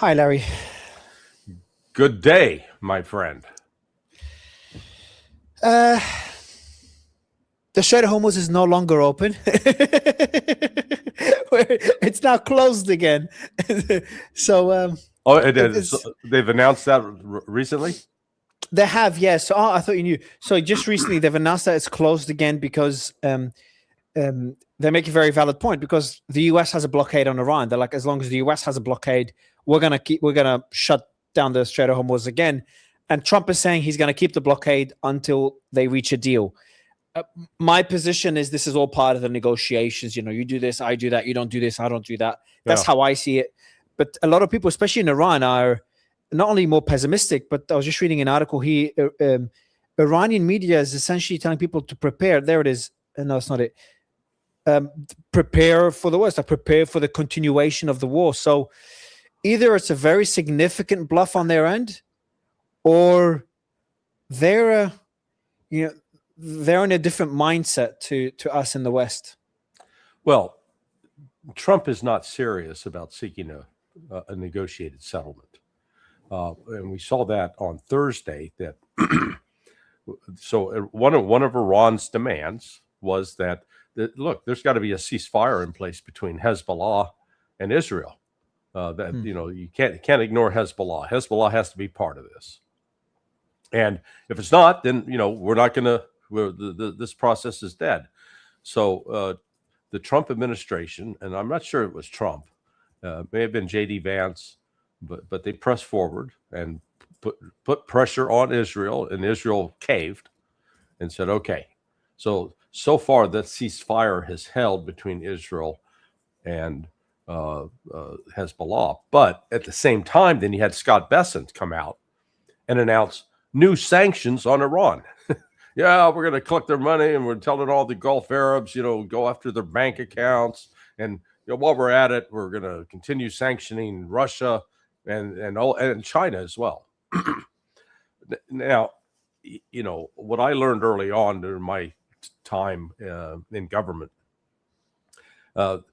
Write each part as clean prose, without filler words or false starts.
Hi, Larry. Good day, my friend. Uh, the Strait of Hormuz is no longer open. It's now closed again. So They've announced that recently? they have, yes. So I thought you knew. So just recently they've announced that it's closed again because they make a very valid point, because the US has a blockade on Iran. They're like, as long as the US has a blockade, we're gonna shut down the Strait of Hormuz again. And Trump is saying he's going to keep the blockade until they reach a deal. My position is this is all part of the negotiations. You know, you do this, I do that. You don't do this, I don't do that. That's how I see it. But a lot of people, especially in Iran, are not only more pessimistic, but I was just reading an article here. Iranian media is essentially telling people to prepare. There it is. No, it's not it. Prepare for the worst. Like prepare for the continuation of the war. So either it's a very significant bluff on their end, or they're they're in a different mindset to us in the West. Well, Trump is not serious about seeking a negotiated settlement, and we saw that on Thursday. That so one of Iran's demands was that look, there's got to be a ceasefire in place between Hezbollah and Israel. You can't ignore Hezbollah. Hezbollah has to be part of this. And if it's not, then we're not going to. This process is dead. So the Trump administration, and I'm not sure it was Trump, may have been J.D. Vance, but they pressed forward and put pressure on Israel, and Israel caved and said, okay. So far, that ceasefire has held between Israel and Hezbollah. But at the same time, then you had Scott Bessent come out and announce new sanctions on Iran. Yeah, we're going to collect their money, and we're telling all the Gulf Arabs, go after their bank accounts. And while we're at it, we're going to continue sanctioning Russia and China as well. Now, what I learned early on during my time in government, the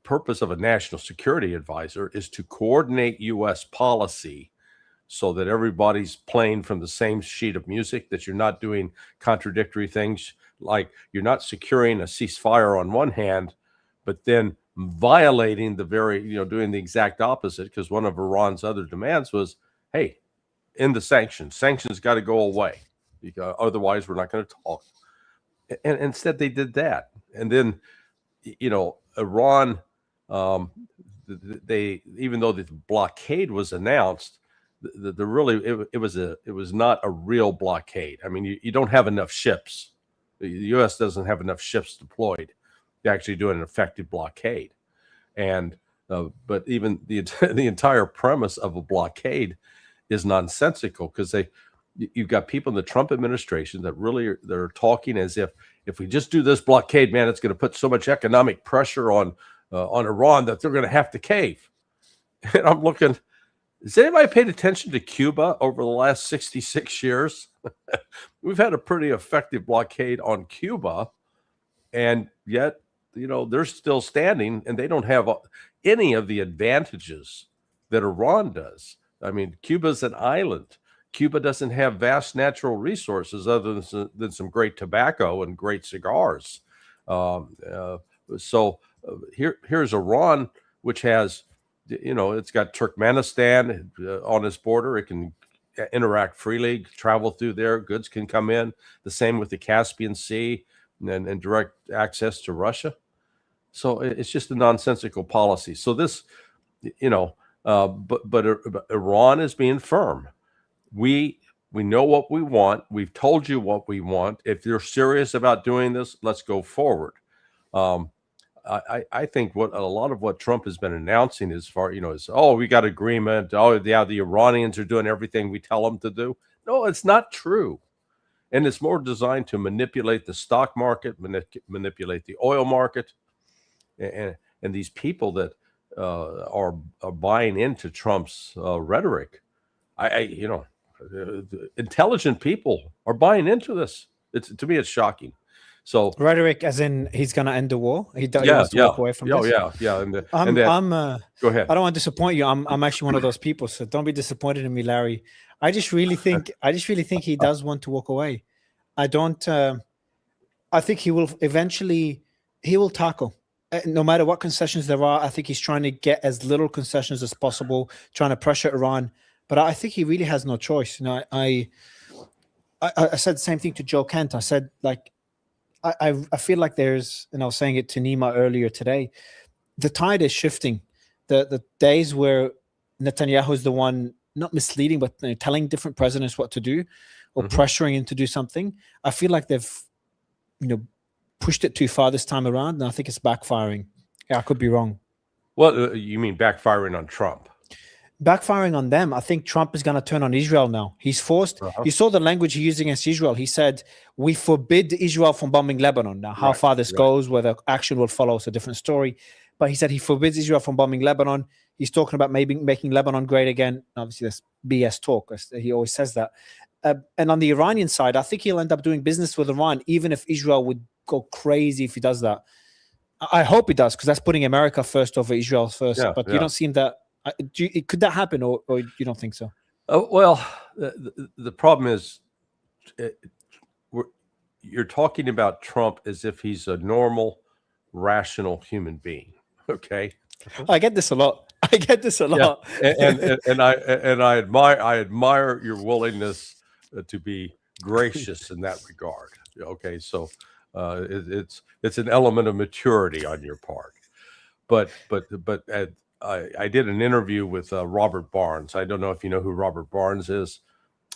purpose of a national security advisor is to coordinate U.S. policy so that everybody's playing from the same sheet of music, that you're not doing contradictory things, like you're not securing a ceasefire on one hand, but then violating doing the exact opposite, because one of Iran's other demands was, hey, end the sanctions. Sanctions got to go away, because otherwise we're not going to talk. And instead they did that. And then, Iran, even though the blockade was announced, it was not a real blockade. I mean, you don't have enough ships. The U.S. doesn't have enough ships deployed to actually do an effective blockade. And but even the entire premise of a blockade is nonsensical, because you've got people in the Trump administration that really they're talking as if we just do this blockade, man, it's going to put so much economic pressure on Iran that they're going to have to cave. And I'm looking. Has anybody paid attention to Cuba over the last 66 years? We've had a pretty effective blockade on Cuba, and yet, they're still standing, and they don't have any of the advantages that Iran does. I mean, Cuba's an island. Cuba doesn't have vast natural resources other than some great tobacco and great cigars. Here's Iran, which has, it's got Turkmenistan on its border. It can interact freely, travel through there. Goods can come in. The same with the Caspian Sea and direct access to Russia. So it's just a nonsensical policy. So this, but Iran is being firm. We know what we want. We've told you what we want. If you're serious about doing this, let's go forward. I think a lot of what Trump has been announcing is we got agreement. Oh, yeah, the Iranians are doing everything we tell them to do. No, it's not true. And it's more designed to manipulate the stock market, manipulate the oil market. And these people that are buying into Trump's rhetoric, intelligent people are buying into this. To me, it's shocking. So Rhetoric, as in he's going to end the war. He wants to walk away from this. And I'm. go ahead. I don't want to disappoint you. I'm actually one of those people, so don't be disappointed in me, Larry. I just really think he does want to walk away. I don't. I think he will eventually. He will tackle, no matter what concessions there are. I think he's trying to get as little concessions as possible, trying to pressure Iran. But I think he really has no choice. You know, I said the same thing to Joe Kent. I said, like, I feel like there's, and I was saying it to Nima earlier today, the tide is shifting. The days where Netanyahu is the one not misleading, but telling different presidents what to do or pressuring him to do something, I feel like they've, pushed it too far this time around, and I think it's backfiring. Yeah, I could be wrong. Well, you mean backfiring on Trump? Backfiring on them. I think Trump is going to turn on Israel now. He's forced. You saw the language he used against Israel. He said, we forbid Israel from bombing Lebanon. Now, how far this goes, whether action will follow, is a different story. But he said he forbids Israel from bombing Lebanon. He's talking about maybe making Lebanon great again. Obviously, that's BS talk. He always says that. And on the Iranian side, I think he'll end up doing business with Iran, even if Israel would go crazy if he does that. I hope he does, because that's putting America first over Israel first. But you don't seem that. Could that happen, or you don't think so? Well, the problem is you're talking about Trump as if he's a normal, rational human being. Okay, I get this a lot. And I admire your willingness to be gracious in that regard. Okay, so it's an element of maturity on your part, but I did an interview with Robert Barnes. I don't know if you know who Robert Barnes is,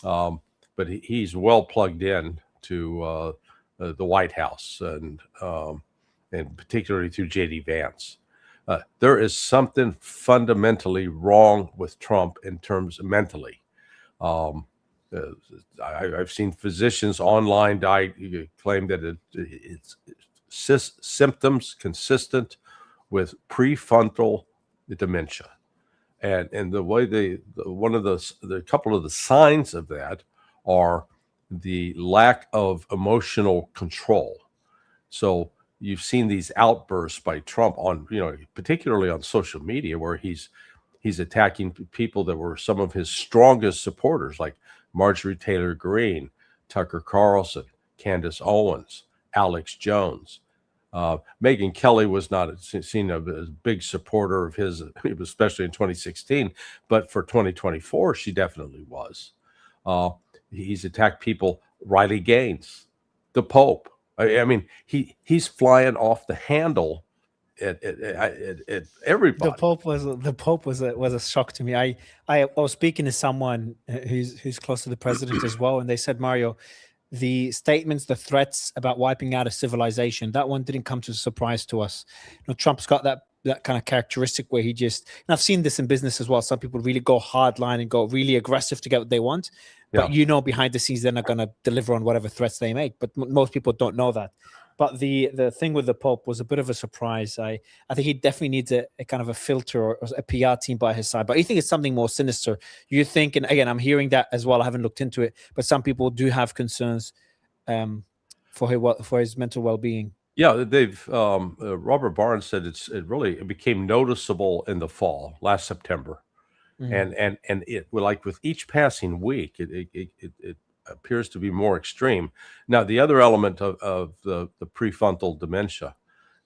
but he's well plugged in to the White House and particularly through J.D. Vance. There is something fundamentally wrong with Trump in terms of mentally. I've seen physicians online claim that it's symptoms consistent with prefrontal dementia, and the way the couple of the signs of that are the lack of emotional control. So you've seen these outbursts by Trump on, particularly on social media, where he's attacking people that were some of his strongest supporters, like Marjorie Taylor Greene, Tucker Carlson, Candace Owens, Alex Jones. Megyn Kelly was not seen as a big supporter of his, especially in 2016, but for 2024, she definitely was. He's attacked people, Riley Gaines, the Pope. I mean, he's flying off the handle at everybody. The Pope was a shock to me. I was speaking to someone who's close to the president as well, and they said, Mario, the statements, the threats about wiping out a civilization, that one didn't come as a surprise to us. Trump's got that kind of characteristic where he just, and I've seen this in business as well, some people really go hard line and go really aggressive to get what they want, but behind the scenes they're not going to deliver on whatever threats they make. But most people don't know that. But the thing with the Pope was a bit of a surprise. I think he definitely needs a kind of a filter or a PR team by his side. But you think it's something more sinister. You think, and again, I'm hearing that as well. I haven't looked into it, but some people do have concerns for his mental well-being. Yeah, they've Robert Barnes said it became noticeable in the fall, last September, and it, like with each passing week, it appears to be more extreme. Now, the other element of the prefrontal dementia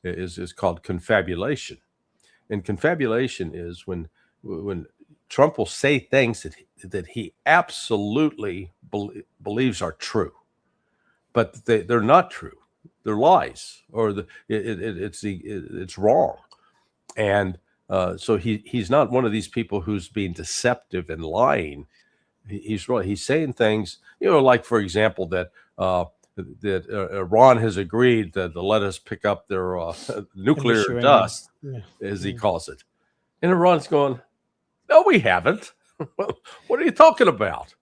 is called confabulation, and confabulation is when Trump will say things that he absolutely believes are true, but they're not true. They're lies, or it's wrong, and so he's not one of these people who's being deceptive and lying. He's saying things, like, for example, that Iran has agreed to let us pick up their nuclear dust, as he calls it, and Iran's going, no, we haven't. What are you talking about?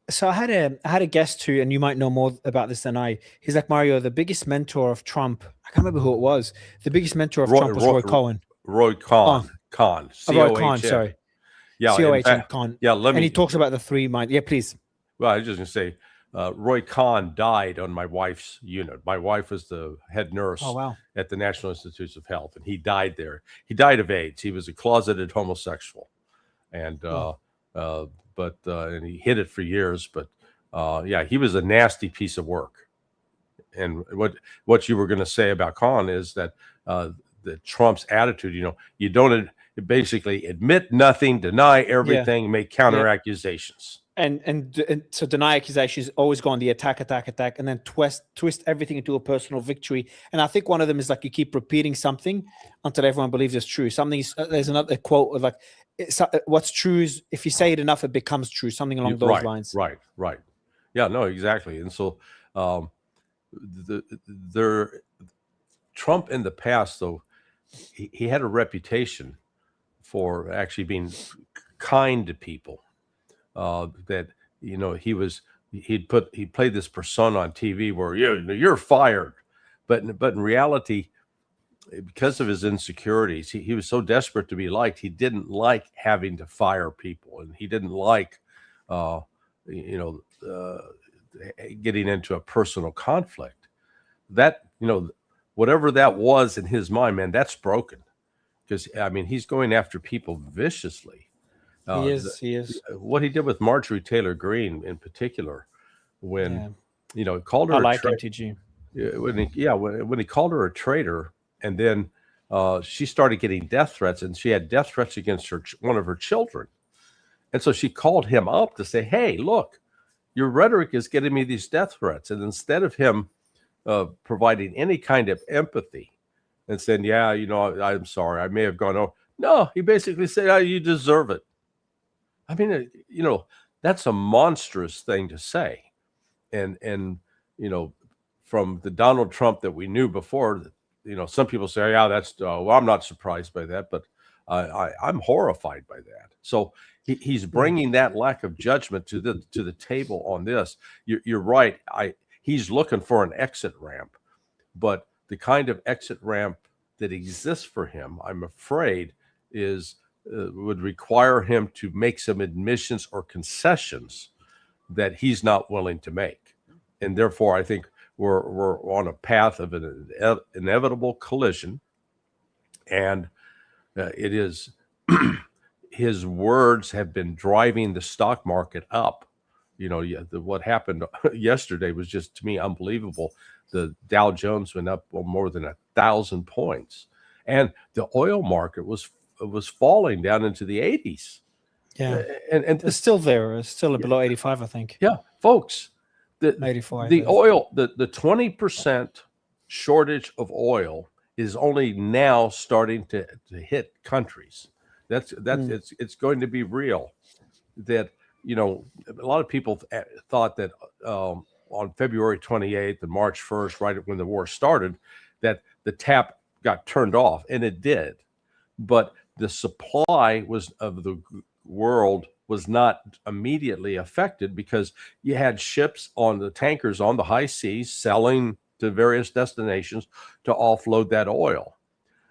So I had a guest too, and you might know more about this than I. He's like, Mario, the biggest mentor of Trump, I can't remember who it was. The biggest mentor of Trump was Roy Cohn. Roy Cohn. Cohn. Roy Cohn, sorry. Yeah, COHN, Cohn. Yeah, and he talks about the three minds. Yeah, please. Well, I was just going to say, Roy Cohn died on my wife's unit. My wife was the head nurse Oh, wow. at the National Institutes of Health, and he died there. He died of AIDS. He was a closeted homosexual, and and he hid it for years. But yeah, he was a nasty piece of work. And what you were going to say about Cohn is that the Trump's attitude, you don't basically admit nothing, deny everything, make counter accusations. And so deny accusations, always go on the attack, and then twist everything into a personal victory. And I think one of them is like you keep repeating something until everyone believes it's true. There's another quote of like, what's true is if you say it enough, it becomes true. Something along those lines. Right. Yeah, no, exactly. And so Trump in the past, though, he had a reputation for actually being kind to people. That he played this persona on TV where you're fired, but in reality, because of his insecurities, he was so desperate to be liked. He didn't like having to fire people, and he didn't like getting into a personal conflict. That whatever that was in his mind, man, that's broken, because I mean he's going after people viciously. He is. What he did with Marjorie Taylor Greene in particular, when he called her MTG. When he called her a traitor, and then she started getting death threats, and she had death threats against one of her children, and so she called him up to say, "Hey, look, your rhetoric is getting me these death threats," and instead of him providing any kind of empathy and saying, "Yeah, I'm sorry, I may have gone over," no, he basically said, "Oh, you deserve it." I mean, that's a monstrous thing to say. And from the Donald Trump that we knew before, some people say, yeah, that's, well, I'm not surprised by that, but I'm horrified by that. So he's bringing that lack of judgment to the table on this. You're right. He's looking for an exit ramp, but the kind of exit ramp that exists for him, I'm afraid, would require him to make some admissions or concessions that he's not willing to make. And therefore, I think we're on a path of an inevitable collision. And it is his words have been driving the stock market up. What happened yesterday was just, to me, unbelievable. The Dow Jones went up more than 1,000 points. And the oil market was falling down into the 80s. Yeah, and it's still there. It's still below 85, I think. Yeah, folks, 85. The oil, the 20% shortage of oil is only now starting to hit countries. It's going to be real. That a lot of people thought that on February 28th and March 1st, right when the war started, that the tap got turned off, and it did. But the supply of the world was not immediately affected, because you had ships on the tankers on the high seas selling to various destinations to offload that oil.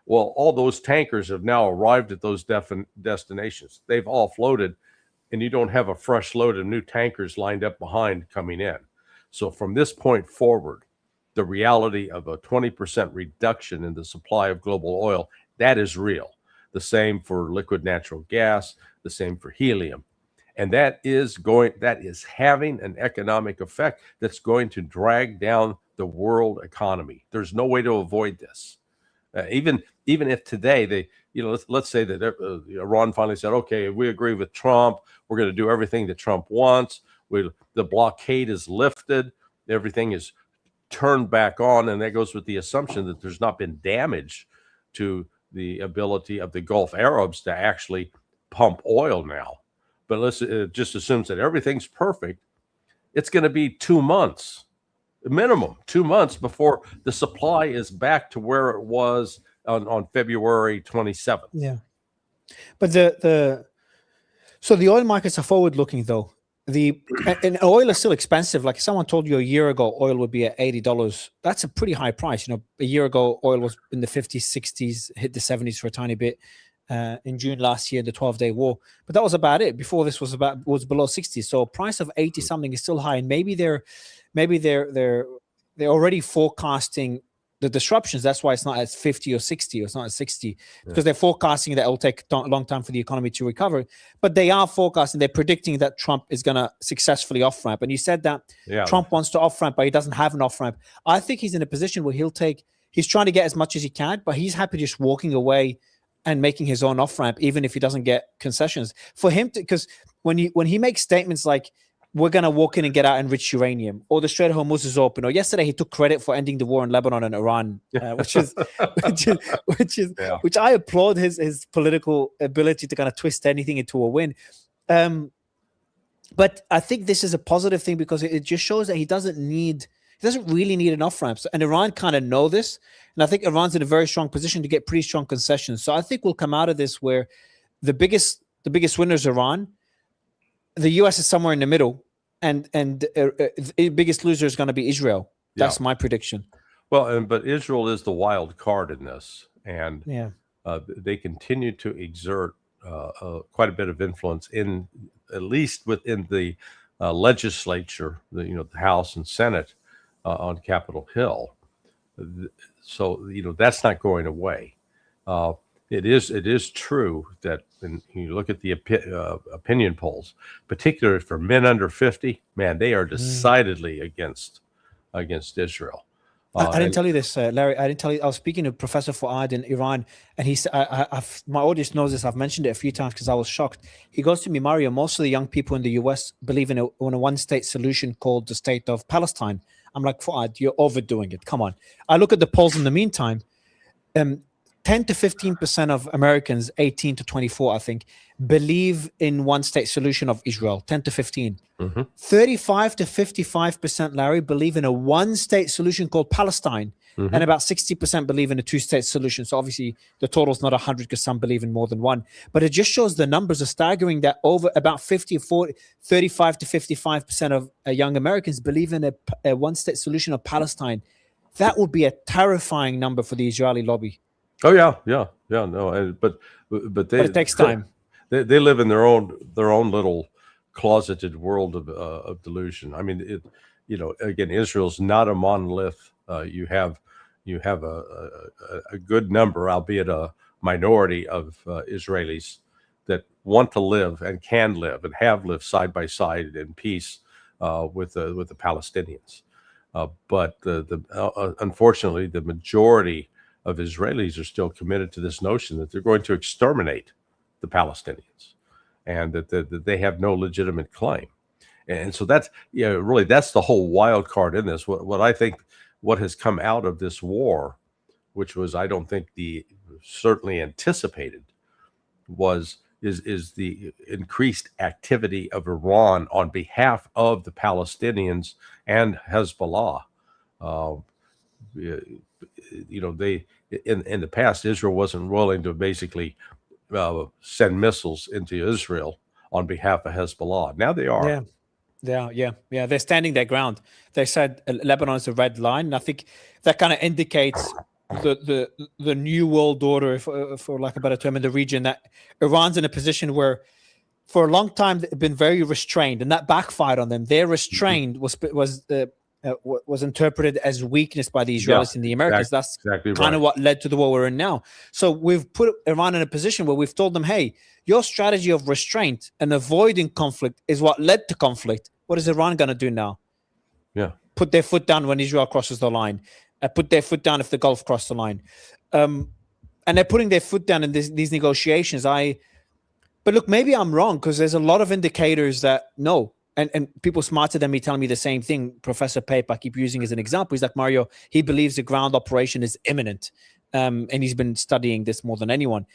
Well, all those tankers have now arrived at those destinations. They've offloaded, and you don't have a fresh load of new tankers lined up behind coming in. So from this point forward, the reality of a 20% reduction in the supply of global oil, that is real. The same for liquid natural gas, the same for helium. And that is having an economic effect that's going to drag down the world economy. There's no way to avoid this. Even if today let's say that Iran finally said, okay, we agree with Trump, we're going to do everything that Trump wants. The blockade is lifted, everything is turned back on, and that goes with the assumption that there's not been damage to the ability of the Gulf Arabs to actually pump oil now. But it just assumes that everything's perfect. It's going to be 2 months, minimum 2 months, before the supply is back to where it was on February 27th. Yeah. But so the oil markets are forward looking, though. And oil is still expensive. Like someone told you a year ago, oil would be at $80. That's a pretty high price. A year ago, oil was in the 50s, 60s, hit the 70s for a tiny bit. in June last year, the 12-day war. But that was about it. Before this was below 60. So a price of 80 something is still high, and maybe they're already forecasting the disruptions. That's why it's not at 50 or 60, or it's not at 60, because they're forecasting that it will take a long time for the economy to recover. But they are forecasting, they're predicting that Trump is going to successfully off-ramp. And you said that Trump wants to off-ramp, but he doesn't have an off-ramp. I think he's in a position where he's trying to get as much as he can, but he's happy just walking away and making his own off-ramp, even if he doesn't get concessions. For him to, because when he makes statements like, we're going to walk in and get out enriched uranium, or the Strait of Hormuz is open, or yesterday he took credit for ending the war in Lebanon and Iran, which I applaud his political ability to kind of twist anything into a win. But I think this is a positive thing, because it just shows that he doesn't really need an off-ramp. And Iran kind of know this. And I think Iran's in a very strong position to get pretty strong concessions. So I think we'll come out of this where the biggest winner is Iran. The US is somewhere in the middle, and the biggest loser is going to be Israel. That's my prediction. Well, but Israel is the wild card in this, and they continue to exert quite a bit of influence at least within the legislature, the House and Senate on Capitol Hill. So that's not going away. It is true that when you look at the opinion polls, particularly for men under 50, man, they are decidedly against Israel. I didn't tell you this, Larry. I didn't tell you. I was speaking to Professor Fuad in Iran, and he said, my audience knows this. I've mentioned it a few times because I was shocked. He goes to me, Mario, most of the young people in the US believe in a one-state solution called the state of Palestine. I'm like, Fuad, you're overdoing it. Come on. I look at the polls in the meantime. 10 to 15% of Americans, 18 to 24, I think, believe in one-state solution of Israel, 10 to 15. 35 to 55%, Larry, believe in a one-state solution called Palestine, and about 60% believe in a two-state solution. So obviously the total is not 100 because some believe in more than one. But it just shows the numbers are staggering, that over about 35 to 55% of young Americans believe in a one-state solution of Palestine. That would be a terrifying number for the Israeli lobby. Oh yeah, no, but it takes time. They live in their own little closeted world of delusion. I mean, again, Israel's not a monolith. You have a good number, albeit a minority, of Israelis that want to live and can live and have lived side by side in peace with the Palestinians. But unfortunately, the majority of Israelis are still committed to this notion that they're going to exterminate the Palestinians, and that they have no legitimate claim. And so that's really that's the whole wild card in this. What I think what has come out of this war, which was I don't think certainly anticipated, is the increased activity of Iran on behalf of the Palestinians and Hezbollah. They in the past, Israel wasn't willing to basically send missiles into Israel on behalf of Hezbollah. Now they are. Yeah. They're standing their ground. They said Lebanon is a red line, and I think that kind of indicates the new world order, for lack of a better term, in the region. That Iran's in a position where, for a long time, they've been very restrained, and that backfired on them. Their restraint was interpreted as weakness by the Israelis and the Americans. That's exactly kind of what led to the war we're in now. So we've put Iran in a position where we've told them, hey, your strategy of restraint and avoiding conflict is what led to conflict. What is Iran going to do now? Yeah. Put their foot down when Israel crosses the line. Put their foot down if the Gulf crossed the line. And they're putting their foot down in these negotiations. But look, maybe I'm wrong, because there's a lot of indicators that no. And people smarter than me telling me the same thing. Professor Pape, I keep using as an example. He's like, Mario, he believes the ground operation is imminent. And he's been studying this more than anyone.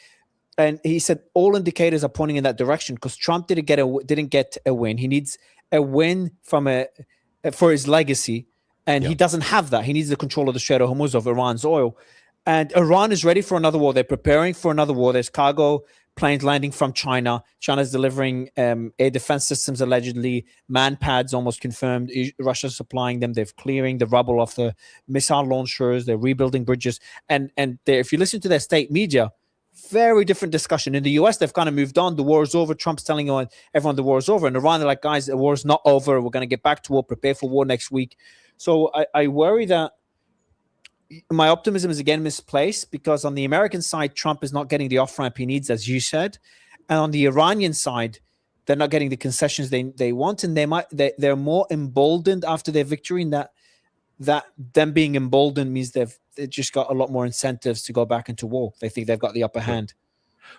And he said all indicators are pointing in that direction, because Trump didn't get a win. He needs a win for his legacy. And he doesn't have that. He needs the control of the Strait of Hormuz, of Iran's oil. And Iran is ready for another war. They're preparing for another war. There's cargo planes landing from China. China's delivering air defense systems, allegedly. Man pads almost confirmed. Russia's supplying them. They're clearing the rubble off the missile launchers. They're rebuilding bridges. And if you listen to their state media, Very different discussion. In the US, they've kind of moved on. The war is over. Trump's telling everyone the war is over. In Iran, they're like, guys, the war is not over. We're going to get back to war, prepare for war next week. So I worry that my optimism is again misplaced, because on the American side, Trump is not getting the off-ramp he needs, as you said. And on the Iranian side, they're not getting the concessions they want. And they're more emboldened after their victory, and that them being emboldened means they've just got a lot more incentives to go back into war. They think they've got the upper hand.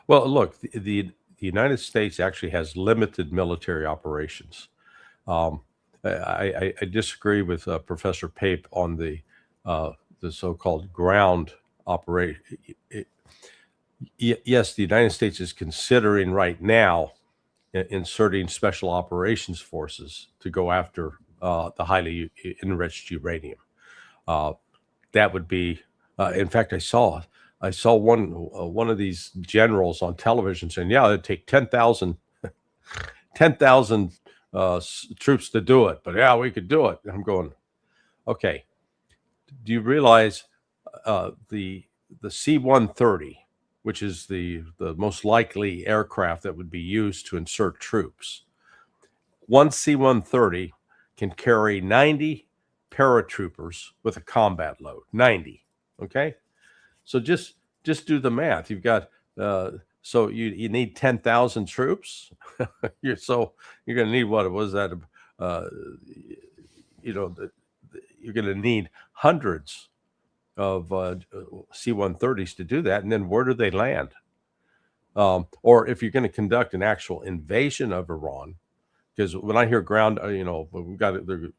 Well, look, the United States actually has limited military operations. I disagree with Professor Pape on the so-called ground operation. Yes, the United States is considering right now inserting special operations forces to go after the highly enriched uranium. That would be, in fact, I saw one of these generals on television saying, "Yeah, it'd take 10,000 troops to do it, but yeah, we could do it." And I'm going, okay. Do you realize the C-130, which is the most likely aircraft that would be used to insert troops? One C-130 can carry 90 paratroopers with a combat load. 90. Okay, so just do the math. You've got so you need 10,000 troops. You're going to need, what was that? You're going to need hundreds of C-130s to do that. And then where do they land? Or if you're going to conduct an actual invasion of Iran, because when I hear ground, we've got the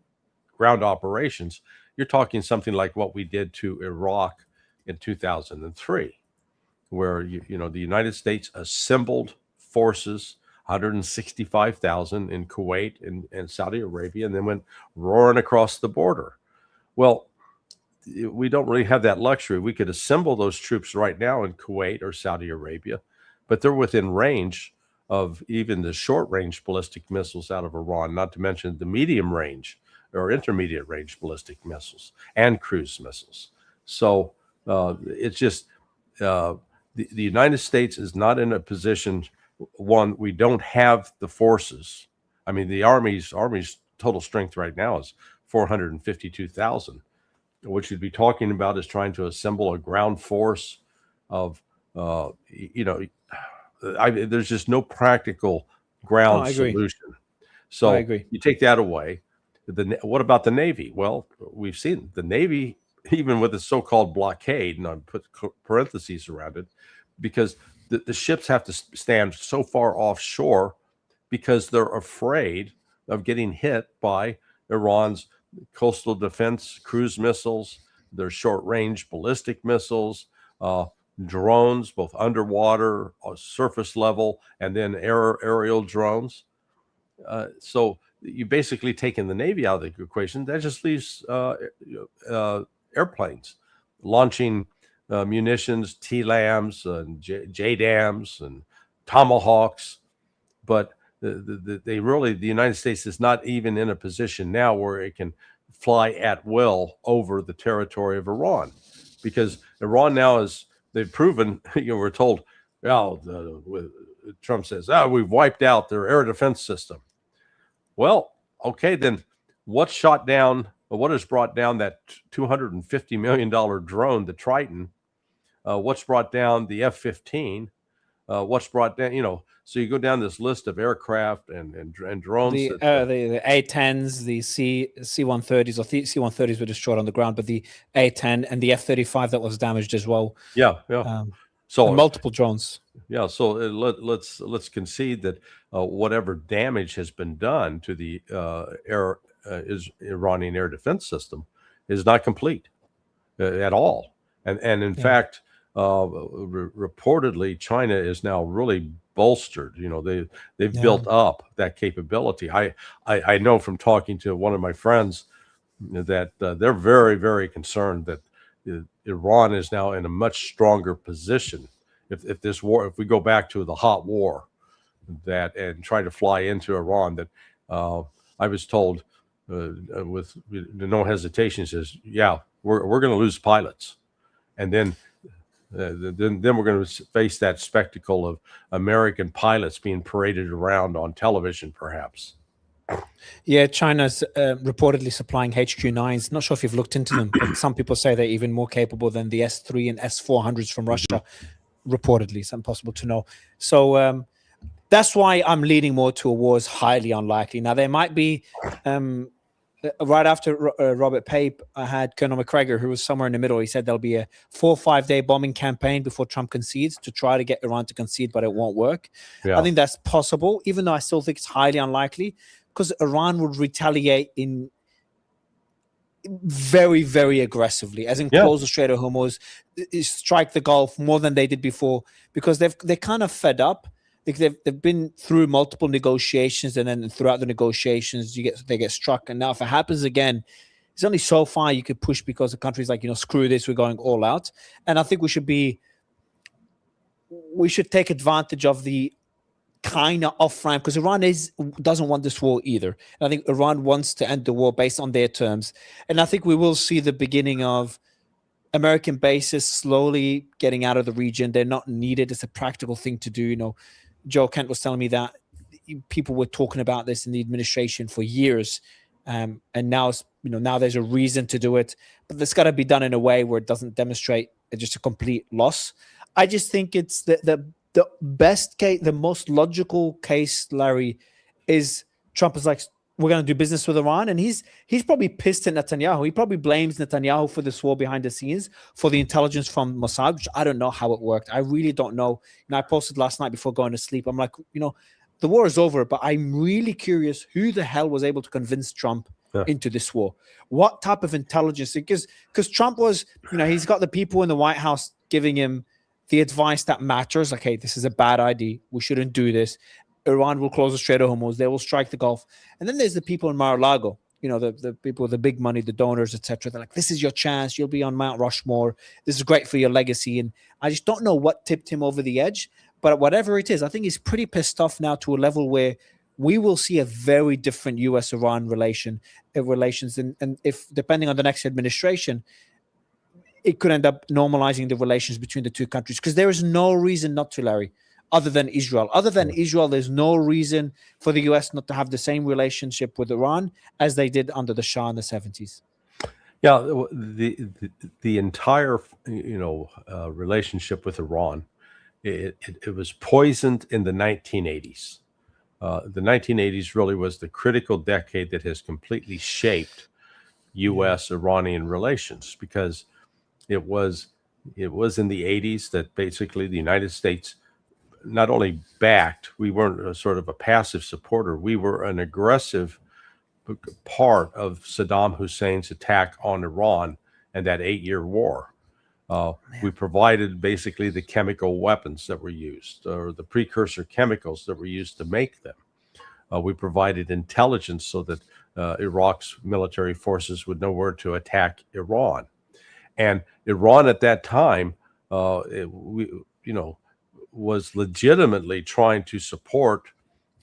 ground operations, you're talking something like what we did to Iraq in 2003, where the United States assembled forces, 165,000 in Kuwait and Saudi Arabia, and then went roaring across the border. Well, we don't really have that luxury. We could assemble those troops right now in Kuwait or Saudi Arabia, but they're within range of even the short-range ballistic missiles out of Iran, not to mention the medium-range or intermediate-range ballistic missiles and cruise missiles. So it's just the United States is not in a position. One, we don't have the forces. I mean, the Army's total strength right now is 452,000. What you'd be talking about is trying to assemble a ground force of, there's just no practical ground solution. So I agree. You take that away. What about the Navy? Well, we've seen the Navy, even with the so-called blockade, and I put parentheses around it, because the ships have to stand so far offshore because they're afraid of getting hit by Iran's coastal defense cruise missiles, their short-range ballistic missiles, drones, both underwater, surface level, and then aerial drones. So you basically taken the Navy out of the equation. That just leaves airplanes launching munitions, TLAMs and JDAMs and Tomahawks. But the United States is not even in a position now where it can fly at will over the territory of Iran, because Iran now they've proven, we're told, Trump says, we've wiped out their air defense system. Well, okay, then what has brought down that $250 million drone, the Triton? What's brought down the F-15? What's brought down, so you go down this list of aircraft and drones. The A-10s, the C-130s, or C-130s were destroyed on the ground, but the A-10 and the F-35 that was damaged as well. Yeah. So multiple drones. Yeah. So let's concede that whatever damage has been done to the Iranian air defense system is not complete at all. And in fact, reportedly, China is now really bolstered. They've built up that capability. I know from talking to one of my friends that they're very, very concerned that Iran is now in a much stronger position. If we go back to the hot war, and try to fly into Iran, that I was told with no hesitation, says, we're going to lose pilots. And then then we're going to face that spectacle of American pilots being paraded around on television, perhaps. Yeah, China's reportedly supplying HQ9s. Not sure if you've looked into them, but some people say they're even more capable than the S3 and S400s from Russia. Reportedly, it's impossible to know. So that's why I'm leaning more to a war is highly unlikely. Now, there might be, right after Robert Pape, I had Colonel McGregor, who was somewhere in the middle. He said there'll be a 4 or 5 day bombing campaign before Trump concedes to try to get Iran to concede, but it won't work. Yeah. I think that's possible, even though I still think it's highly unlikely, because Iran would retaliate in very, very aggressively, as in close the Strait of Hormuz, strike the Gulf more than they did before, because they're kind of fed up. They've been through multiple negotiations, and then throughout the negotiations, they get struck. And now, if it happens again, there's only so far you could push, because the country's like, screw this, we're going all out. And I think we should take advantage of the kind of off ramp, because Iran doesn't want this war either. And I think Iran wants to end the war based on their terms. And I think we will see the beginning of American bases slowly getting out of the region. They're not needed. It's a practical thing to do. Joe Kent was telling me that people were talking about this in the administration for years. And now, now there's a reason to do it, but it's got to be done in a way where it doesn't demonstrate just a complete loss. I just think it's the best case, the most logical case, Larry, is Trump is like, we're going to do business with Iran. And he's probably pissed at Netanyahu. He probably blames Netanyahu for this war behind the scenes, for the intelligence from Mossad, which I don't know how it worked. I really don't know. I posted last night before going to sleep. I'm like, the war is over, but I'm really curious who the hell was able to convince Trump into this war. What type of intelligence? Because Trump was, he's got the people in the White House giving him the advice that matters. Like, hey, this is a bad idea. We shouldn't do this. Iran will close the Strait of Hormuz. They will strike the Gulf. And then there's the people in Mar-a-Lago, the people with the big money, the donors, etc. They're like, this is your chance. You'll be on Mount Rushmore. This is great for your legacy. And I just don't know what tipped him over the edge. But whatever it is, I think he's pretty pissed off now to a level where we will see a very different U.S.-Iran relations. And if, depending on the next administration, it could end up normalizing the relations between the two countries, because there is no reason not to, Larry, other than Israel. Other than Israel, there's no reason for the U.S. not to have the same relationship with Iran as they did under the Shah in the 70s. Yeah, the entire relationship with Iran, it was poisoned in the 1980s. The 1980s really was the critical decade that has completely shaped U.S.-Iranian relations, because it was in the 80s that basically the United States not only backed, we weren't a sort of a passive supporter, we were an aggressive part of Saddam Hussein's attack on Iran and that 8-year war. We provided basically the chemical weapons that were used, or the precursor chemicals that were used to make them. We provided intelligence so that Iraq's military forces would know where to attack Iran. And Iran at that time, was legitimately trying to support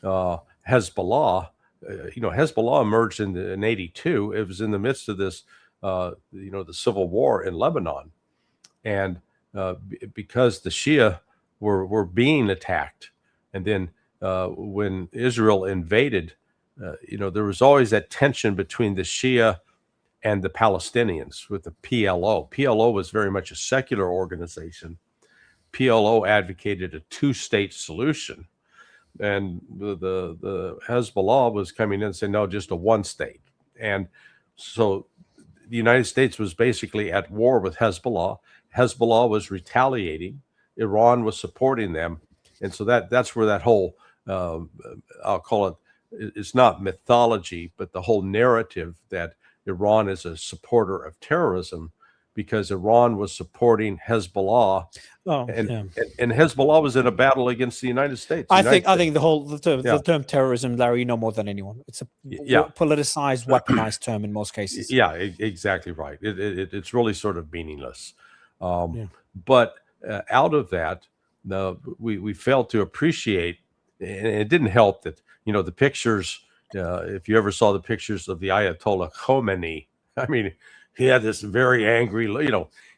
Hezbollah. Hezbollah emerged in 82. It was in the midst of this, the civil war in Lebanon. And because the Shia were being attacked, and then when Israel invaded, there was always that tension between the Shia and the Palestinians with the PLO. PLO was very much a secular organization. PLO advocated a two-state solution, and the Hezbollah was coming in and saying, no, just a one state. And so the United States was basically at war with Hezbollah. Hezbollah was retaliating. Iran was supporting them. And so that's where that whole, I'll call it, it's not mythology, but the whole narrative that Iran is a supporter of terrorism, because Iran was supporting Hezbollah, and Hezbollah was in a battle against the United States. I think the term terrorism, Larry, you know more than anyone. It's a politicized, weaponized term in most cases. Yeah, exactly right. It's really sort of meaningless. But out of that, we failed to appreciate, and it didn't help that the pictures. If you ever saw the pictures of the Ayatollah Khamenei, I mean, he had this very angry,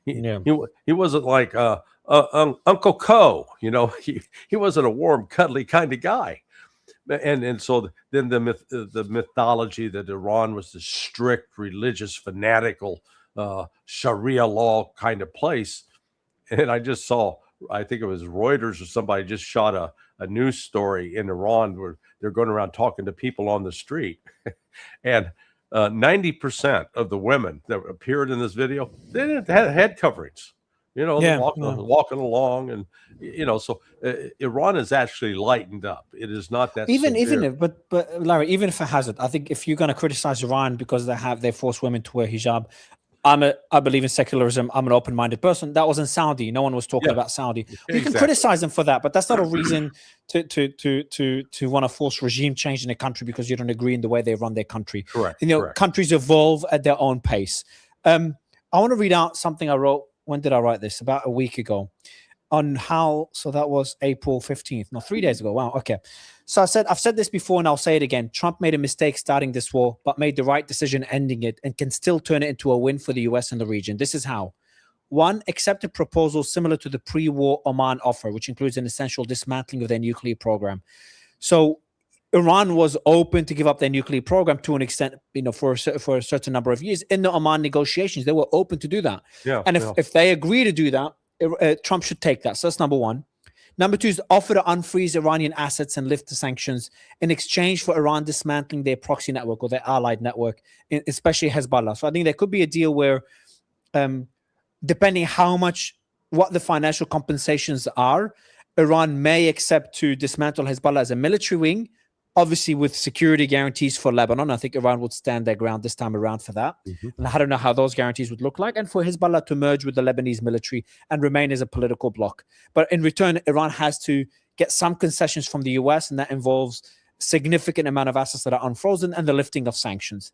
he wasn't like Uncle Co. He wasn't a warm, cuddly kind of guy. And so then the mythology that Iran was the strict, religious, fanatical, Sharia law kind of place. And I just saw, I think it was Reuters or somebody just shot a news story in Iran where they're going around talking to people on the street. And 90% of the women that appeared in this video, they didn't have head coverings. Walking along, and so Iran is actually lightened up. It is not that even severe. if, but Larry, even if it has it, I think if you're going to criticize Iran because they force women to wear hijab, I believe in secularism. I'm an open-minded person. That was in Saudi. No one was talking about Saudi. You can criticize them for that, but that's not a reason to want to force regime change in a country because you don't agree in the way they run their country. Correct. Countries evolve at their own pace. I want to read out something I wrote. When did I write this? About a week ago. On how, so that was April 15th. No, 3 days ago. Wow. Okay. So I've said this before and I'll say it again. Trump made a mistake starting this war, but made the right decision ending it and can still turn it into a win for the US and the region. This is how. One, accept a proposal similar to the pre-war Oman offer, which includes an essential dismantling of their nuclear program. So Iran was open to give up their nuclear program to an extent, for a certain number of years. In the Oman negotiations, they were open to do that. Yeah, and if they agree to do that, Trump should take that. So that's number one. Number two is offer to unfreeze Iranian assets and lift the sanctions in exchange for Iran dismantling their proxy network or their allied network, especially Hezbollah. So I think there could be a deal where, depending what the financial compensations are, Iran may accept to dismantle Hezbollah as a military wing, obviously with security guarantees for Lebanon. I think Iran would stand their ground this time around for that. Mm-hmm. And I don't know how those guarantees would look like. And for Hezbollah to merge with the Lebanese military and remain as a political bloc. But in return, Iran has to get some concessions from the US, and that involves significant amount of assets that are unfrozen and the lifting of sanctions.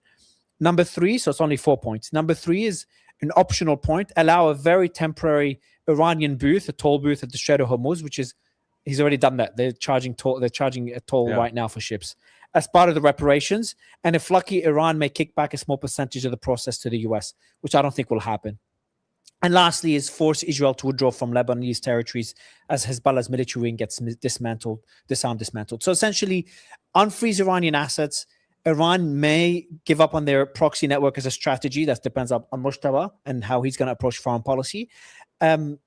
Number three, so it's only 4 points. Number three is an optional point. Allow a very temporary Iranian booth, a toll booth at the Strait of Hormuz, which is, he's already done that. They're charging a toll right now for ships as part of the reparations. And if lucky, Iran may kick back a small percentage of the process to the US, which I don't think will happen. And lastly is force Israel to withdraw from Lebanese territories as Hezbollah's military wing gets dismantled. So essentially, unfreeze Iranian assets. Iran may give up on their proxy network as a strategy. That depends on Mushtaba and how he's going to approach foreign policy. And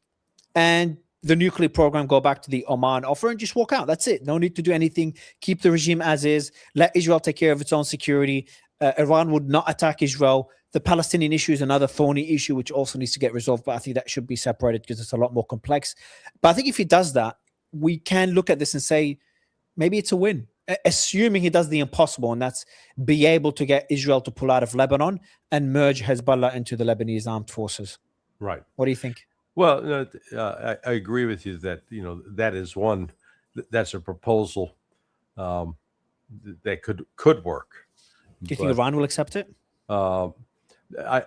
the nuclear program go back to the Oman offer and just walk out. That's it. No need to do anything. Keep the regime as is. Let Israel take care of its own security. Iran would not attack Israel. The Palestinian issue is another thorny issue, which also needs to get resolved. But I think that should be separated because it's a lot more complex. But I think if he does that, we can look at this and say, maybe it's a win. Assuming he does the impossible, and that's be able to get Israel to pull out of Lebanon and merge Hezbollah into the Lebanese armed forces. Right. What do you think? Well, I agree with you that, that is one, that's a proposal that could work. Do you think Iran will accept it? I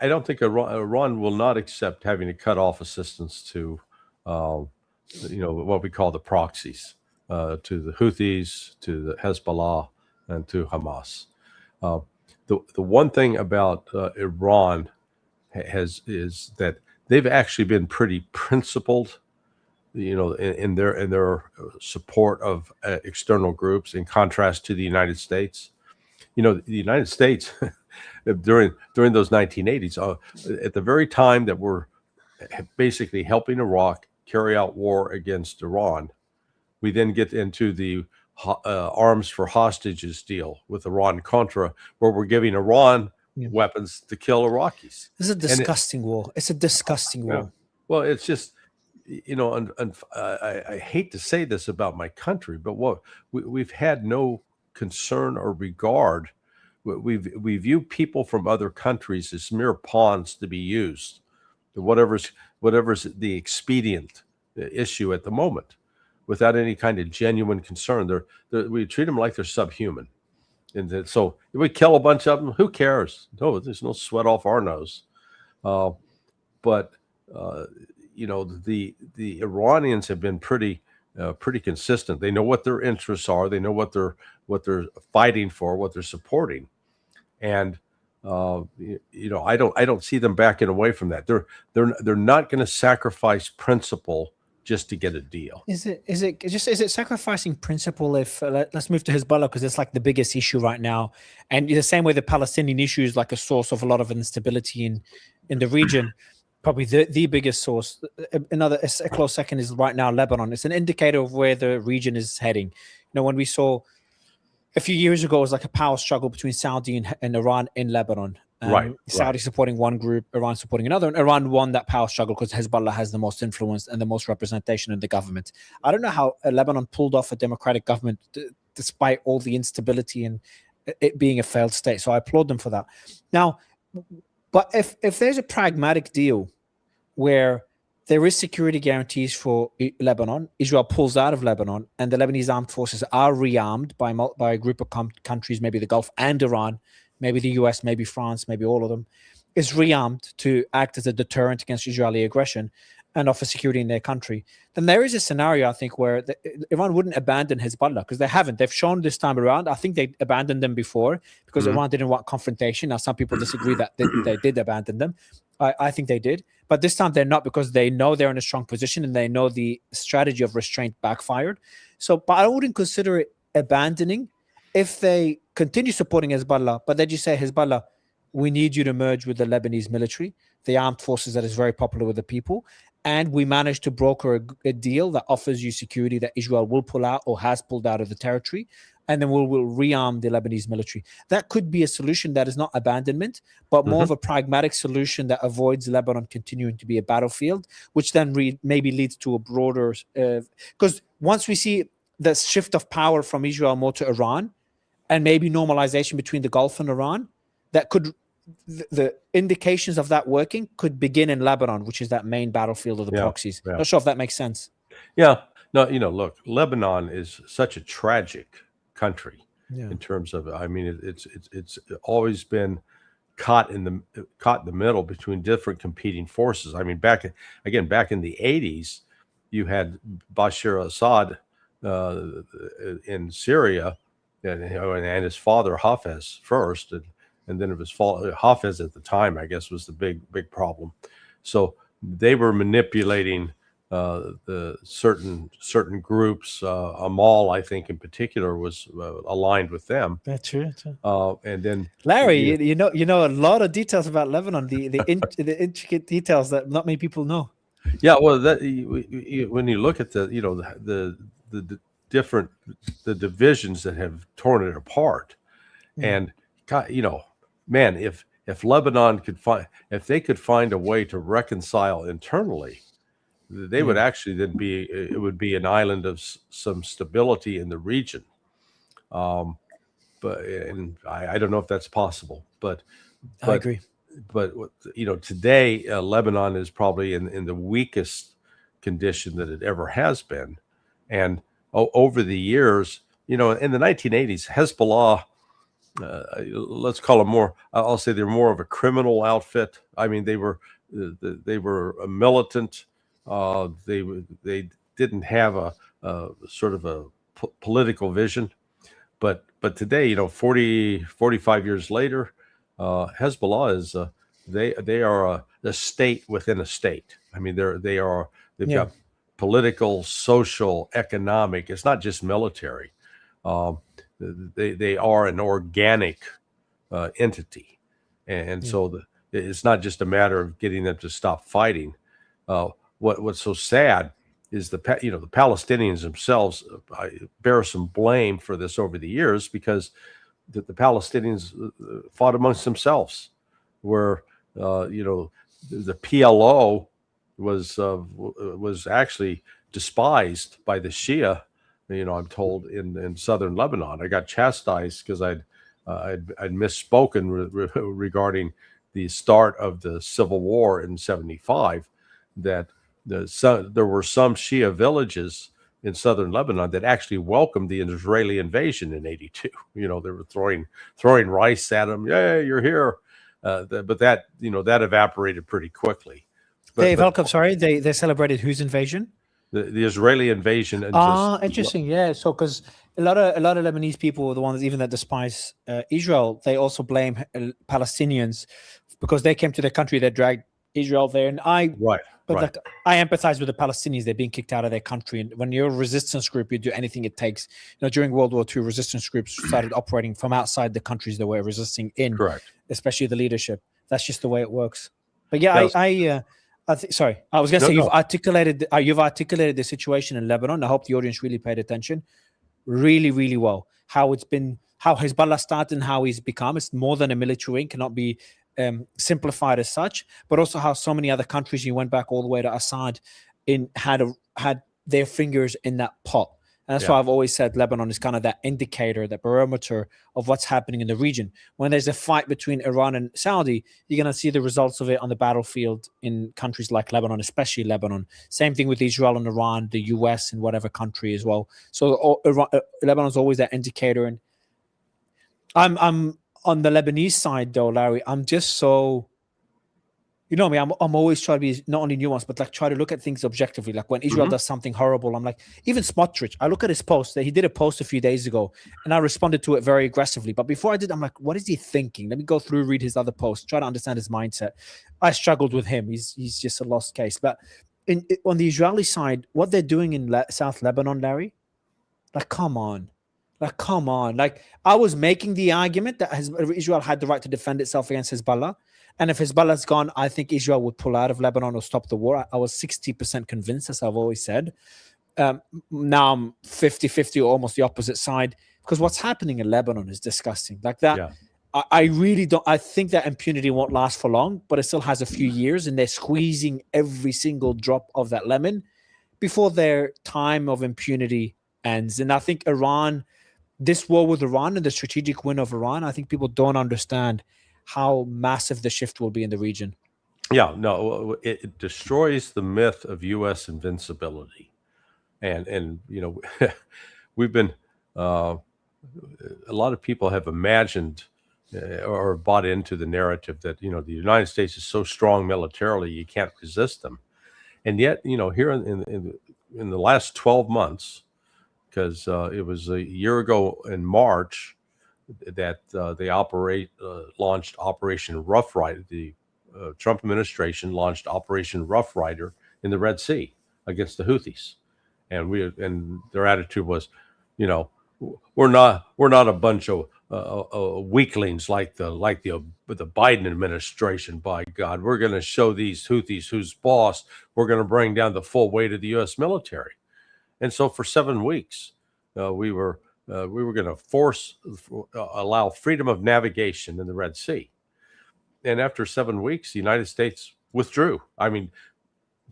don't think Iran will not accept having to cut off assistance to, what we call the proxies, to the Houthis, to the Hezbollah, and to Hamas. The one thing about Iran is that they've actually been pretty principled, in their support of external groups, in contrast to the United States. The United States during those 1980s, at the very time that we're basically helping Iraq carry out war against Iran, we then get into the arms for hostages deal with Iran-Contra, where we're giving Iran weapons to kill Iraqis. This is a disgusting war. It's a disgusting war. Yeah. Well, it's just, I hate to say this about my country, but we've had no concern or regard. We view people from other countries as mere pawns to be used, whatever's the expedient issue at the moment, without any kind of genuine concern. We treat them like they're subhuman. And so if we kill a bunch of them, who cares? No, there's no sweat off our nose. But the Iranians have been pretty consistent. They know what their interests are. They know what they're fighting for, what they're supporting, and I don't see them backing away from that. They're not going to sacrifice principle just to get a deal. Is it sacrificing principle? If let's move to Hezbollah, because it's like the biggest issue right now, and the same way the Palestinian issue is like a source of a lot of instability in the region. Probably the biggest source. A close second is right now Lebanon. It's an indicator of where the region is heading. When we saw a few years ago, it was like a power struggle between Saudi and Iran in Lebanon. Saudi supporting one group, Iran supporting another, and Iran won that power struggle because Hezbollah has the most influence and the most representation in the government. I don't know how Lebanon pulled off a democratic government despite all the instability and it being a failed state. So I applaud them for that. Now, but if there's a pragmatic deal where there is security guarantees for Lebanon, Israel pulls out of Lebanon, and the Lebanese armed forces are rearmed by a group of countries, maybe the Gulf and Iran, maybe the US, maybe France, maybe all of them, is rearmed to act as a deterrent against Israeli aggression and offer security in their country, then there is a scenario, I think, where Iran wouldn't abandon Hezbollah, because they haven't. They've shown this time around. I think they abandoned them before because Iran didn't want confrontation. Now, some people disagree that they did abandon them. I think they did. But this time they're not, because they know they're in a strong position and they know the strategy of restraint backfired. But I wouldn't consider it abandoning if they continue supporting Hezbollah, but then you say, Hezbollah, we need you to merge with the Lebanese military, the armed forces that is very popular with the people, and we managed to broker a deal that offers you security that Israel will pull out or has pulled out of the territory, and then we'll rearm the Lebanese military. That could be a solution that is not abandonment, but more of a pragmatic solution that avoids Lebanon continuing to be a battlefield, which then maybe leads to a broader... Because once we see the shift of power from Israel more to Iran, and maybe normalization between the Gulf and Iran, that could... The indications of that working could begin in Lebanon, which is that main battlefield of the proxies. Not sure if that makes sense. Yeah. No, look, Lebanon is such a tragic country in terms of, I mean, it's always been caught in the middle between different competing forces. I mean, back in the 80s, you had Bashar Assad in Syria, and his father Hafez first, and then it was Hafez at the time, I guess, was the big problem. So they were manipulating the certain groups. Amal, I think, in particular, was aligned with them. That's true. And then Larry, you know a lot of details about Lebanon, the intricate details that not many people know. Yeah, well, when you look at the divisions that have torn it apart, and man, if Lebanon could find a way to reconcile internally, they would actually then it would be an island of some stability in the region. But I don't know if that's possible. But I agree. But today Lebanon is probably in the weakest condition that it ever has been, and over the years, in the 1980s, Hezbollah. Let's call them more. I'll say they're more of a criminal outfit. I mean, they were a militant. They didn't have a sort of a political vision. But today, 45 years later, Hezbollah is they are a state within a state. I mean, they've got political, social, economic. It's not just military. They are an organic entity, and so it's not just a matter of getting them to stop fighting. What's so sad is the Palestinians themselves bear some blame for this over the years, because the Palestinians fought amongst themselves, where the PLO was actually despised by the Shia. I'm told in southern Lebanon. I got chastised because I'd misspoken regarding the start of the civil war in '75. That there were some Shia villages in southern Lebanon that actually welcomed the Israeli invasion in '82. They were throwing rice at them. Yeah, you're here. But that evaporated pretty quickly. They celebrated whose invasion? The Israeli invasion. Interesting. Yeah. So, because a lot of Lebanese people, the ones even that despise Israel, they also blame Palestinians because they came to their country. They dragged Israel there, and Right. like I empathize with the Palestinians. They're being kicked out of their country, and when you're a resistance group, you do anything it takes. During World War II, resistance groups started operating from outside the countries they were resisting in. Correct. Especially the leadership. That's just the way it works. But yeah, sorry, I was going to say you've articulated the situation in Lebanon. I hope the audience really paid attention, really, really well. How Hezbollah started and how he's become. It's more than a military wing, cannot be simplified as such. But also how so many other countries, you went back all the way to Assad, had their fingers in that pot. And that's why I've always said Lebanon is kind of that indicator, that barometer of what's happening in the region. When there's a fight between Iran and Saudi, you're going to see the results of it on the battlefield in countries like Lebanon, especially Lebanon. Same thing with Israel and Iran, the US and whatever country as well. So Lebanon is always that indicator. And I'm on the Lebanese side though, Larry. I'm just so... You know me, I'm always trying to be not only nuanced, but like try to look at things objectively. Like when Israel does something horrible, I'm like, even Smotrich, I look at his post. He did a post a few days ago, and I responded to it very aggressively. But before I did, I'm like, what is he thinking? Let me go through, read his other posts, try to understand his mindset. I struggled with him. He's just a lost case. But on the Israeli side, what they're doing in South Lebanon, Larry, like, come on. Like, I was making the argument that Israel had the right to defend itself against Hezbollah. And if Hezbollah's gone, I think Israel would pull out of Lebanon or stop the war. I was 60% convinced, as I've always said. Now I'm 50-50 or almost the opposite side, because what's happening in Lebanon is disgusting. Like that, yeah. I really don't. I think that impunity won't last for long, but it still has a few years, and they're squeezing every single drop of that lemon before their time of impunity ends. And I think Iran, this war with Iran and the strategic win of Iran, I think people don't understand how massive the shift will be in the region. Yeah, no, it destroys the myth of U.S. invincibility, and we've been a lot of people have imagined or bought into the narrative that the United States is so strong militarily you can't resist them, and yet here in the last 12 months, because it was a year ago in March that they launched Operation Rough Rider. The Trump administration launched Operation Rough Rider in the Red Sea against the Houthis, and their attitude was, we're not a bunch of weaklings like the Biden administration. By God, we're going to show these Houthis who's boss. We're going to bring down the full weight of the U.S. military. And so for 7 weeks, we were going to allow freedom of navigation in the Red Sea. And after 7 weeks, the United States withdrew. I mean,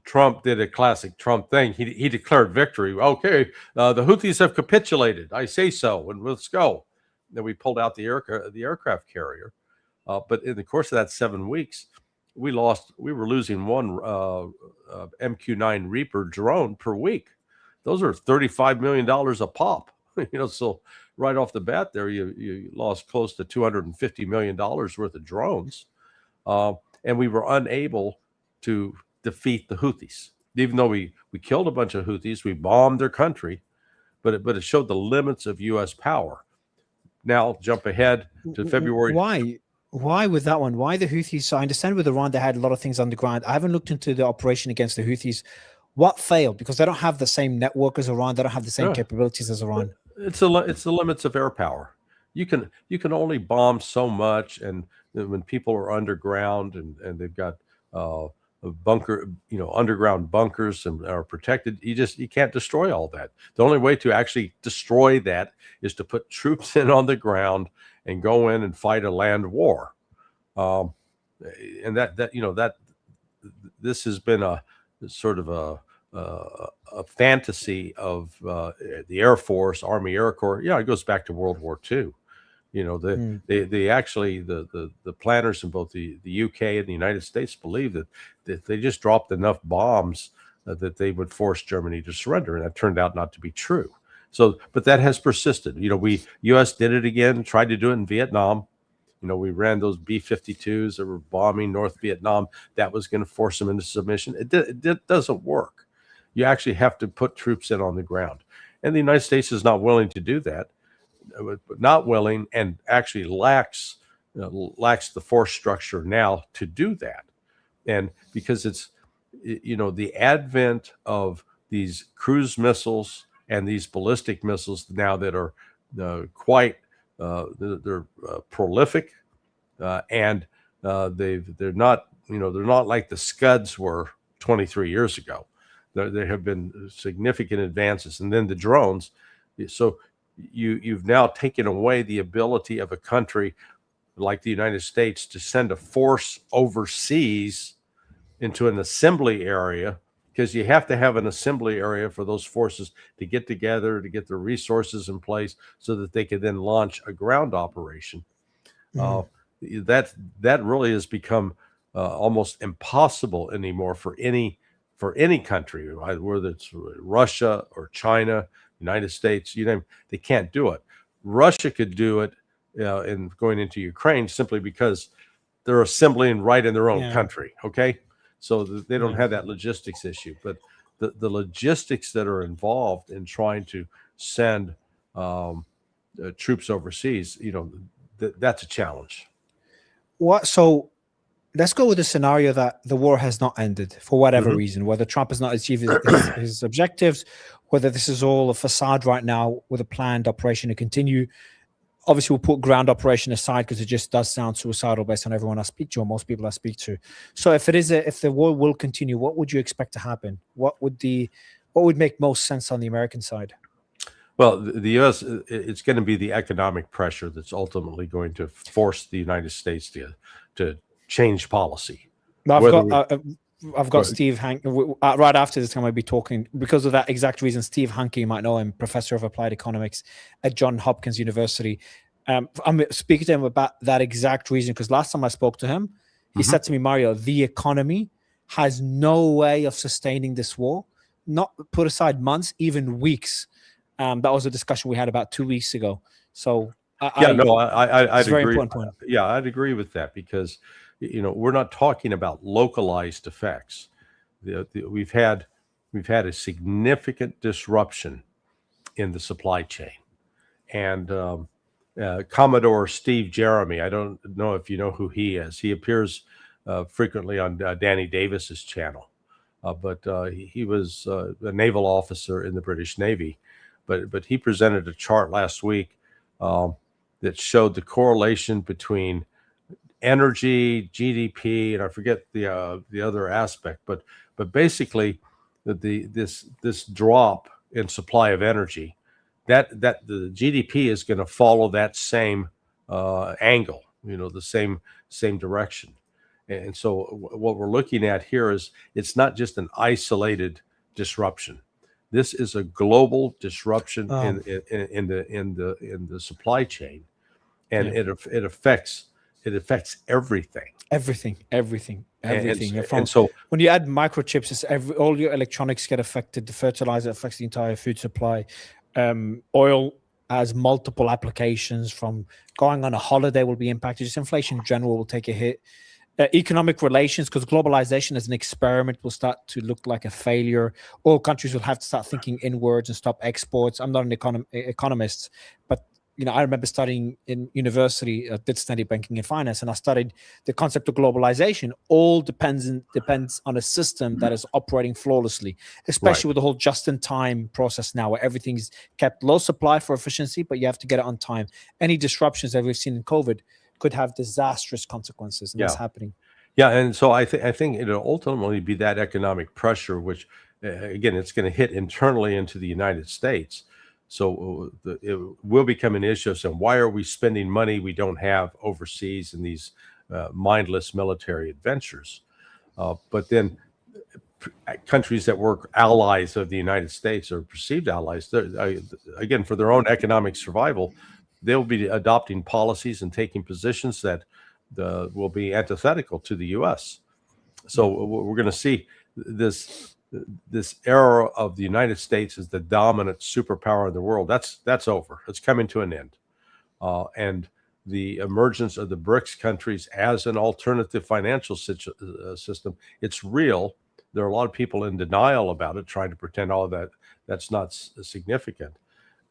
Trump did a classic Trump thing. He declared victory. Okay, the Houthis have capitulated. I say so, and let's go. Then we pulled out the aircraft carrier. But in the course of that 7 weeks, we were losing one MQ-9 Reaper drone per week. Those are $35 million a pop. So right off the bat there, you lost close to $250 million worth of drones. And we were unable to defeat the Houthis. Even though we killed a bunch of Houthis, we bombed their country, but it showed the limits of U.S. power. Now jump ahead to February. Why with that one? Why the Houthis? So I understand with Iran, they had a lot of things underground. I haven't looked into the operation against the Houthis. What failed? Because they don't have the same network as Iran. They don't have the same capabilities as Iran. It's the limits of air power. You can only bomb so much, and when people are underground and they've got a bunker, underground bunkers and are protected, you can't destroy all that. The only way to actually destroy that is to put troops in on the ground and go in and fight a land war. And that this has been a sort of a fantasy of the Air Force, Army Air Corps. Yeah, it goes back to World War II. They actually the planners in both the UK and the United States believe that they just dropped enough bombs that they would force Germany to surrender, and that turned out not to be true. So, but that has persisted. U.S. did it again, tried to do it in Vietnam. We ran those B-52s that were bombing North Vietnam. That was going to force them into submission. It doesn't work. You actually have to put troops in on the ground. And the United States is not willing to do that, not willing, and actually lacks the force structure now to do that. And because the advent of these cruise missiles and these ballistic missiles now that are quite they're prolific, and they're not like the Scuds were 23 years ago. There have been significant advances, and then the drones. So you've now taken away the ability of a country like the United States to send a force overseas into an assembly area, because you have to have an assembly area for those forces to get together, to get the resources in place so that they could then launch a ground operation. That really has become almost impossible anymore for any country, whether it's Russia or China, United States. They can't do it. Russia could do it in going into Ukraine simply because they're assembling right in their own country. Okay, so they don't have that logistics issue, but the logistics that are involved in trying to send troops overseas, that's a challenge. So let's go with the scenario that the war has not ended for whatever reason, whether Trump has not achieved his objectives, whether this is all a facade right now with a planned operation to continue. Obviously, we'll put ground operation aside because it just does sound suicidal based on everyone I speak to, or most people I speak to. So if the war will continue, what would you expect to happen? What would make most sense on the American side? Well, the U.S., it's going to be the economic pressure that's ultimately going to force the United States to change policy. I've got Steve Hanke. Right after this time, I'll be talking, because of that exact reason, Steve Hanke, you might know him, professor of applied economics at Johns Hopkins University. I'm speaking to him about that exact reason, because last time I spoke to him, he said to me, Mario, the economy has no way of sustaining this war, not put aside months, even weeks. That was a discussion we had about 2 weeks ago. So I'd very agree. Important point. Yeah, I'd agree with that, because we're not talking about localized effects. We've had a significant disruption in the supply chain, and Commodore Steve Jeremy, I don't know if you know who he is. He appears frequently on Danny Davis's channel, but he was a naval officer in the British Navy. But he presented a chart last week that showed the correlation between energy, GDP, and I forget the other aspect, but basically this drop in supply of energy, that the GDP is going to follow that same angle, the same direction. And so what we're looking at here is, it's not just an isolated disruption. This is a global disruption in the supply chain, and it affects everything. Everything. And so when you add microchips, it's all your electronics get affected. The fertilizer affects the entire food supply. Oil has multiple applications. From going on a holiday will be impacted. Just inflation in general will take a hit. Economic relations, because globalization as an experiment will start to look like a failure. All countries will have to start thinking inwards and stop exports. I'm not an economist, but I remember studying in university. I did study banking and finance, and I studied the concept of globalization. All depends on a system that is operating flawlessly, especially with the whole just-in-time process now, where everything's kept low supply for efficiency, but you have to get it on time. Any disruptions that we've seen in COVID could have disastrous consequences, and that's happening. Yeah, and so I think it'll ultimately be that economic pressure, which again, it's going to hit internally into the United States. So it will become an issue. So why are we spending money we don't have overseas in these mindless military adventures? But then countries that were allies of the United States, or perceived allies, again, for their own economic survival, they'll be adopting policies and taking positions that will be antithetical to the U.S. So we're going to see this era of the United States as the dominant superpower in the world. That's over. It's coming to an end. And the emergence of the BRICS countries as an alternative financial system, it's real. There are a lot of people in denial about it, trying to pretend all of that's not significant.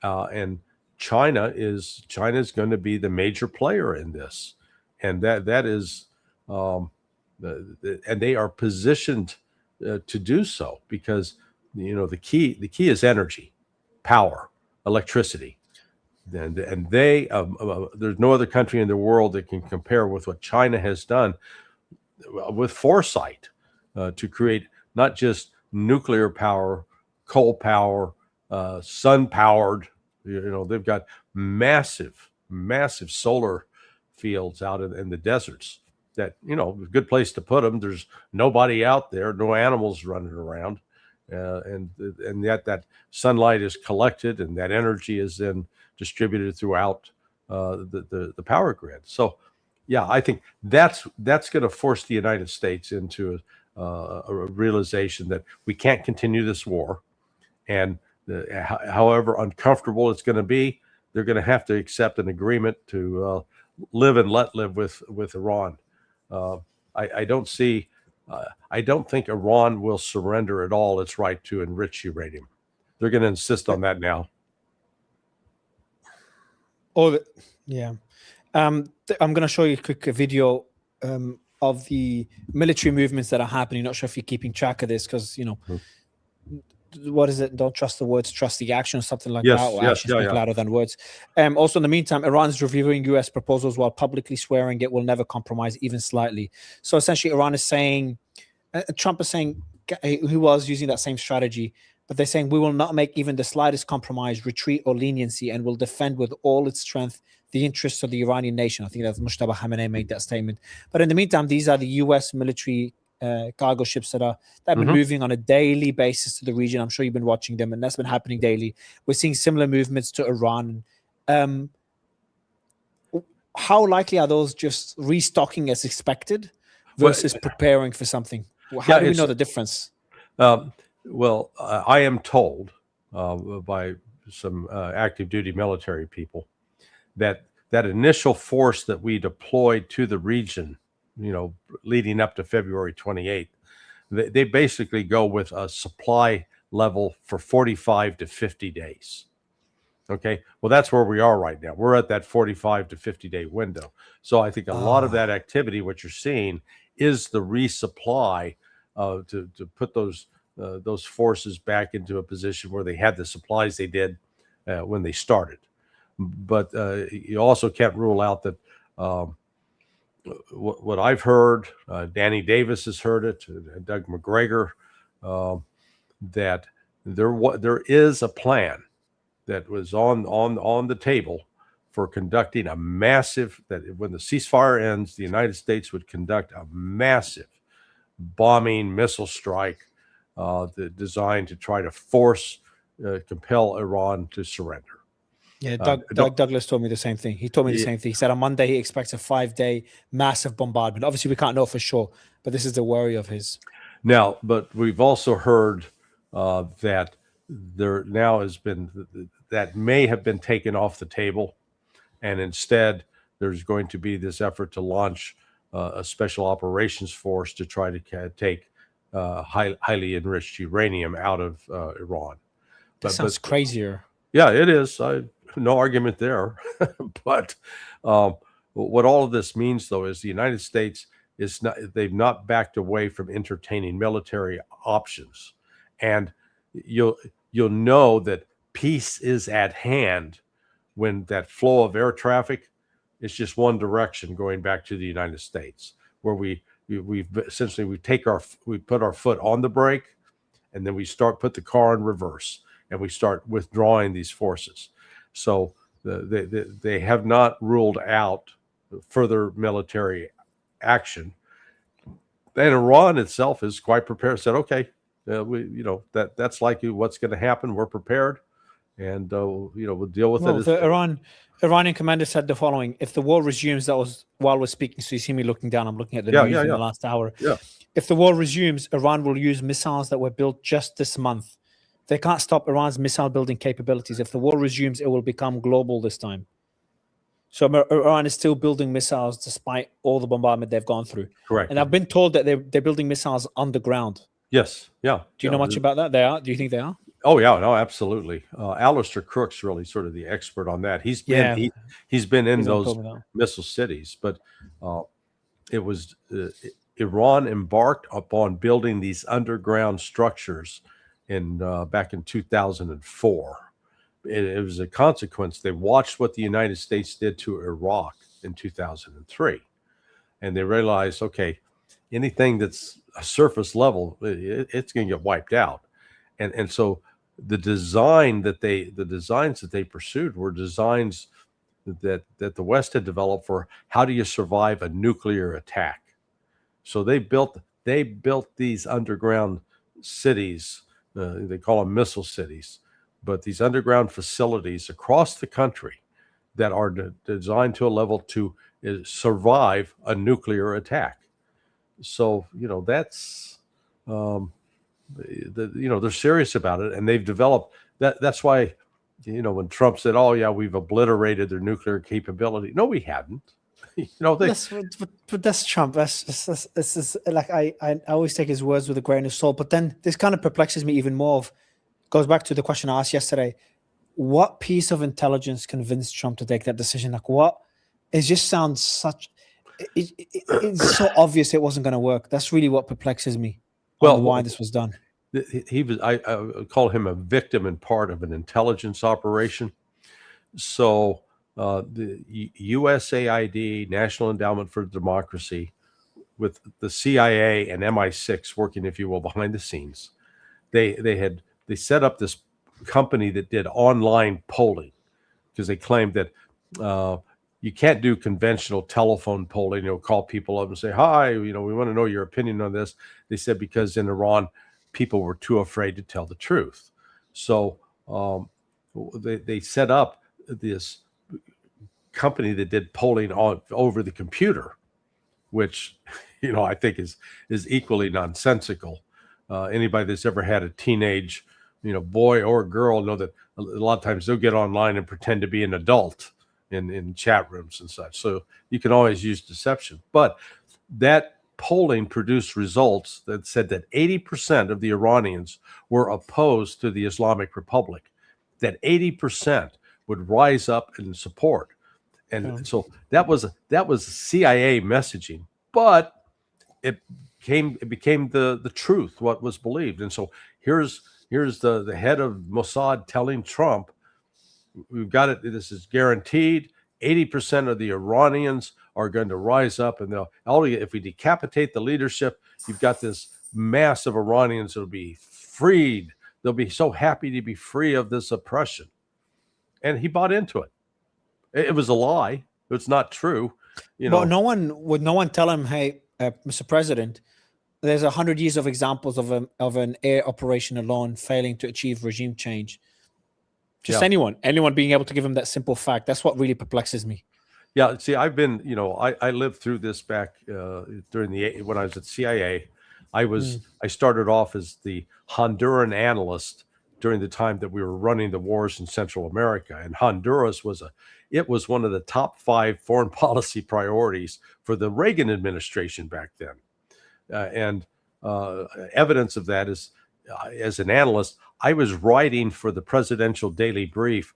And China is going to be the major player in this, and that is and they are positioned to do so because the key is energy, power, electricity, and they there's no other country in the world that can compare with what China has done with foresight to create not just nuclear power, coal power, sun powered. They've got massive solar fields out in the deserts. That a good place to put them. There's nobody out there, no animals running around, and yet that sunlight is collected and that energy is then distributed throughout the power grid. So, yeah, I think that's going to force the United States into a realization that we can't continue this war, and however uncomfortable it's going to be, they're going to have to accept an agreement to live and let live with Iran. I don't see. I don't think Iran will surrender at all its right to enrich uranium. They're going to insist on that now. Yeah. I'm going to show you a quick video of the military movements that are happening. Not sure if you're keeping track of this because, what is it? Don't trust the words, trust the action, or something like that. Or actions speak louder than words. Also, in the meantime, Iran is reviewing U.S. proposals while publicly swearing it will never compromise even slightly. So essentially, Iran is saying, Trump is saying, who was using that same strategy, but they're saying we will not make even the slightest compromise, retreat, or leniency, and will defend with all its strength the interests of the Iranian nation. I think that's Mushtaba Khamenei made that statement. But in the meantime, these are the U.S. military cargo ships that have been moving on a daily basis to the region. I'm sure you've been watching them, and that's been happening daily. We're seeing similar movements to Iran. How likely are those just restocking as expected versus preparing for something? How do we know the difference? Well, I am told by some active duty military people that initial force that we deployed to the region, leading up to February 28th, they basically go with a supply level for 45 to 50 days. Okay. Well, that's where we are right now. We're at that 45 to 50 day window. So I think a lot of that activity, what you're seeing, is the resupply to put those forces back into a position where they had the supplies they did when they started. But you also can't rule out that what I've heard, Danny Davis has heard it, Doug McGregor, that there is a plan that was on the table for conducting a massive, that when the ceasefire ends, the United States would conduct a massive bombing missile strike designed to try to compel Iran to surrender. Yeah, Doug Douglas told me the same thing. He told me the same thing. He said on Monday he expects a 5-day massive bombardment. Obviously, we can't know for sure, but this is the worry of his. Now, but we've also heard that there now has been, that may have been taken off the table, and instead there's going to be this effort to launch a special operations force to try to take highly enriched uranium out of Iran. That sounds crazier. Yeah, it is. No argument there. But what all of this means, though, is the United States they've not backed away from entertaining military options. And you'll know that peace is at hand when that flow of air traffic is just one direction going back to the United States, where we put our foot on the brake, and then we put the car in reverse, and we start withdrawing these forces. So they have not ruled out further military action. And Iran itself is quite prepared. Said, okay, that's likely what's going to happen. We're prepared, and we'll deal with it. The Iranian commander said the following: if the war resumes, that was while we're speaking, so you see me looking down. I'm looking at the news in the last hour. Yeah. If the war resumes, Iran will use missiles that were built just this month. They can't stop Iran's missile building capabilities. If the war resumes, it will become global this time. So Iran is still building missiles despite all the bombardment they've gone through. Correct. And I've been told that they're building missiles underground. Yes. Yeah. Do you know much about that? They are? Do you think they are? Oh yeah, no, absolutely. Alistair Crook's really sort of the expert on that. He's been in those missile cities, but it was Iran embarked upon building these underground structures back in 2004. It was a consequence. They watched what the United States did to Iraq in 2003, and they realized, okay, anything that's a surface level, it's going to get wiped out. And so the designs that they pursued were designs that the West had developed for how do you survive a nuclear attack. So they built these underground cities. They call them missile cities, but these underground facilities across the country that are designed to a level to survive a nuclear attack. So that's they're serious about it, and they've developed that. That's why when Trump said, "Oh yeah, we've obliterated their nuclear capability," no, we hadn't. But that's Trump. That's like I always take his words with a grain of salt. But then this kind of perplexes me even more. Goes back to the question I asked yesterday: what piece of intelligence convinced Trump to take that decision? Like what? It just sounds such. It's so obvious it wasn't going to work. That's really what perplexes me. Why this was done. He was. I call him a victim and part of an intelligence operation. So. The USAID, National Endowment for Democracy, with the CIA and MI6 working, if you will, behind the scenes, they set up this company that did online polling because they claimed that you can't do conventional telephone polling. Call people up and say, "Hi, we want to know your opinion on this." They said because in Iran, people were too afraid to tell the truth. So they set up this company that did polling over the computer, which I think is equally nonsensical. Anybody that's ever had a teenage boy or girl know that a lot of times they'll get online and pretend to be an adult in chat rooms and such. So you can always use deception. But that polling produced results that said that 80% of the Iranians were opposed to the Islamic Republic, that 80% would rise up in support. And so that was CIA messaging, but it became the truth, what was believed. And so here's the head of Mossad telling Trump, "We've got it. This is guaranteed. 80% of the Iranians are going to rise up, and if we decapitate the leadership, you've got this mass of Iranians that'll be freed. They'll be so happy to be free of this oppression." And he bought into it. It was a lie. It's not true. But no one tell him, "Hey, Mr. President, there's 100 years of examples of an air operation alone failing to achieve regime change." Just anyone being able to give him that simple fact. That's what really perplexes me. Yeah. See, I've been, I lived through this back when I was at CIA. I started off as the Honduran analyst during the time that we were running the wars in Central America. And Honduras was one of the top 5 foreign policy priorities for the Reagan administration back then. And evidence of that is, as an analyst, I was writing for the Presidential Daily Brief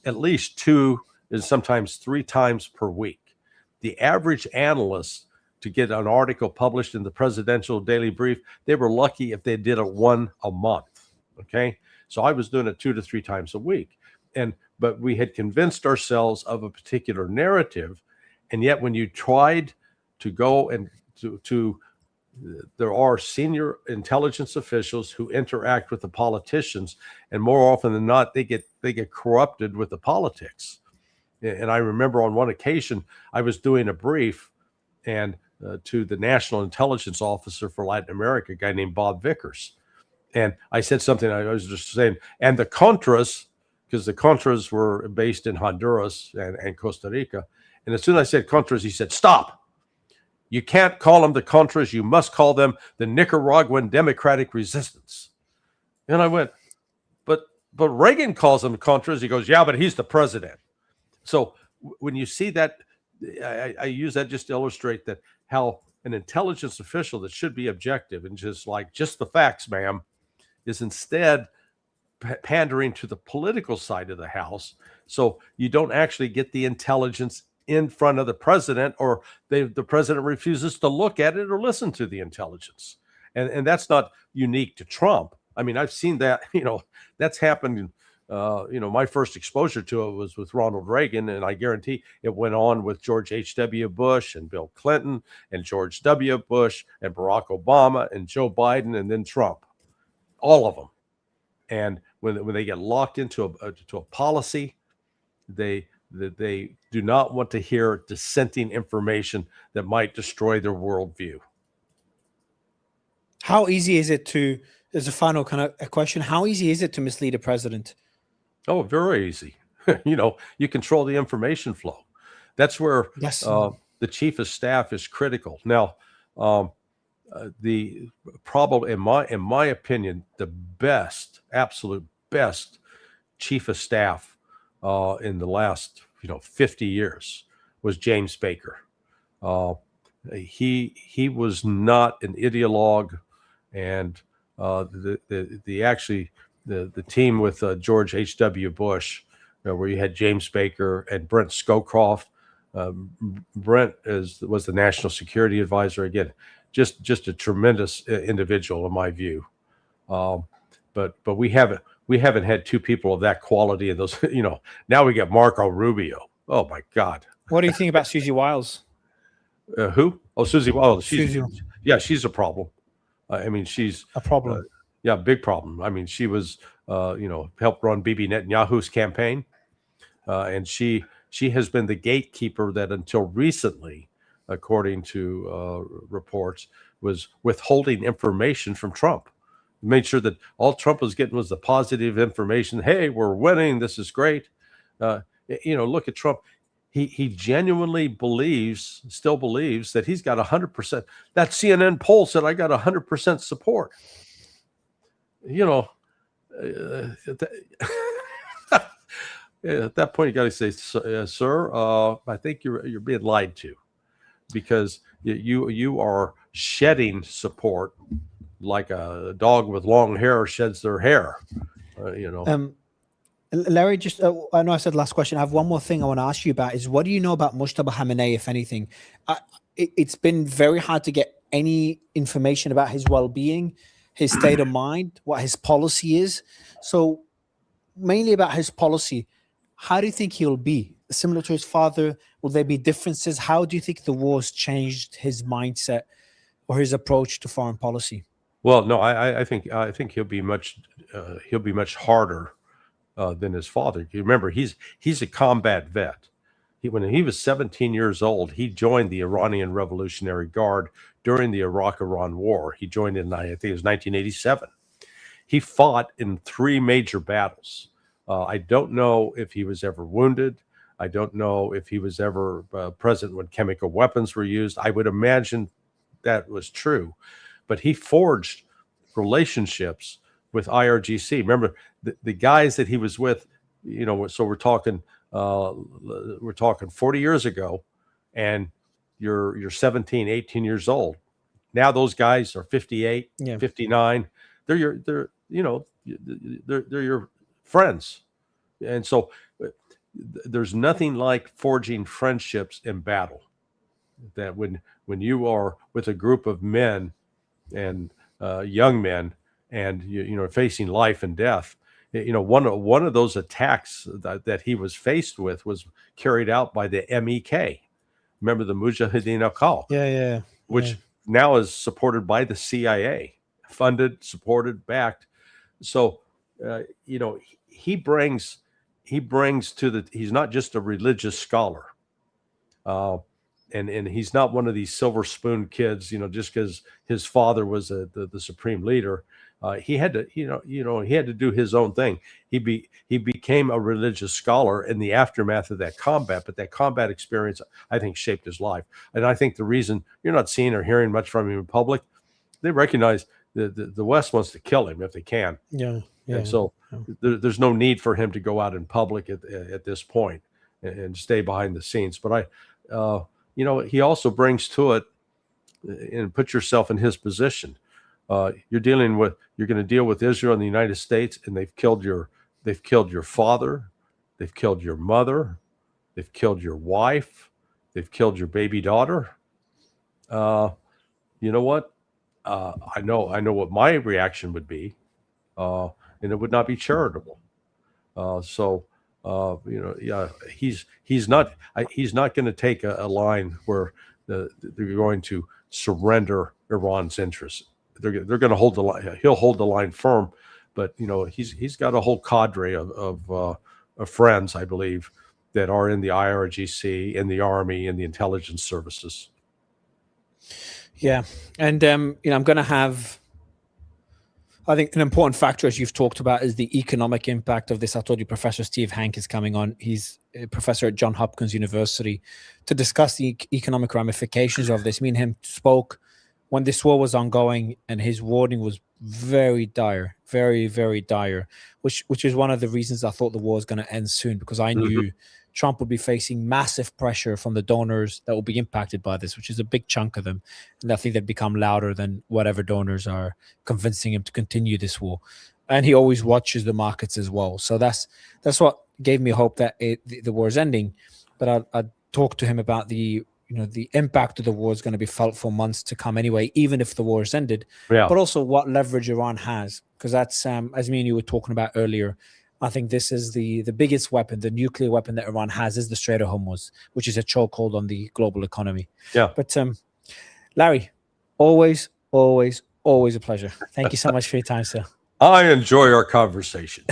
at least 2 and sometimes 3 times per week. The average analyst to get an article published in the Presidential Daily Brief, they were lucky if they did it 1 a month. Okay. So I was doing it 2 to 3 times a week. But we had convinced ourselves of a particular narrative. And yet when you tried to go and there are senior intelligence officials who interact with the politicians, and more often than not, they get corrupted with the politics. And I remember on one occasion, I was doing a brief and to the National Intelligence Officer for Latin America, a guy named Bob Vickers. And I said something, I was just saying, and the Contras, because the Contras were based in Honduras and Costa Rica. And as soon as I said Contras, he said, "Stop. You can't call them the Contras. You must call them the Nicaraguan Democratic Resistance." And I went, but Reagan calls them Contras. He goes, "Yeah, but he's the president." So when you see that, I use that just to illustrate that how an intelligence official that should be objective and just the facts, ma'am, is instead pandering to the political side of the house. So you don't actually get the intelligence in front of the president, or the president refuses to look at it or listen to the intelligence. And that's not unique to Trump. I mean, I've seen that, that's happened. My first exposure to it was with Ronald Reagan, and I guarantee it went on with George H.W. Bush and Bill Clinton and George W. Bush and Barack Obama and Joe Biden and then Trump, all of them. And when they get locked into a policy, they do not want to hear dissenting information that might destroy their worldview. How easy is it to, as a final kind of a question, how easy is it to mislead a president? Oh, very easy. You control the information flow. That's where the chief of staff is critical. Now, the problem, in my opinion, the absolute best chief of staff in the last 50 years was James Baker. He was not an ideologue, and the team with George H.W. Bush, where you had James Baker and Brent Scowcroft. Brent was the national security advisor. Again, just a tremendous individual in my view. But we haven't had two people of that quality in those. Now we got Marco Rubio. Oh my God. What do you think about Susie Wiles? Who? Oh, Susie Wiles. Susie. Yeah, she's a problem. I mean, she's a problem. Yeah, big problem. I mean, she was, helped run Bibi Netanyahu's campaign, and she has been the gatekeeper that until recently, according to reports, was withholding information from Trump. Made sure that all Trump was getting was the positive information. Hey, we're winning. This is great. Look at Trump. He genuinely still believes that he's got 100%. That CNN poll said I got 100% support. At that point, you got to say, sir, I think you're being lied to, because you are shedding support like a dog with long hair sheds their hair. Larry, I know I said last question. I have one more thing I want to ask you about is, what do you know about Mushtaba Khamenei, if anything? It's been very hard to get any information about his well-being, his state of mind, what his policy is. So mainly about his policy, how do you think he'll be? Similar to his father? Will there be differences? How do you think the war's changed his mindset or his approach to foreign policy? Well, no, I think he'll be much harder than his father. You remember, he's a combat vet. When he was 17 years old, he joined the Iranian Revolutionary Guard during the Iraq-Iran War. He joined in, I think it was 1987. He fought in 3 major battles. I don't know if he was ever wounded. I don't know if he was ever present when chemical weapons were used. I would imagine that was true. But he forged relationships with IRGC. Remember, the guys that he was with, so we're talking 40 years ago, and you're 17, 18 years old. Now those guys are 58, 59. They're your friends. And so there's nothing like forging friendships in battle. That when you are with a group of men and young men, and you're facing life and death, one of those attacks that he was faced with was carried out by the MEK. Remember the Mujahideen Aqal? Which now is supported by the CIA, funded, supported, backed. So he brings he's not just a religious scholar. And he's not one of these silver spoon kids, just because his father was the supreme leader. He had to, he had to do his own thing. He became a religious scholar in the aftermath of that combat, but that combat experience, I think, shaped his life. And I think the reason you're not seeing or hearing much from him in public, they recognize the West wants to kill him if they can. And so there's no need for him to go out in public at this point and stay behind the scenes. But he also brings to it, and put yourself in his position. You're going to deal with Israel and the United States, and they've killed your father, they've killed your mother, they've killed your wife, they've killed your baby daughter. You know what? I know what my reaction would be, and it would not be charitable. Yeah, he's not going to take a line where they're going to surrender Iran's interests. They're going to hold the line. He'll hold the line firm, but he's got a whole cadre of friends, I believe, that are in the IRGC, in the Army, in the intelligence services. Yeah, and I'm going to have. I think an important factor, as you've talked about, is the economic impact of this. I told you Professor Steve Hanke is coming on. He's a professor at Johns Hopkins University to discuss the economic ramifications of this. Me and him spoke when this war was ongoing, and his warning was very dire, very, very dire, which is one of the reasons I thought the war was going to end soon, because I knew Trump would be facing massive pressure from the donors that will be impacted by this, which is a big chunk of them. And I think they've become louder than whatever donors are convincing him to continue this war. And he always watches the markets as well. So that's what gave me hope that the war is ending. But I talked to him about the impact of the war is going to be felt for months to come anyway, even if the war is ended. Yeah. But also what leverage Iran has, because that's as me and you were talking about earlier. I think this is the biggest weapon, the nuclear weapon that Iran has, is the Strait of Hormuz, which is a chokehold on the global economy. Yeah. But Larry, always a pleasure. Thank you so much for your time, sir. I enjoy our conversations.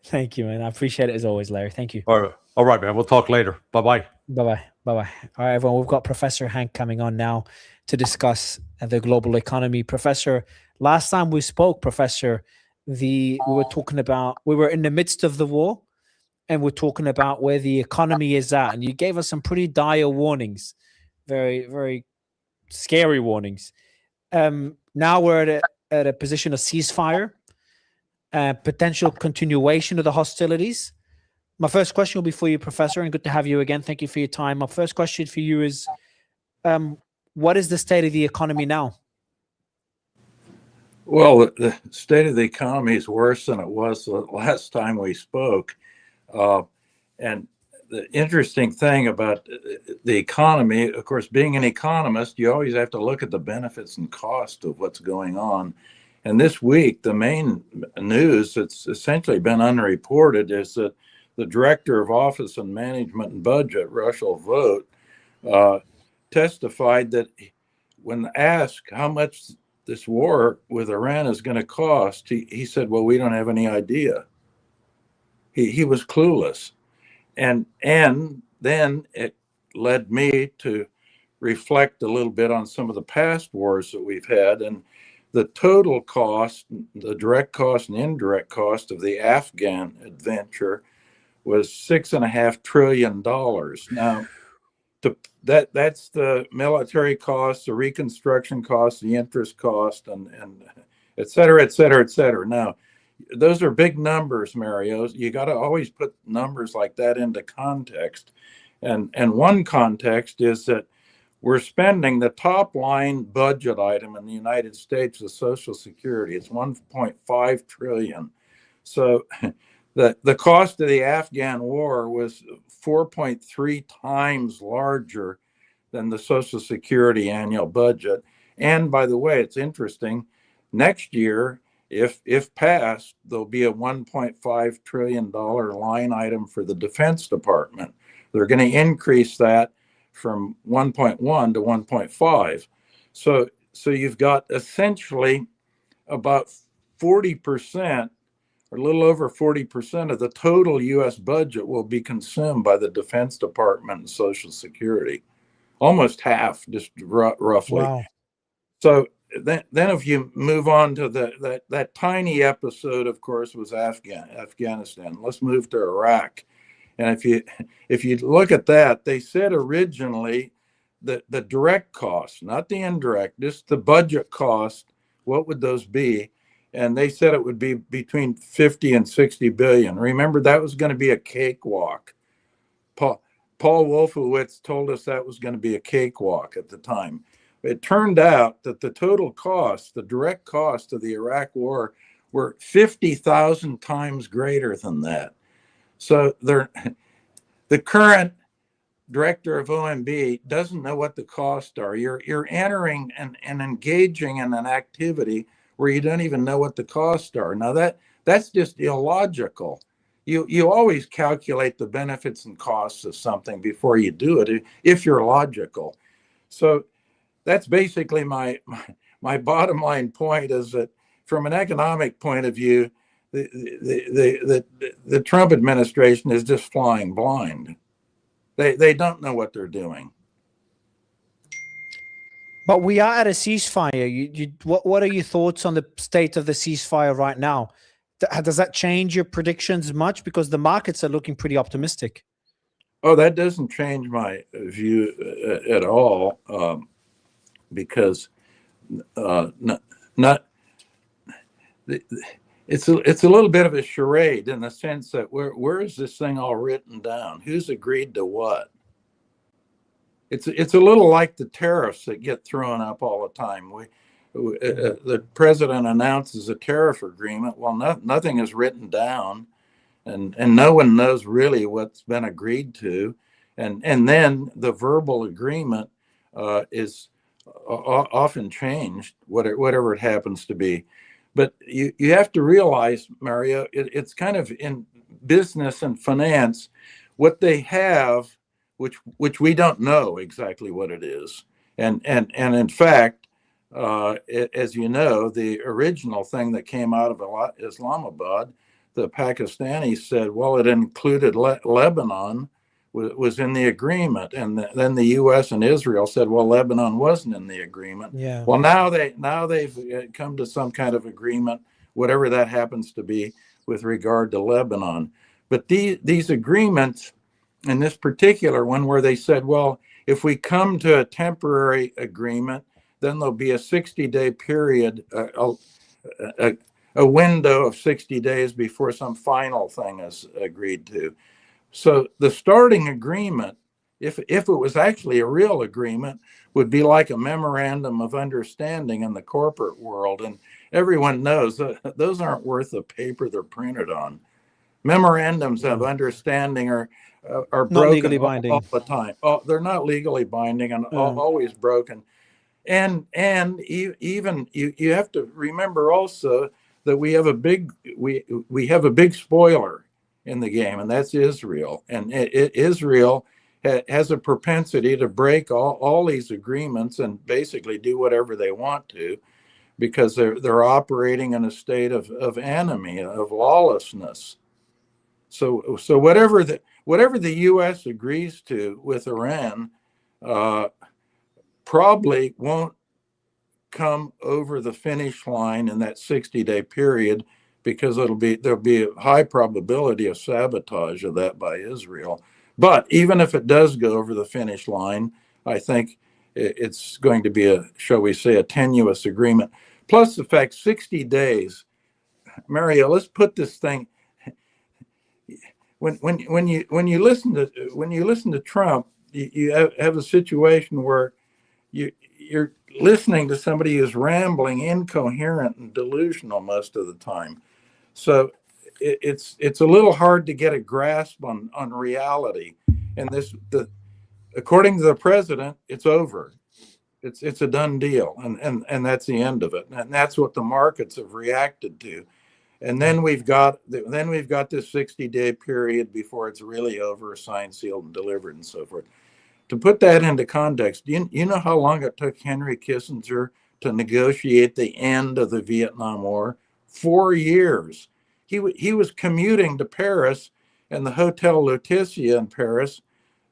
Thank you, man. I appreciate it as always, Larry. Thank you. All right, man. We'll talk later. Bye-bye. Bye-bye. Bye-bye. All right, everyone. We've got Professor Hanke coming on now to discuss the global economy. Professor, last time we spoke, Professor, we were in the midst of the war, and we're talking about where the economy is at, and you gave us some pretty dire warnings, very, very scary warnings. Now we're at a position of ceasefire, potential continuation of the hostilities. My first question will be for you, Professor, and good to have you again. Thank you for your time. My first question for you is, what is the state of the economy now? Well, the state of the economy is worse than it was the last time we spoke. And the interesting thing about the economy, of course, being an economist, you always have to look at the benefits and cost of what's going on. And this week, the main news that's essentially been unreported is that the Director of Office and Management and Budget, Russell Vogt, testified that when asked how much this war with Iran is going to cost, he said, well, we don't have any idea. He was clueless. And then it led me to reflect a little bit on some of the past wars that we've had, and the total cost, the direct cost and indirect cost of the Afghan adventure was $6.5 trillion. Now, that's the military costs, the reconstruction costs, the interest cost, and et cetera, et cetera, et cetera. Now, those are big numbers, Mario. You got to always put numbers like that into context. And one context is that we're spending the top line budget item in the United States, the Social Security. It's $1.5 trillion. So the cost of the Afghan war was 4.3 times larger than the Social Security annual budget. And by the way, it's interesting, next year, if passed, there'll be a $1.5 trillion line item for the Defense Department. They're going to increase that from 1.1 to 1.5. So you've got essentially about 40%, or a little over 40% of the total U.S. budget will be consumed by the Defense Department and Social Security. Almost half, just roughly. Wow. So then if you move on to that tiny episode, of course, was Afghanistan. Let's move to Iraq. And if you look at that, they said originally that the direct costs, not the indirect, just the budget cost, what would those be? And they said it would be between 50 and 60 billion. Remember, that was going to be a cakewalk. Paul Wolfowitz told us that was going to be a cakewalk at the time. It turned out that the total cost, the direct cost of the Iraq war, were 50,000 times greater than that. So the current director of OMB doesn't know what the costs are. You're entering and engaging in an activity where you don't even know what the costs are. Now that's just illogical. You always calculate the benefits and costs of something before you do it if you're logical. So that's basically my bottom line point, is that from an economic point of view, the Trump administration is just flying blind. They don't know what they're doing. But we are at a ceasefire. What are your thoughts on the state of the ceasefire right now? Does that change your predictions much? Because the markets are looking pretty optimistic. Oh, that doesn't change my view at all, because it's a little bit of a charade, in the sense that where is this thing all written down? Who's agreed to what? It's a little like the tariffs that get thrown up all the time. The president announces a tariff agreement. Well, nothing is written down, and no one knows really what's been agreed to, and then the verbal agreement is often changed, whatever it happens to be. But you have to realize, Mario, it's kind of in business and finance, what they have, which we don't know exactly what it is. And in fact, as you know, the original thing that came out of Islamabad, the Pakistanis said, well, it included Lebanon, was in the agreement, and then the U.S. and Israel said, well, Lebanon wasn't in the agreement. Yeah. Well, now they've come to some kind of agreement, whatever that happens to be, with regard to Lebanon. But these agreements, in this particular one, where they said, well, if we come to a temporary agreement, then there'll be a 60-day period, a window of 60 days before some final thing is agreed to. So the starting agreement, if it was actually a real agreement, would be like a memorandum of understanding in the corporate world. And everyone knows that those aren't worth the paper they're printed on. Memorandums of understanding are Not broken legally binding all the time. Oh, they're not legally binding and always broken. And even you have to remember also that we have a big spoiler in the game, and that's Israel. And Israel has a propensity to break all these agreements and basically do whatever they want to, because they're operating in a state of anomie, of lawlessness. So whatever the U.S. agrees to with Iran probably won't come over the finish line in that 60-day period, because there'll be a high probability of sabotage of that by Israel. But even if it does go over the finish line, I think it's going to be shall we say, a tenuous agreement. Plus the fact, 60 days, Mario, let's put this thing. When you listen to Trump, you have a situation where you're listening to somebody who's rambling, incoherent, and delusional most of the time. So it's a little hard to get a grasp on reality. And according to the president, it's over. It's a done deal, and that's the end of it. And that's what the markets have reacted to. And then we've got this 60-day period before it's really over, signed, sealed, and delivered, and so forth. To put that into context, you know how long it took Henry Kissinger to negotiate the end of the Vietnam War? 4 years. He was commuting to Paris and the Hotel Laetitia in Paris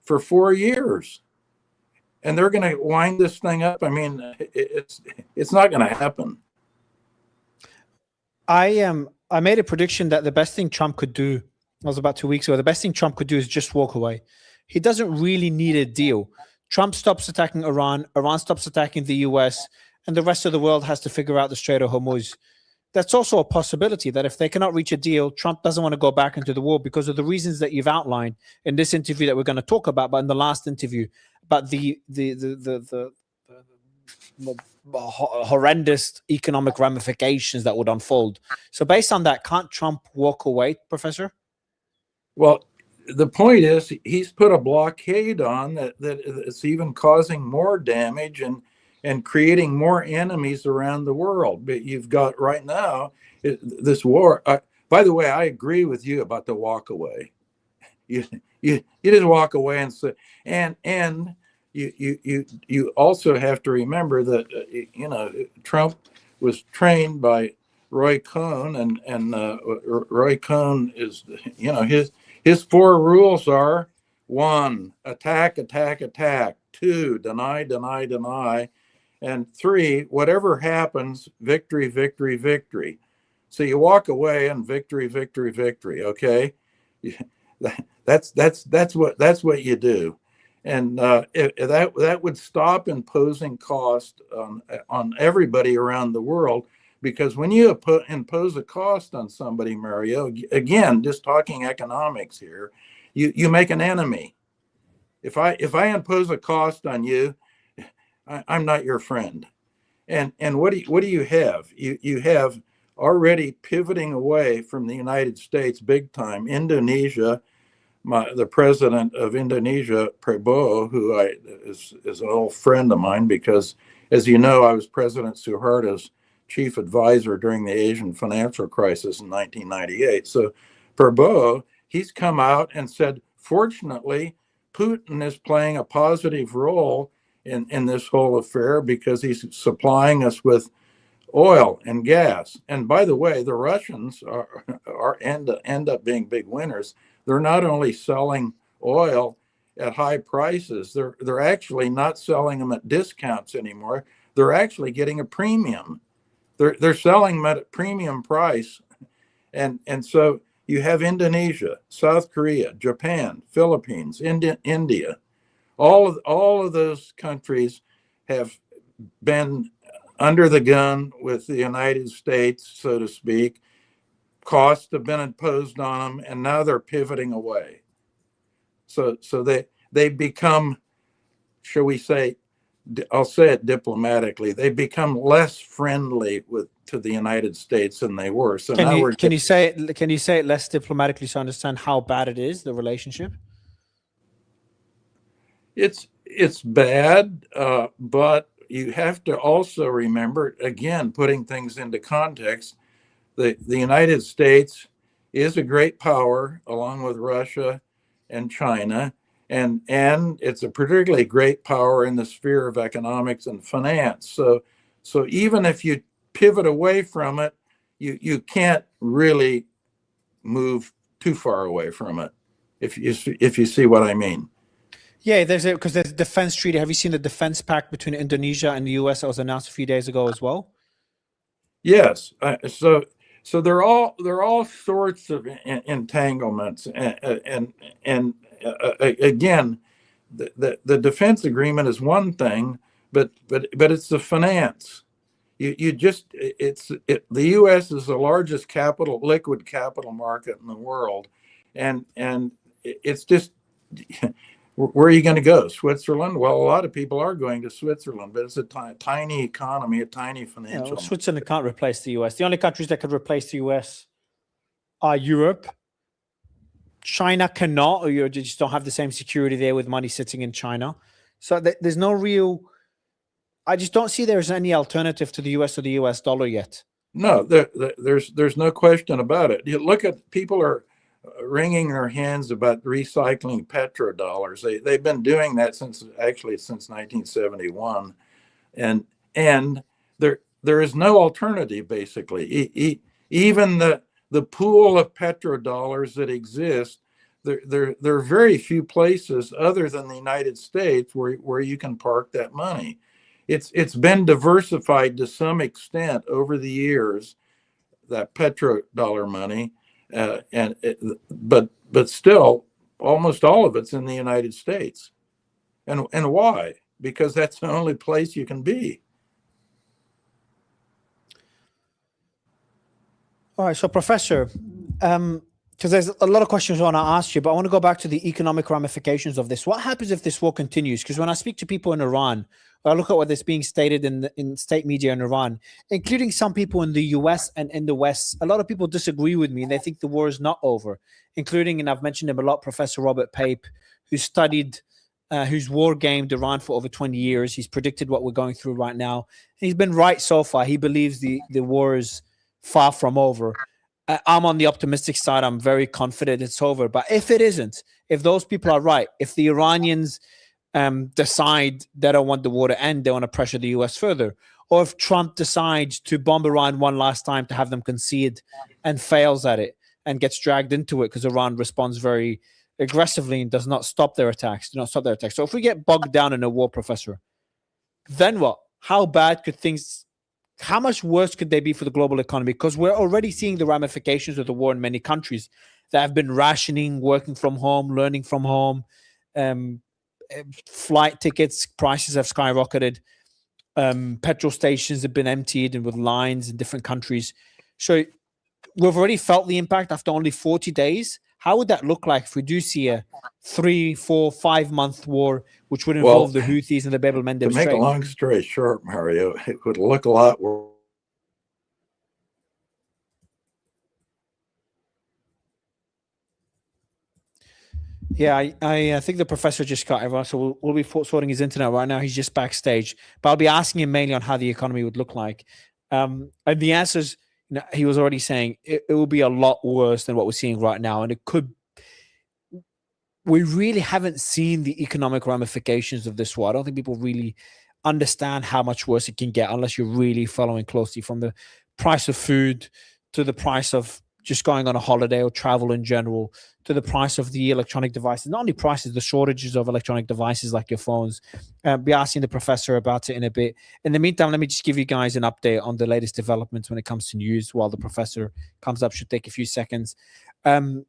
for 4 years. And they're going to wind this thing up. I mean, it's not going to happen. I made a prediction that the best thing Trump could do, that was about 2 weeks ago, the best thing Trump could do is just walk away. He doesn't really need a deal. Trump stops attacking Iran, Iran stops attacking the US, and the rest of the world has to figure out the Strait of Hormuz. That's also a possibility that if they cannot reach a deal, Trump doesn't want to go back into the war because of the reasons that you've outlined in this interview that we're going to talk about, but in the last interview, about the horrendous economic ramifications that would unfold. So based on that, can't Trump walk away, Professor? Well, the point is, he's put a blockade on that it's even causing more damage and creating more enemies around the world. But you've got right now this war. By the way, I agree with you about the walk away. You just walk away and say, and you also have to remember that Trump was trained by Roy Cohn, and Roy Cohn is his 4 rules are: 1, attack, attack, attack; 2, deny, deny, deny; and 3, whatever happens, victory, victory, victory. So you walk away and victory, victory, victory. Okay, that's what you do, and that would stop imposing cost on everybody around the world. Because when you impose a cost on somebody, Mario, again, just talking economics here, you make an enemy. If I impose a cost on you, I'm not your friend. And what do you have? You have already pivoting away from the United States big time. Indonesia, the president of Indonesia, Prabowo, who is an old friend of mine, because, as you know, I was President Suharto's chief advisor during the Asian financial crisis in 1998. So Prabowo, he's come out and said, fortunately, Putin is playing a positive role in this whole affair because he's supplying us with oil and gas. And by the way, the Russians end up being big winners. They're not only selling oil at high prices, they're actually not selling them at discounts anymore. They're actually getting a premium. They're selling them at a premium price. And so you have Indonesia, South Korea, Japan, Philippines, India. All of those countries have been under the gun with the United States, so to speak. Costs have been imposed on them, and now they're pivoting away. So they become, shall we say, I'll say it diplomatically, they become less friendly to the United States than they were. So can you say it less diplomatically to understand how bad it is, the relationship? It's bad, but you have to also remember, again, putting things into context, the United States is a great power along with Russia and China, and it's a particularly great power in the sphere of economics and finance. So even if you pivot away from it, you can't really move too far away from it, if you see what I mean. Yeah, there's a defense treaty. Have you seen the defense pact between Indonesia and the US that was announced a few days ago as well? Yes. So they're all sorts of entanglements, and again, the defense agreement is one thing, but it's the finance. The U.S. is the largest liquid capital market in the world, and it's just, where are you going to go? Switzerland? Well, a lot of people are going to Switzerland, but it's a tiny economy, a tiny financial. Switzerland can't replace the US. The only countries that could replace the US are Europe. China cannot, or you just don't have the same security there with money sitting in China. So there's no real. I just don't see there's any alternative to the US or the US dollar yet. No, there's no question about it. You look at, people are wringing their hands about recycling petrodollars. They've been doing that since 1971, and there is no alternative, basically. Even the pool of petrodollars that exist, there are very few places other than the United States where you can park that money. It's been diversified to some extent over the years, that petrodollar money. But still, almost all of it's in the United States, and why? Because that's the only place you can be. All right, so Professor, because there's a lot of questions I want to ask you, but I want to go back to the economic ramifications of this. What happens if this war continues? Because when I speak to people in Iran, or I look at what is being stated in state media in Iran, including some people in the US and in the West, a lot of people disagree with me and they think the war is not over, including, and I've mentioned him a lot, Professor Robert Pape, who studied, who's war gamed Iran for over 20 years. He's predicted what we're going through right now. He's been right so far. He believes the war is far from over. I'm on the optimistic side. I'm very confident it's over. But if it isn't, if those people are right, if the Iranians decide they don't want the war to end, they want to pressure the US further, or if Trump decides to bomb Iran one last time to have them concede and fails at it and gets dragged into it because Iran responds very aggressively and does not stop their attacks, So if we get bogged down in a war, Professor, then what? How bad could things... How much worse could they be for the global economy? Because we're already seeing the ramifications of the war in many countries that have been rationing, working from home, learning from home. Flight tickets prices have skyrocketed. Petrol stations have been emptied and with lines in different countries. So we've already felt the impact after only 40 days. How would that look like if we do see a 3, 4, 5-month war, which would involve the Houthis and the Bab el-Mandeb Strait? To make a long story short, Mario, it would look a lot worse. Yeah, I think the professor just got everyone, so we'll be sorting his internet right now. He's just backstage, but I'll be asking him mainly on how the economy would look like. And the answers, he was already saying it will be a lot worse than what we're seeing right now, and it could. We really haven't seen the economic ramifications of this war. I don't think people really understand how much worse it can get unless you're really following closely, from the price of food to the price of just going on a holiday or travel in general, to the price of the electronic devices. Not only prices, the shortages of electronic devices like your phones. Be asking the professor about it in a bit. In the meantime, let me just give you guys an update on the latest developments when it comes to news while the professor comes up. Should take a few seconds. I'll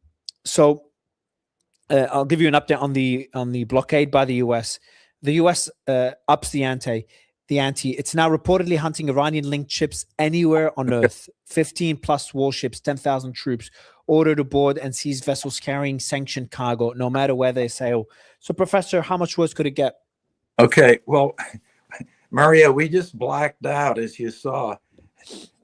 give you an update on the blockade by the US. The US ups the ante. It's now reportedly hunting Iranian-linked ships anywhere on Earth. 15 plus warships, 10,000 troops ordered aboard and seize vessels carrying sanctioned cargo, no matter where they sail. So, Professor, how much worse could it get? Okay, well, Mario, we just blacked out, as you saw.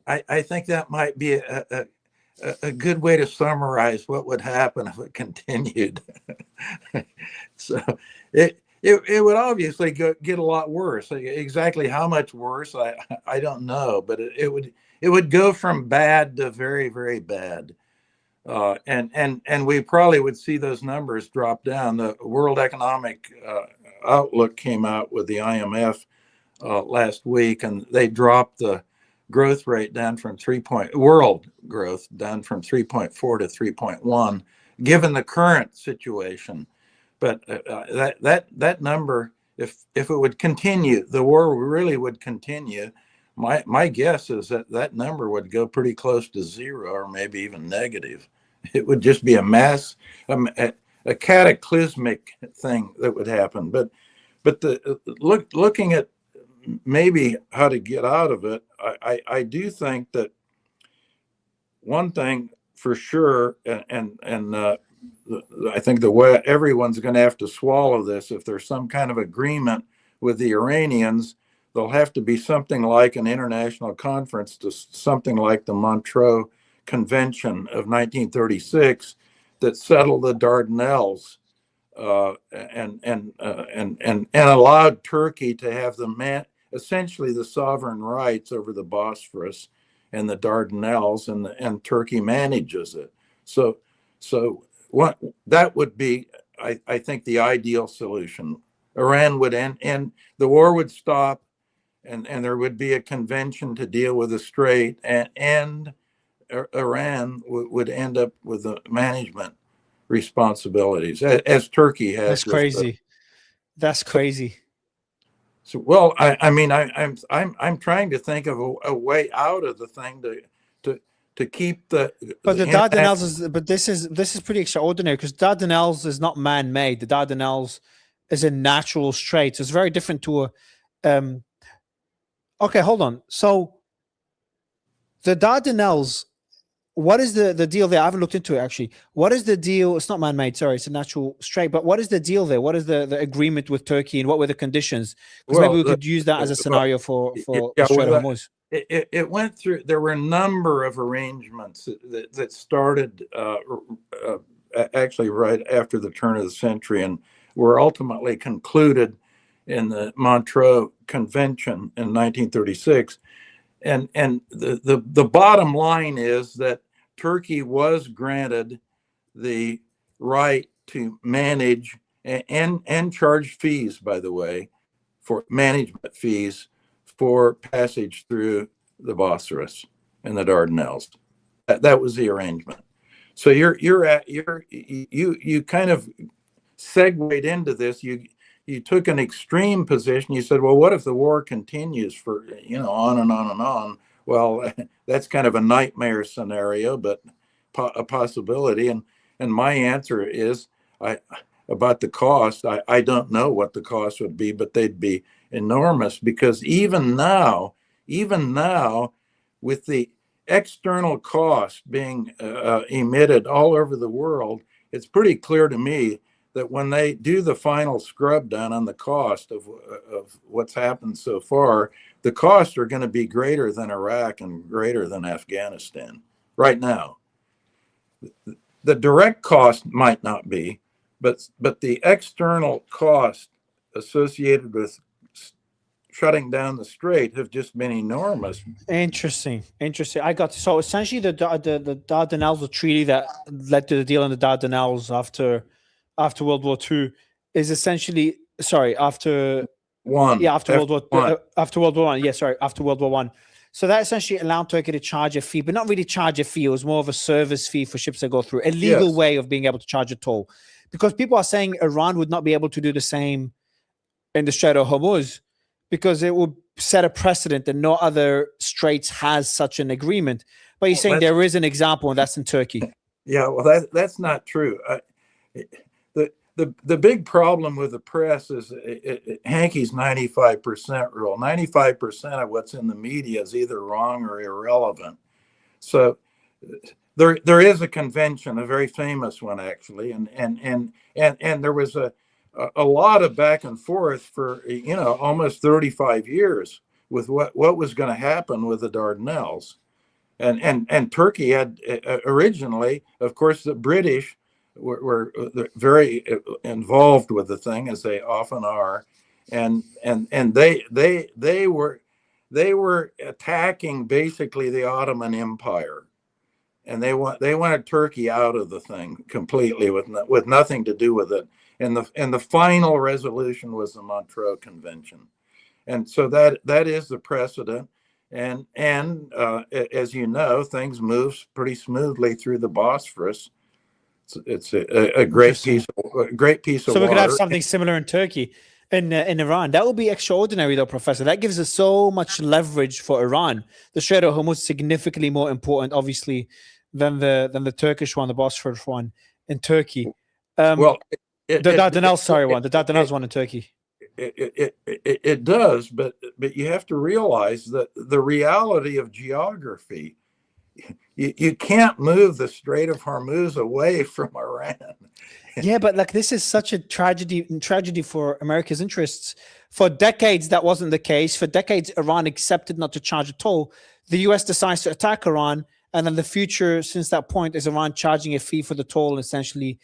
I think that might be a good way to summarize what would happen if it continued. So it would obviously get a lot worse. Exactly how much worse, I don't know, but it would go from bad to very, very bad. And we probably would see those numbers drop down. The World Economic Outlook came out with the IMF last week, and they dropped the growth rate down from world growth down from 3.4 to 3.1, given the current situation. But that number, if it would continue, the war really would continue. My guess is that number would go pretty close to zero, or maybe even negative. It would just be a mass, a cataclysmic thing that would happen. But looking at maybe how to get out of it, I do think that one thing for sure, and I think the way everyone's going to have to swallow this, if there's some kind of agreement with the Iranians, there'll have to be something like an international conference, to something like the Montreux Convention of 1936 that settled the Dardanelles and allowed Turkey to have essentially the sovereign rights over the Bosphorus and the Dardanelles, and Turkey manages it. So what that would be, I think, the ideal solution. Iran would end, the war would stop, and there would be a convention to deal with the strait, and Iran would end up with the management responsibilities, as Turkey has. That's crazy. That's crazy. So, well, I'm trying to think of a way out of the thing to keep the. But the Dardanelles is. But this is pretty extraordinary, because Dardanelles is not man-made. The Dardanelles is a natural strait. It's very different to a. Okay, hold on. So the Dardanelles what is the deal there? I haven't looked into it actually. What is the deal? It's not man-made, sorry, it's a natural strait. But what is the deal there? What is the agreement with Turkey, and what were the conditions? Because maybe we could use that as a scenario for the Strait of Hormuz. It went through. There were a number of arrangements that started actually right after the turn of the century, and were ultimately concluded in the Montreux Convention in 1936. And the bottom line is that Turkey was granted the right to manage and charge fees, by the way, for management fees for passage through the Bosphorus and the Dardanelles. That was the arrangement. So you kind of segued into this. You took an extreme position. You said, well, what if the war continues for, on and on and on? Well, that's kind of a nightmare scenario, but a possibility. And my answer is, about the cost, I don't know what the cost would be, but they'd be enormous, because even now, with the external cost being emitted all over the world, it's pretty clear to me that when they do the final scrub down on the cost of what's happened so far, the costs are going to be greater than Iraq and greater than Afghanistan right now. The direct cost might not be, but the external cost associated with shutting down the strait have just been enormous. Interesting. So essentially the Dardanelles, the treaty that led to the deal in the Dardanelles after World War II, is essentially after World War I. So that essentially allowed Turkey to charge a fee, but not really charge a fee. It was more of a service fee for ships that go through, a legal way of being able to charge a toll. Because people are saying Iran would not be able to do the same in the Strait of Hormuz, because it would set a precedent that no other straits has such an agreement. But you're saying there is an example, and that's in Turkey. Yeah, well, that's not true. The big problem with the press is Hanke's 95% rule. 95% of what's in the media is either wrong or irrelevant. So there is a convention, a very famous one actually, and there was a lot of back and forth for almost 35 years with what was going to happen with the Dardanelles, and Turkey had originally, of course, the British were very involved with the thing, as they often are, and they were attacking basically the Ottoman Empire, and they wanted Turkey out of the thing completely, with nothing to do with it. And the final resolution was the Montreux Convention, and so that is the precedent. And as you know, things move pretty smoothly through the Bosphorus. It's a great piece of water. So we could have something similar in Turkey, in Iran. That would be extraordinary, though, Professor. That gives us so much leverage for Iran. The Strait of Hormuz is significantly more important, obviously, than the Turkish one, the Bosphorus one in Turkey. The Dardanelles one in Turkey. It does, but you have to realize that the reality of geography. You can't move the Strait of Hormuz away from Iran. Yeah, but this is such a tragedy for America's interests. For decades, that wasn't the case. For decades, Iran accepted not to charge a toll. The US decides to attack Iran, and then the future since that point is Iran charging a fee for the toll and essentially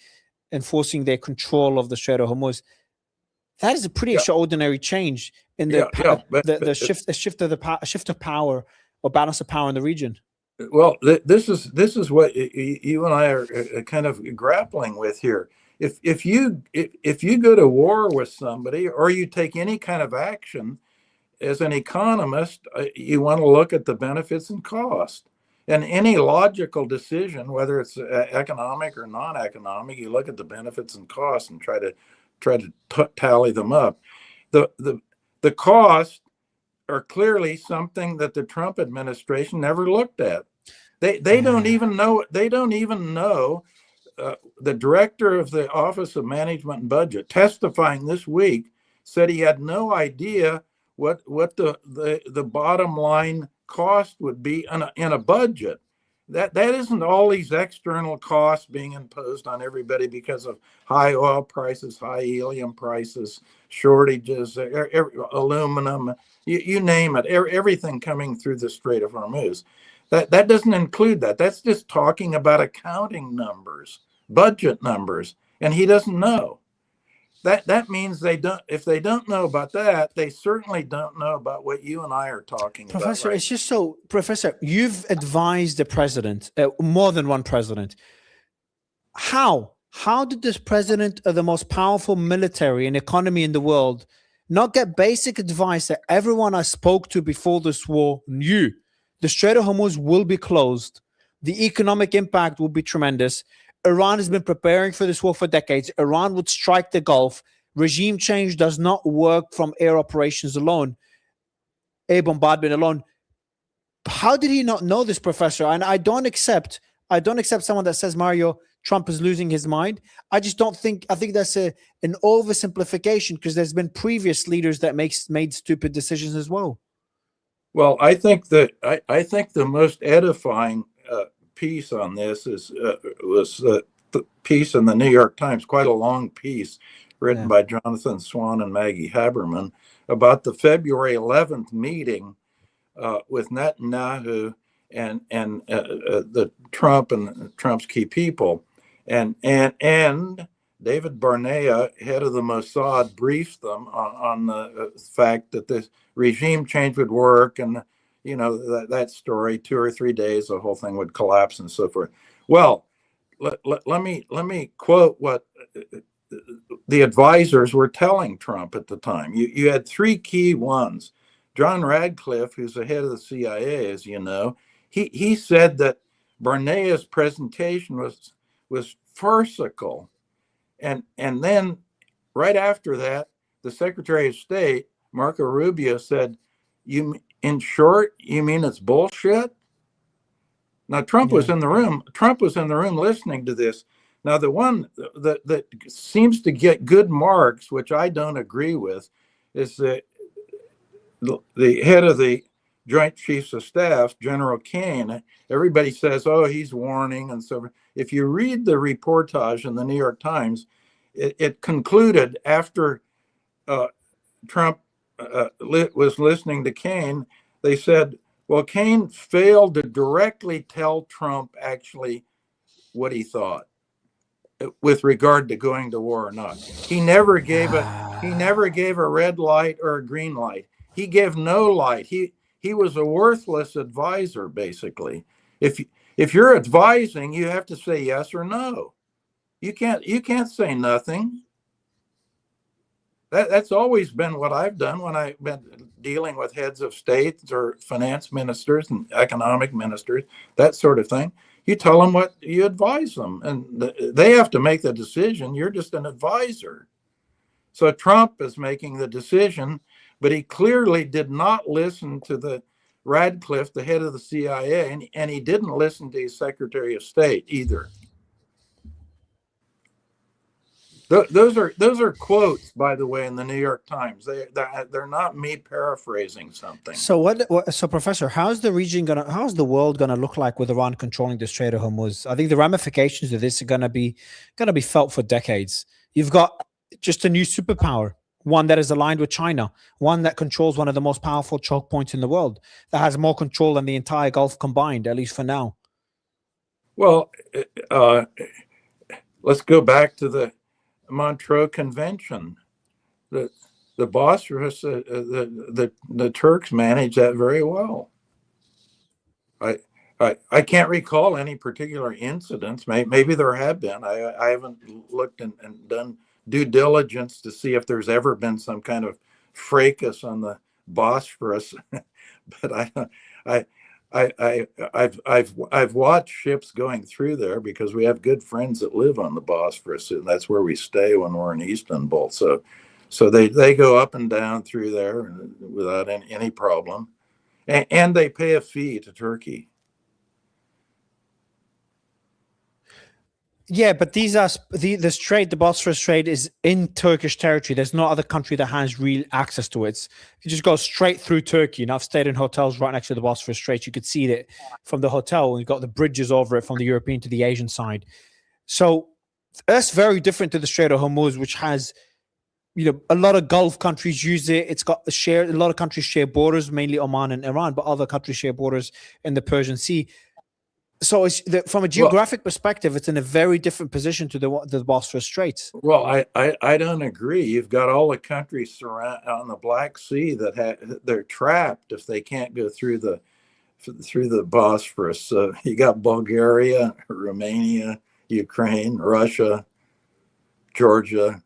enforcing their control of the Strait of Hormuz. That is a pretty extraordinary change in the shift of power or balance of power in the region. Well, this is what you and I are kind of grappling with here. If you go to war with somebody, or you take any kind of action, as an economist, you want to look at the benefits and cost. And any logical decision, whether it's economic or non-economic, you look at the benefits and costs and try to tally them up. The costs are clearly something that the Trump administration never looked at. They don't even know. They don't even know. The director of the Office of Management and Budget, testifying this week, said he had no idea what the bottom line cost would be in a budget. That isn't all these external costs being imposed on everybody because of high oil prices, high helium prices, shortages, aluminum, you name it, everything coming through the Strait of Hormuz. That doesn't include that. That's just talking about accounting numbers, budget numbers, and he doesn't know. That means they don't. If they don't know about that, they certainly don't know about what you and I are talking about. Professor, Right? it's just so, Professor, you've advised the president, more than one president. How did this president of the most powerful military and economy in the world not get basic advice that everyone I spoke to before this war knew? The Strait of Hormuz will be closed. The economic impact will be tremendous. Iran has been preparing for this war for decades. Iran would strike the Gulf. Regime change does not work from air operations alone, air bombardment alone. How did he not know this, Professor? And I don't accept someone that says Mario Trump is losing his mind. I just don't think. I think that's an oversimplification, because there's been previous leaders that made stupid decisions as well. Well, I think that I think the most edifying piece on this was the piece in the New York Times, quite a long piece written by Jonathan Swan and Maggie Haberman about the February 11th meeting with Netanyahu and the Trump and Trump's key people, and David Barnea, head of the Mossad, briefed them on the fact that this regime change would work, and that story, 2 or 3 days, the whole thing would collapse and so forth. Well, let me quote what the advisors were telling Trump at the time. You had 3 key ones. John Radcliffe, who's the head of the CIA, as you know, he said that Barnea's presentation was farcical. And then right after that, the Secretary of State, Marco Rubio, said, in short, you mean it's bullshit? Now, Trump was in the room. Trump was in the room listening to this. Now, the one that seems to get good marks, which I don't agree with, is that the head of the Joint Chiefs of Staff, General Cohn. Everybody says, oh, he's warning and so forth. If you read the reportage in the New York Times, it concluded after Trump was listening to Cohn, they said, well, Cohn failed to directly tell Trump actually what he thought with regard to going to war or not. He never gave a red light or a green light. He gave no light. He was a worthless advisor, basically. If you're advising, you have to say yes or no. You can't say nothing. That's always been what I've done when I've been dealing with heads of states or finance ministers and economic ministers, that sort of thing. You tell them what you advise them, and they have to make the decision. You're just an advisor. So Trump is making the decision, but he clearly did not listen to the Radcliffe, the head of the CIA, and he didn't listen to his Secretary of State either. Those are quotes, by the way, in the New York Times. They're not me paraphrasing something. So so Professor, how's the world gonna look like with Iran controlling the Strait of Hormuz? I think the ramifications of this are gonna be felt for decades. You've got just a new superpower, one that is aligned with China, one that controls one of the most powerful choke points in the world, that has more control than the entire Gulf combined, at least for now. Well, let's go back to the Montreux Convention. The Bosphorus, the Turks managed that very well. I can't recall any particular incidents. Maybe there have been. I haven't looked and done due diligence to see if there's ever been some kind of fracas on the Bosphorus. But I've watched ships going through there because we have good friends that live on the Bosphorus, and that's where we stay when we're in Istanbul. So they go up and down through there without any problem, and they pay a fee to Turkey. Yeah, but these are the strait, the Bosphorus Strait is in Turkish territory. There's no other country that has real access to it. You just go straight through Turkey. And I've stayed in hotels right next to the Bosphorus Strait. You could see it from the hotel. And you've got the bridges over it from the European to the Asian side. So that's very different to the Strait of Hormuz, which has, a lot of Gulf countries use it. It's got a lot of countries share borders, mainly Oman and Iran, but other countries share borders in the Persian Sea. So from a geographic perspective, it's in a very different position to the Bosphorus Straits. Well, I don't agree. You've got all the countries on the Black Sea that they're trapped if they can't go through the Bosphorus. So you got Bulgaria, Romania, Ukraine, Russia, Georgia.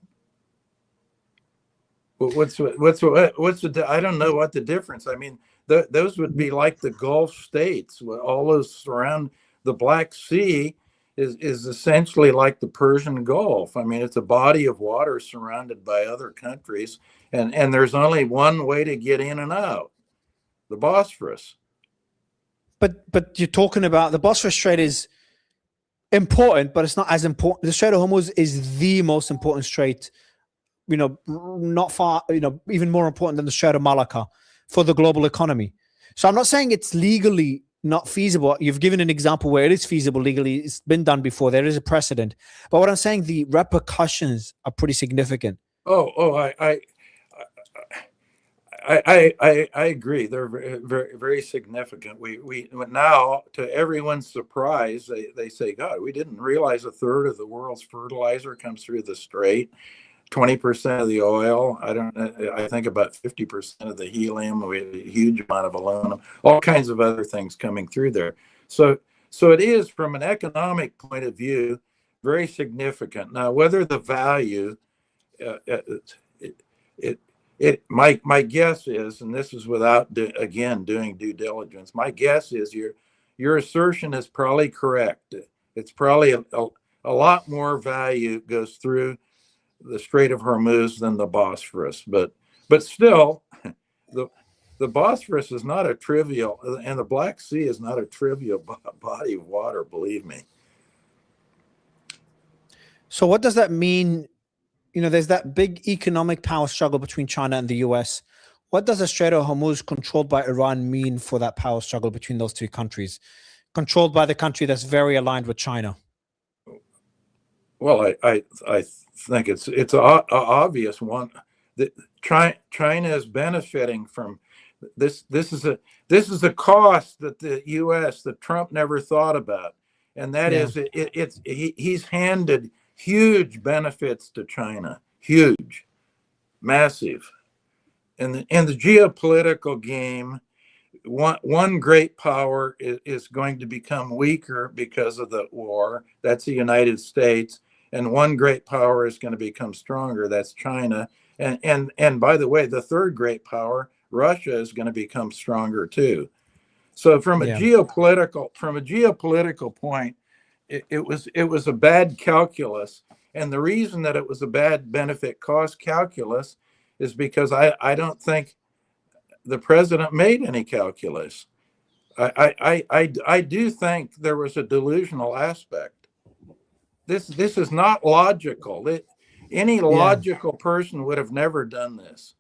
What's the? I don't know what the difference. I mean, those would be like the Gulf states. All those surround the Black Sea is essentially like the Persian Gulf. I mean, it's a body of water surrounded by other countries, and there's only one way to get in and out, the Bosphorus. But you're talking about the Bosphorus Strait is important, but it's not as important. The Strait of Hormuz is the most important strait, not far, even more important than the Strait of Malacca for the global economy. So I'm not saying it's legally not feasible. You've given an example where it is feasible legally. It's been done before. There is a precedent. But what I'm saying, the repercussions are pretty significant. I agree. They're very, very significant. We now, to everyone's surprise, they say, God, we didn't realize a third of the world's fertilizer comes through the strait. 20% of the oil. I think about 50% of the helium. We have a huge amount of aluminum. All kinds of other things coming through there. So it is, from an economic point of view, very significant. Now, whether the value, my guess is, and this is without doing due diligence. My guess is your assertion is probably correct. It's probably a lot more value goes through the Strait of Hormuz than the Bosphorus, but still, the Bosphorus is not a trivial, and the Black Sea is not a trivial body of water. Believe me. So what does that mean? There's that big economic power struggle between China and the US. What does the Strait of Hormuz, controlled by Iran, mean for that power struggle between those two countries, controlled by the country that's very aligned with China? Well, I think it's obvious one that China is benefiting from this. This is a cost that the U.S. that Trump never thought about, and that is he's handed huge benefits to China, huge, massive, and the geopolitical game. One great power is going to become weaker because of the war. That's the United States. And one great power is going to become stronger. That's China. And by the way, the third great power, Russia, is going to become stronger too. So from a geopolitical point, it was a bad calculus. And the reason that it was a bad benefit cost calculus is because I don't think the president made any calculus. I do think there was a delusional aspect. This is not logical. Any logical person would have never done this.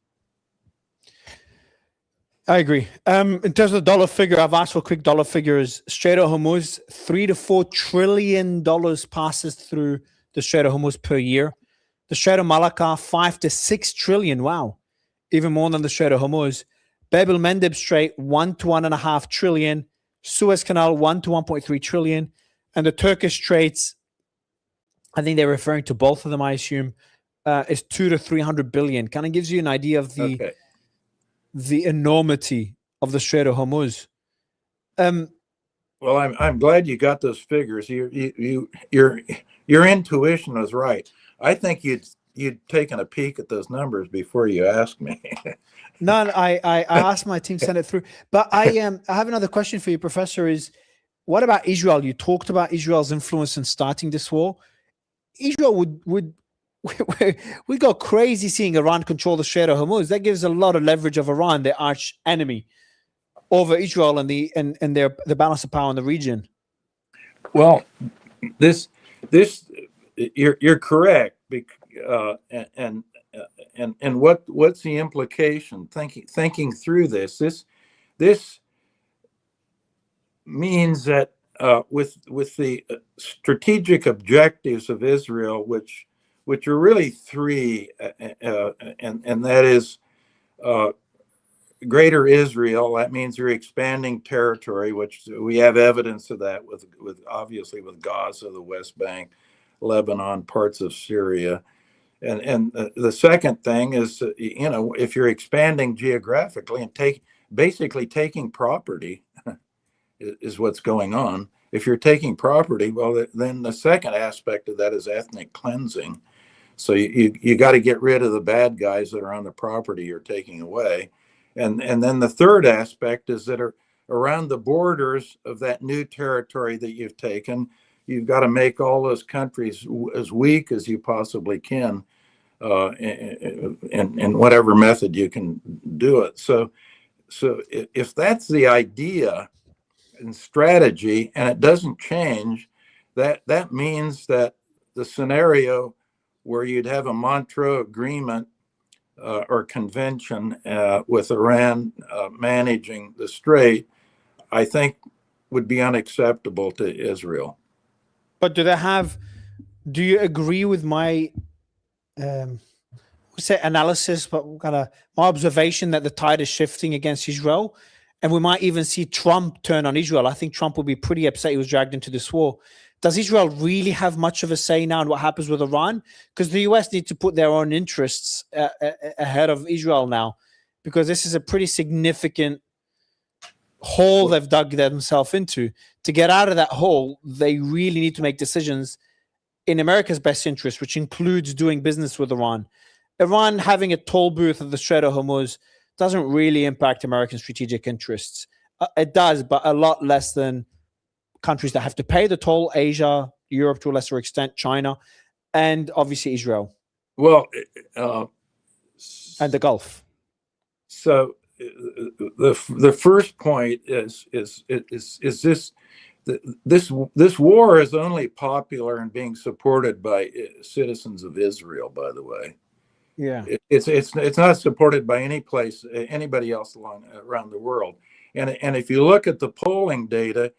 I agree. In terms of the dollar figure, I've asked for quick dollar figures. Strait of Hormuz, $3 to $4 trillion passes through the Strait of Hormuz per year. The Strait of Malacca, 5 to 6 trillion. Wow, even more than the Strait of Hormuz. Bab el-Mandeb Strait, 1 to 1.5 trillion. Suez Canal, 1 to 1.3 trillion. And the Turkish Straits, I think they're referring to both of them, I assume, is 2 to 300 billion. Kind of gives you an idea of the enormity of the Strait of Hormuz. Well, I'm glad you got those figures. Your intuition was right. I think you'd taken a peek at those numbers before you asked me. No, I asked my team to send it through. But I have another question for you, Professor. Is what about Israel? You talked about Israel's influence in starting this war. Israel would go crazy seeing Iran control the Strait of Hormuz. That gives a lot of leverage of Iran, their arch enemy, over Israel and the balance of power in the region. Well, this this you're correct. And what's the implication? Thinking through this means that with the strategic objectives of Israel, which are really three, and that is Greater Israel. That means you're expanding territory, which we have evidence of that with obviously with Gaza, the West Bank, Lebanon, parts of Syria. And the second thing is, if you're expanding geographically and basically taking property is what's going on. If you're taking property, well, then the second aspect of that is ethnic cleansing. So you got to get rid of the bad guys that are on the property you're taking away. And then the third aspect is that around the borders of that new territory that you've taken, you've got to make all those countries as weak as you possibly can, in whatever method you can do it. So if that's the idea and strategy, and it doesn't change, that means that the scenario where you'd have a Montreux agreement or convention with Iran managing the strait, I think would be unacceptable to Israel. But do you agree with my analysis, but kind of my observation that the tide is shifting against Israel, and we might even see Trump turn on Israel? I think Trump will be pretty upset he was dragged into this war. Does Israel really have much of a say now in what happens with Iran? Because the US need to put their own interests ahead of Israel now, because this is a pretty significant hole they've dug themselves into. To get out of that hole, they really need to make decisions in America's best interest, which includes doing business with Iran. Iran having a toll booth at the Strait of Hormuz doesn't really impact American strategic interests. It does, but a lot less than countries that have to pay the toll: Asia, Europe to a lesser extent, China, and obviously Israel. Well, and the Gulf. So the first point is this war is only popular and being supported by citizens of Israel, by the way. Yeah, it's not supported by anybody else around the world. And if you look at the polling data,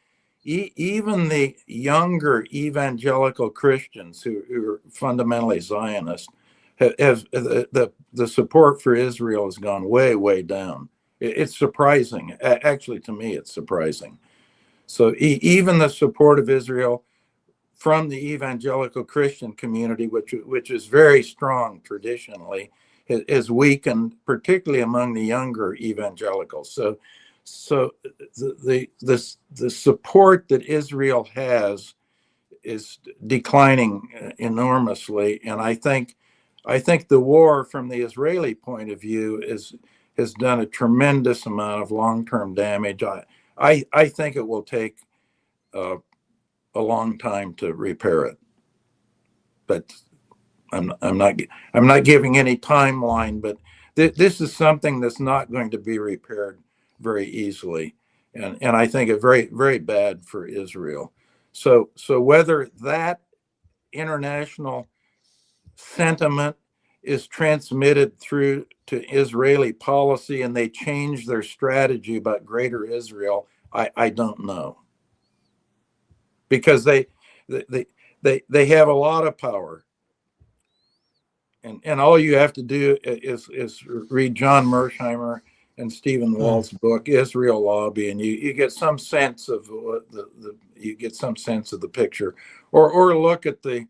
even the younger evangelical Christians who are fundamentally Zionist have the support for Israel has gone way down. It's surprising. Actually, to me, it's surprising. So even the support of Israel from the evangelical Christian community, which is very strong traditionally, is weakened, particularly among the younger evangelicals. So the support that Israel has is declining enormously, and I think the war, from the Israeli point of view, has done a tremendous amount of long-term damage. I think it will take a long time to repair it, but I'm not giving any timeline. But this is something that's not going to be repaired very easily, and I think it's very bad for Israel. So whether that international sentiment is transmitted through to Israeli policy and they change their strategy about Greater Israel, I don't know, because they have a lot of power, and all you have to do is read John Mersheimer and Stephen Wald's book Israel Lobby, and you get some sense of the picture, or look at the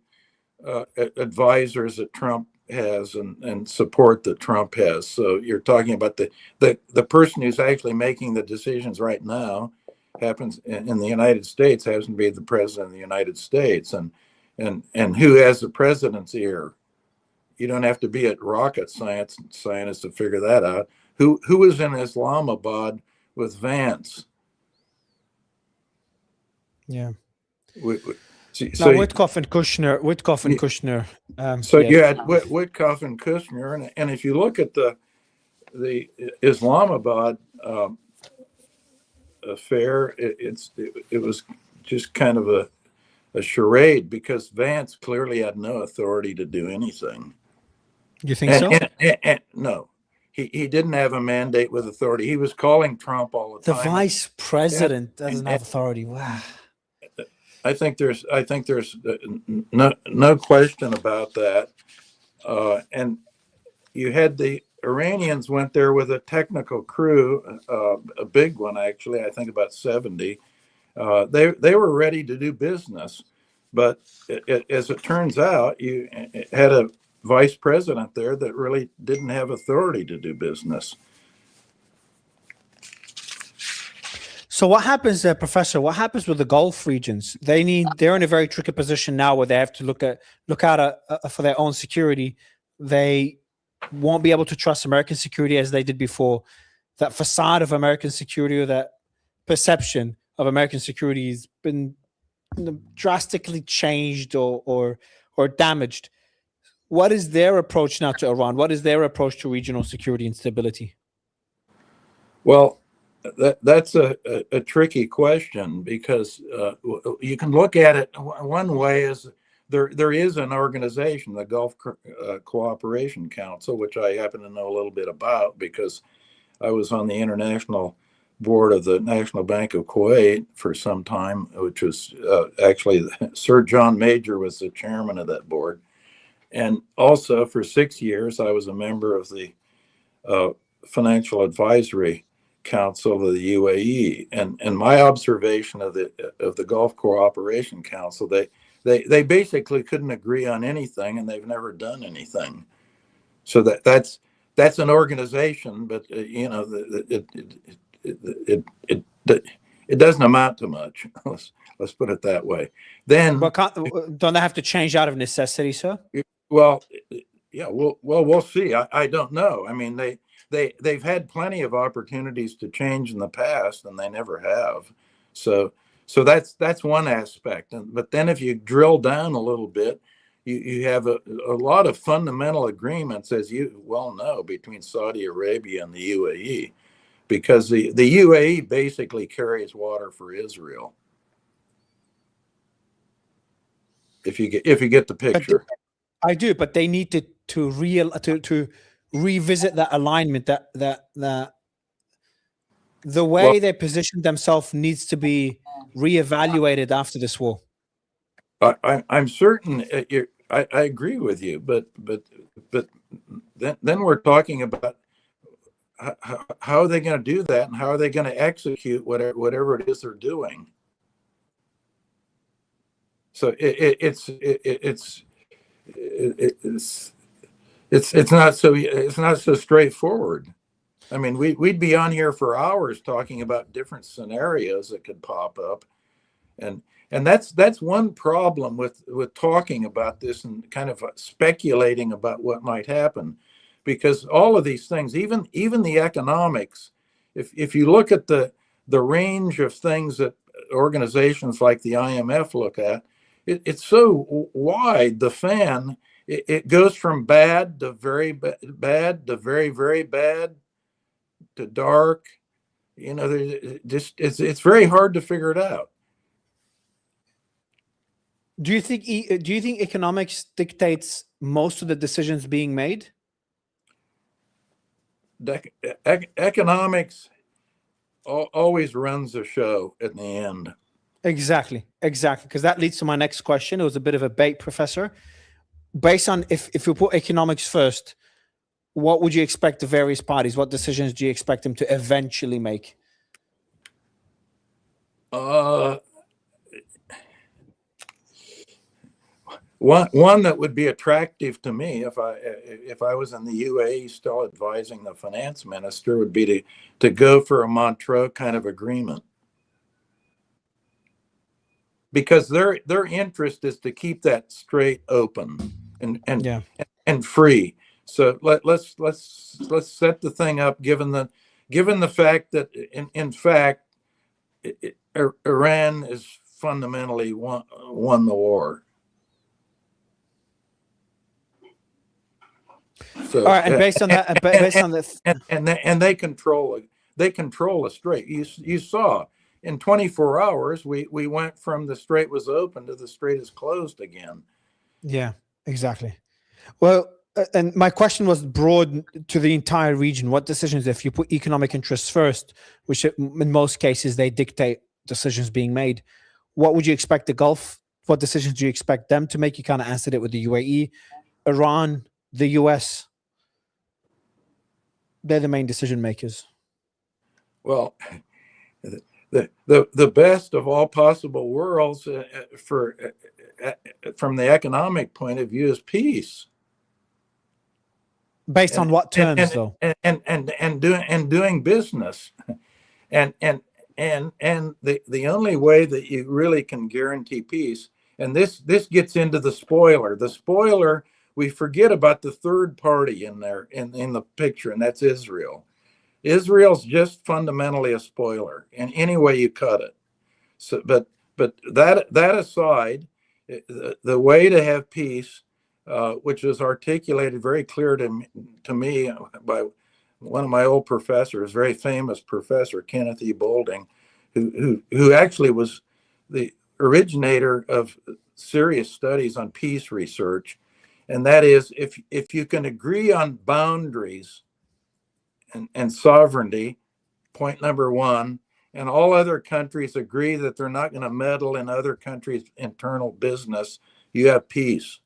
advisors that Trump has and support that Trump has. So you're talking about the person who's actually making the decisions right now happens in the United States, happens to be the president of the United States, and who has the president's ear. You don't have to be a rocket scientist to figure that out. Who was in Islamabad with Vance? Yeah. So Witkoff and Kushner. You had Witkoff and Kushner, and if you look at the Islamabad affair, it was just kind of a charade, because Vance clearly had no authority to do anything. You think so? And no, he didn't have a mandate with authority. He was calling Trump all the The time. vice president doesn't have authority. Wow. I think there's no question about that. And you had the Iranians went there with a technical crew, a big one actually, I think about 70. They were ready to do business, but as it turns out, you had a vice president there that really didn't have authority to do business. So what happens there, Professor? What happens with the Gulf regions? They're in a very tricky position now where they have to look out for their own security. They won't be able to trust American security as they did before. That facade of American security, or that perception of American security, has been drastically changed or damaged. What is their approach now to Iran? What is their approach to regional security and stability? Well, that's a tricky question, because you can look at it one way is there is an organization, the Gulf Cooperation Council, which I happen to know a little bit about because I was on the international board of the National Bank of Kuwait for some time, which was actually Sir John Major was the chairman of that board. And also for 6 years, I was a member of the Financial Advisory Council of the UAE. And my observation of the Gulf Cooperation Council, they basically couldn't agree on anything, and they've never done anything. So that's an organization, but it doesn't amount to much. Let's put it that way. Then, don't they have to change out of necessity, sir? Well, yeah, we'll see. I don't know. I mean, they've had plenty of opportunities to change in the past, and they never have. So that's one aspect. But then if you drill down a little bit, you have a lot of fundamental agreements, as you well know, between Saudi Arabia and the UAE, because the UAE basically carries water for Israel. If you get the picture. I do, but they need to revisit that alignment. That the way they position themselves needs to be reevaluated after this war. I'm certain I agree with you, but then we're talking about how are they going to do that, and how are they going to execute whatever it is they're doing. So it's not so straightforward. I mean, we'd be on here for hours talking about different scenarios that could pop up, and that's one problem with talking about this and kind of speculating about what might happen, because all of these things, even the economics, if you look at the range of things that organizations like the IMF look at, it's so wide, the fan. It goes from bad to very bad to very, very bad to dark. You know, it's very hard to figure it out. Do you think economics dictates most of the decisions being made? Economics always runs the show at the end. Exactly. Because that leads to my next question. It was a bit of a bait, Professor. Based on if you put economics first, what would you expect the various parties? What decisions do you expect them to eventually make? One that would be attractive to me if I was in the UAE still advising the finance minister would be to go for a Montreux kind of agreement, because their interest is to keep that strait open and free. So let's set the thing up given the fact that in fact Iran is fundamentally won the war. So, all right, and based on that, and they control the strait. You saw in 24 hours, we went from the strait was open to the strait is closed again. Yeah, exactly. Well, and my question was broad to the entire region. What decisions, if you put economic interests first, which in most cases they dictate decisions being made, what would you expect the Gulf? What decisions do you expect them to make? You kind of answered it with the UAE, Iran, the US. They're the main decision makers. Well, the best of all possible worlds from the economic point of view is peace. Based on what terms, though? And doing business, and the only way that you really can guarantee peace, and this gets into the spoiler. The spoiler, we forget about the third party in there in the picture, and that's Israel. Israel's just fundamentally a spoiler in any way you cut it. So, but that aside, the way to have peace, which is articulated very clear to me by one of my old professors, very famous professor, Kenneth E. Boulding, who actually was the originator of serious studies on peace research. And that is, if you can agree on boundaries and sovereignty, point number one, and all other countries agree that they're not going to meddle in other countries' internal business, you have peace.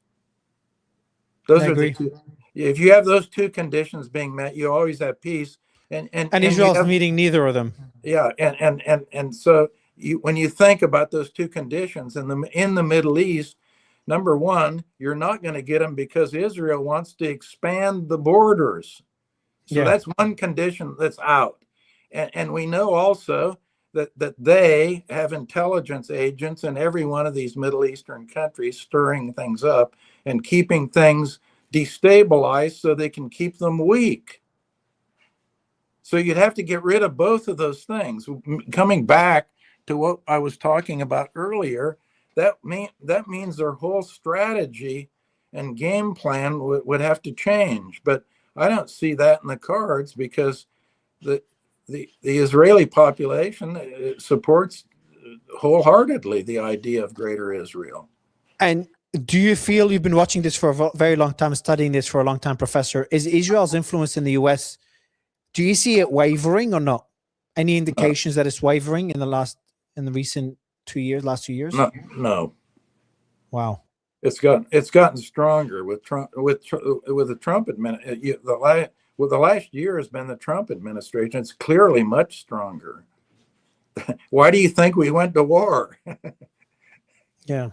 Those are the two. If you have those two conditions being met, you always have peace. And Israel's meeting neither of them. Yeah, and so when you think about those two conditions in the Middle East, number one, you're not going to get them because Israel wants to expand the borders. So that's one condition that's out. And we know also that they have intelligence agents in every one of these Middle Eastern countries stirring things up and keeping things destabilized so they can keep them weak. So you'd have to get rid of both of those things. Coming back to what I was talking about earlier, that means their whole strategy and game plan would have to change. But I don't see that in the cards because the Israeli population supports wholeheartedly the idea of Greater Israel. And do you feel, you've been watching this for a very long time, studying this for a long time, Professor, is Israel's influence in the US, do you see it wavering or not? Any indications that it's wavering in the last recent 2 years, last 2 years? No. Wow. It's gotten stronger with Trump, with the Trump administration. The last year has been the Trump administration. It's clearly much stronger. Why do you think we went to war? Yeah.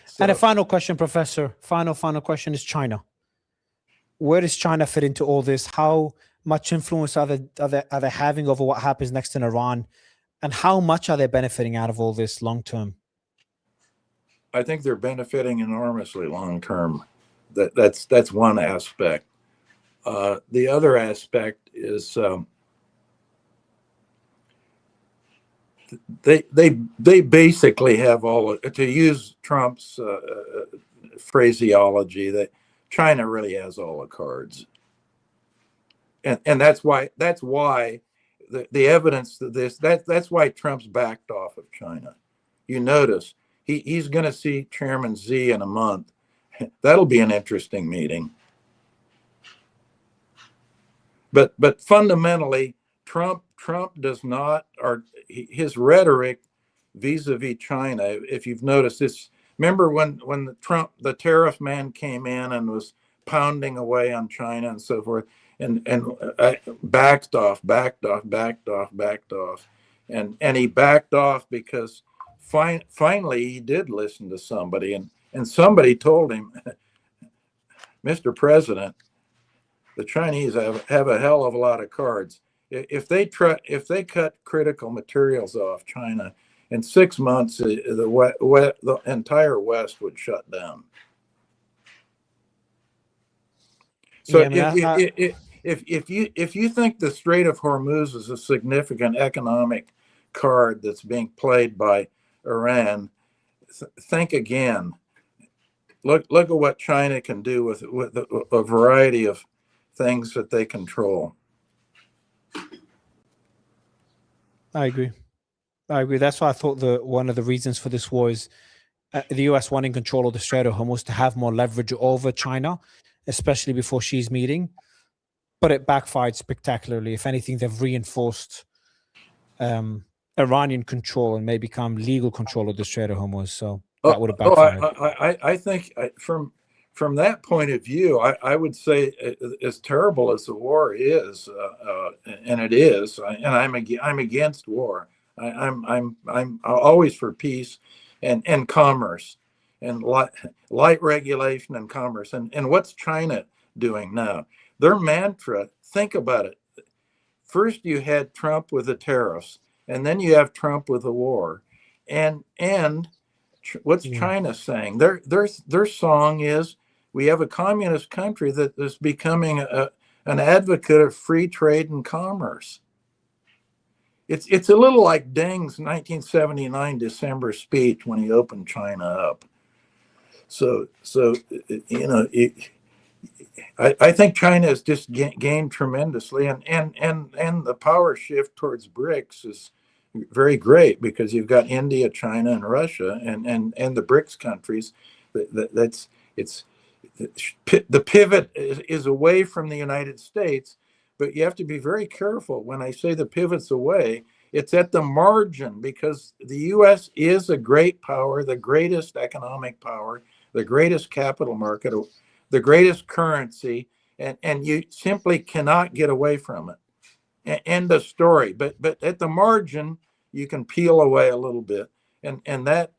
So, and a final question, Professor. Final question is China. Where does China fit into all this? How much influence are they having over what happens next in Iran? And how much are they benefiting out of all this long term? I think they're benefiting enormously long term. That's one aspect. The other aspect is they basically have all, to use Trump's phraseology, that China really has all the cards, and that's why the evidence to this, that's why Trump's backed off of China. You notice he's going to see Chairman Xi in a month. That'll be an interesting meeting. But fundamentally, Trump does not, or his rhetoric vis-a-vis China, if you've noticed this, remember when the tariff man came in and was pounding away on China and so forth, and backed off, and he backed off because finally he did listen to somebody, and somebody told him, Mr. President, the Chinese have a hell of a lot of cards. If they cut critical materials off China, in 6 months, the entire West would shut down. So yeah, if you think the Strait of Hormuz is a significant economic card that's being played by Iran, think again. Look at what China can do with a variety of things that they control. I agree. I agree. That's why I thought one of the reasons for this war is the US wanting control of the Strait of Hormuz to have more leverage over China, especially before Xi's meeting. But it backfired spectacularly. If anything, they've reinforced Iranian control and may become legal control of the Strait of Hormuz. So that would have backfired. I think from that point of view, I would say, as terrible as the war is, and it is, and I'm against war. I'm always for peace and commerce and light regulation and commerce. And what's China doing now? Their mantra, think about it. First you had Trump with the tariffs, and then you have Trump with the war. And what's China saying? Their song is, we have a communist country that is becoming an advocate of free trade and commerce. It's a little like Deng's 1979 December speech when he opened China up. So you know, I think China has just gained tremendously, and the power shift towards BRICS is very great, because you've got India, China, and Russia, and the BRICS countries. The pivot is away from the United States, but you have to be very careful when I say the pivot's away. It's at the margin, because the U.S. is a great power, the greatest economic power, the greatest capital market, the greatest currency, and you simply cannot get away from it. End of story. But at the margin, you can peel away a little bit, and that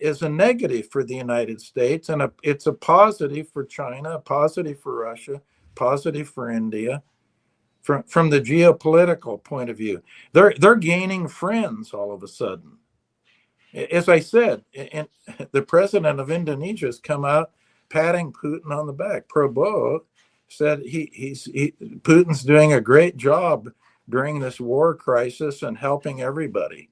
is a negative for the United States, and it's a positive for China, a positive for Russia, positive for India. From the geopolitical point of view, they're gaining friends all of a sudden. As I said, and the president of Indonesia has come out patting Putin on the back. Prabowo said Putin's doing a great job during this war crisis and helping everybody.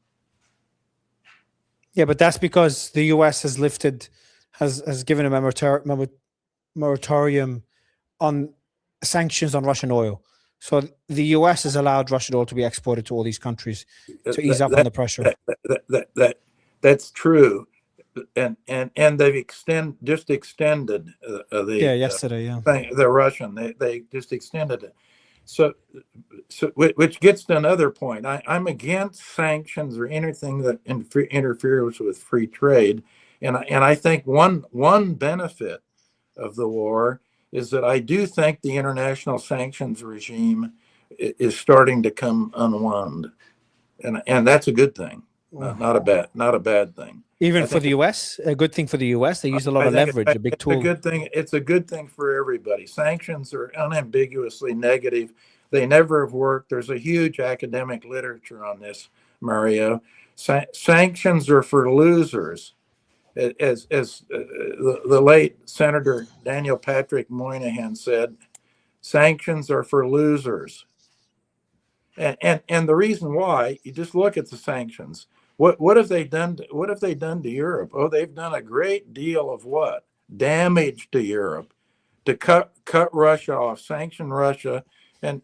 Yeah, but that's because the US has given a moratorium on sanctions on Russian oil. So the US has allowed Russian oil to be exported to all these countries to ease up on the pressure. That's true, and they've extended yesterday, the Russian, they just extended it. So which gets to another point. I'm against sanctions or anything that interferes with free trade, and I think one benefit of the war is that I do think the international sanctions regime is starting to come unwound, and that's a good thing, not a bad thing. Even for the US, a good thing for the US. They use a lot of leverage, a big tool. It's a good thing for everybody. Sanctions are unambiguously negative. They never have worked. There's a huge academic literature on this, Mario. Sanctions are for losers. As the late Senator Daniel Patrick Moynihan said, sanctions are for losers. And the reason why, you just look at the sanctions. What have they done? What have they done to Europe? Oh, they've done a great deal of what? Damage to Europe, to cut Russia off, sanction Russia, and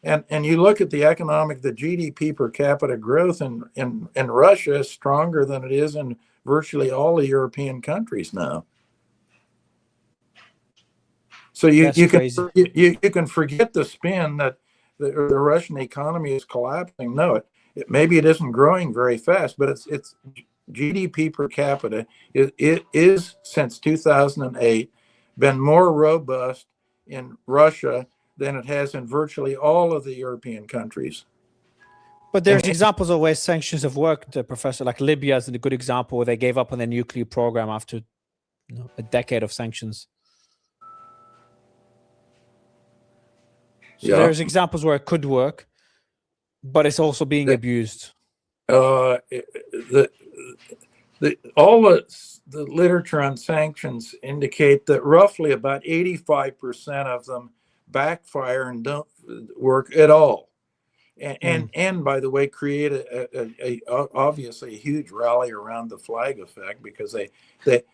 you look at the GDP per capita growth in Russia is stronger than it is in virtually all the European countries now. So you can forget the spin that the Russian economy is collapsing. No, maybe it isn't growing very fast, but it's GDP per capita it is since 2008 been more robust in Russia than it has in virtually all of the European countries. But there's examples of where sanctions have worked, Professor. Like Libya is a good example where they gave up on their nuclear program after a decade of sanctions. So there's examples where it could work, but it's also being abused. All the literature on sanctions indicate that roughly about 85% of them backfire and don't work at all. And by the way, create obviously a huge rally around the flag effect, because they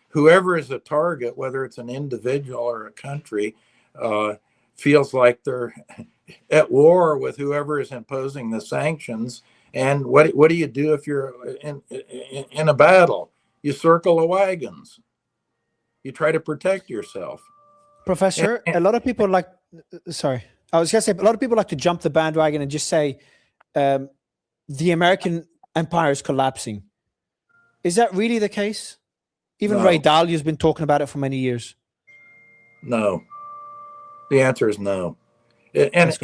whoever is a target, whether it's an individual or a country, feels like they're at war with whoever is imposing the sanctions, And what do you do if you're in a battle? You circle the wagons. You try to protect yourself. Professor, a lot of people like, sorry, I was going to say, a lot of people like to jump the bandwagon and just say the American empire is collapsing. Is that really the case? Even No. Ray Dalio has been talking about it for many years. No. The answer is no. And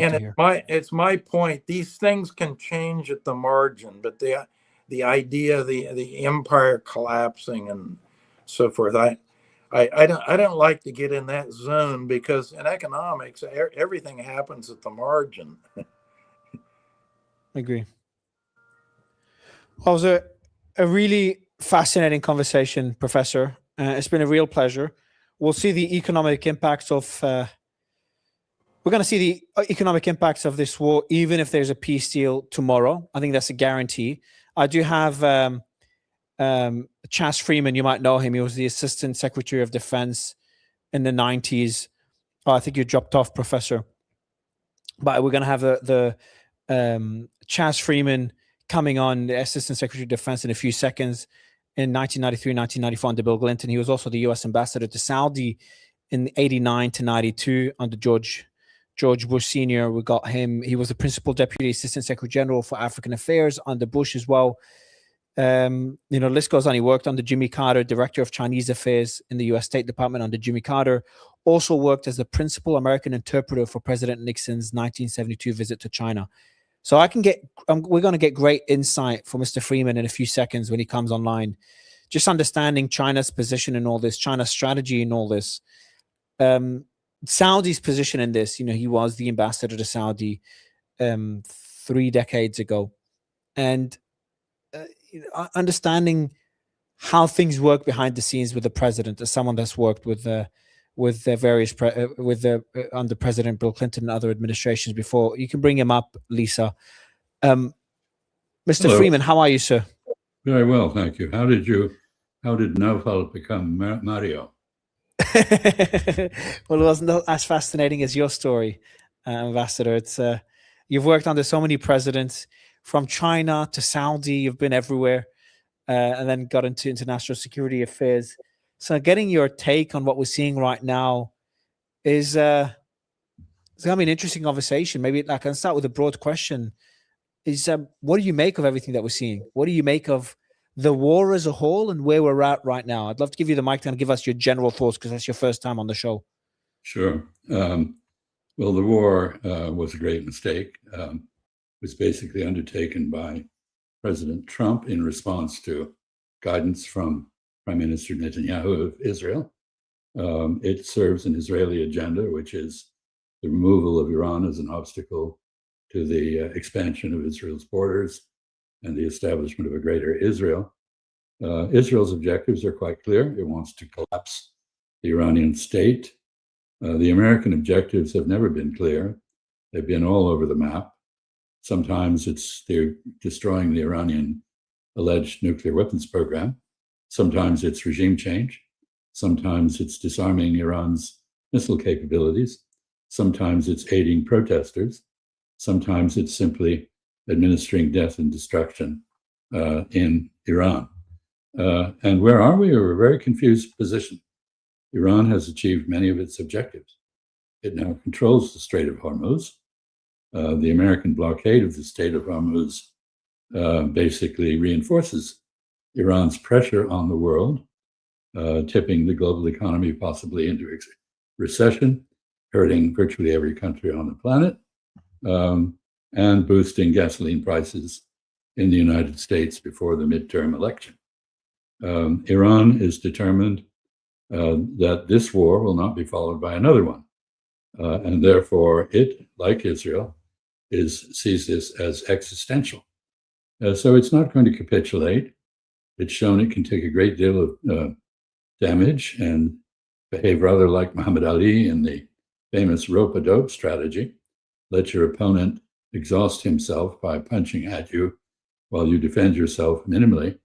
it's my point. These things can change at the margin, but the idea, the empire collapsing and so forth, I don't like to get in that zone, because in economics, everything happens at the margin. I agree. Well, it was a really fascinating conversation, Professor. It's been a real pleasure. We'll see the economic impacts of. We're going to see the economic impacts of this war, even if there's a peace deal tomorrow. I think that's a guarantee. I do have Chas Freeman. You might know him. He was the Assistant Secretary of Defense in the 90s. Oh, I think you dropped off, Professor. But we're going to have the Chas Freeman coming on, the Assistant Secretary of Defense, in a few seconds. In 1993, 1994, under Bill Clinton, he was also the U.S. ambassador to Saudi in 89 to 92 under George Bush Sr. We got him. He was the Principal Deputy Assistant Secretary General for African Affairs under Bush as well. List goes on. He worked under Jimmy Carter, Director of Chinese Affairs in the U.S. State Department under Jimmy Carter. Also worked as the principal American interpreter for President Nixon's 1972 visit to China. So we're going to get great insight from Mr. Freeman in a few seconds when he comes online. Just understanding China's position in all this, China's strategy in all this. Saudi's position in this, he was the ambassador to Saudi 3 decades ago. And understanding how things work behind the scenes with the president, as someone that's worked with under President Bill Clinton and other administrations before. You can bring him up, Lisa. Mr. Hello. Freeman, how are you, sir? Very well, thank you. How did Nawfal become Mario? Well, it wasn't as fascinating as your story, Ambassador. It's you've worked under so many presidents, from China to Saudi. You've been everywhere, and then got into international security affairs. So, getting your take on what we're seeing right now is it's going to be an interesting conversation. Maybe I can start with a broad question: is what do you make of everything that we're seeing? What do you make of the war as a whole and where we're at right now? I'd love to give you the mic and give us your general thoughts, because that's your first time on the show. Sure. Well, the war was a great mistake. It was basically undertaken by President Trump in response to guidance from Prime Minister Netanyahu of Israel. It serves an Israeli agenda, which is the removal of Iran as an obstacle to the expansion of Israel's borders and the establishment of a greater Israel. Israel's objectives are quite clear. It wants to collapse the Iranian state. The American objectives have never been clear. They've been all over the map. Sometimes they're destroying the Iranian alleged nuclear weapons program. Sometimes it's regime change. Sometimes it's disarming Iran's missile capabilities. Sometimes it's aiding protesters. Sometimes it's simply administering death and destruction in Iran. And where are we? We're a very confused position. Iran has achieved many of its objectives. It now controls the Strait of Hormuz. The American blockade of the Strait of Hormuz basically reinforces Iran's pressure on the world, tipping the global economy possibly into recession, hurting virtually every country on the planet, and boosting gasoline prices in the United States before the midterm election. Iran is determined that this war will not be followed by another one. And therefore, it, like Israel, sees this as existential. So it's not going to capitulate. It's shown it can take a great deal of damage and behave rather like Muhammad Ali in the famous rope-a-dope strategy. Let your opponent exhaust himself by punching at you while you defend yourself minimally,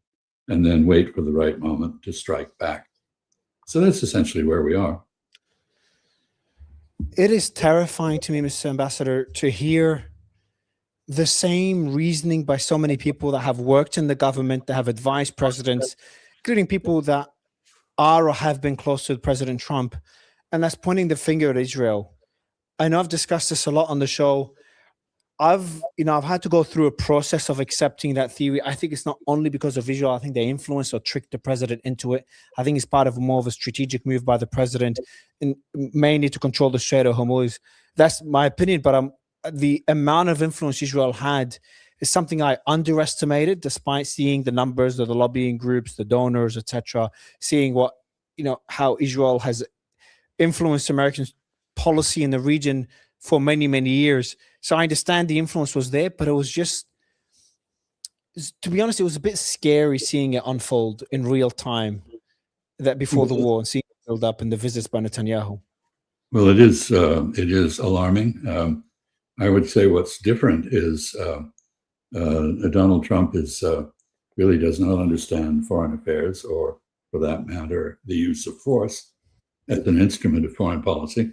and then wait for the right moment to strike back. So that's essentially where we are. It is terrifying to me, Mr. Ambassador, to hear the same reasoning by so many people that have worked in the government, that have advised presidents, including people that are or have been close to President Trump, and that's pointing the finger at Israel. I know I've discussed this a lot on the show. I've had to go through a process of accepting that theory. I think it's not only because of Israel. I think they influenced or tricked the president into it. I think it's part of more of a strategic move by the president, mainly to control the Strait of Hormuz. That's my opinion, but the amount of influence Israel had is something I underestimated, despite seeing the numbers of the lobbying groups, the donors, etc., seeing what, how Israel has influenced American policy in the region for many, many years. So I understand the influence was there, but it was just, to be honest, it was a bit scary seeing it unfold in real time, that before the war, and seeing it build up in the visits by Netanyahu. Well, it is alarming. I would say what's different is Donald Trump really does not understand foreign affairs, or for that matter, the use of force as an instrument of foreign policy.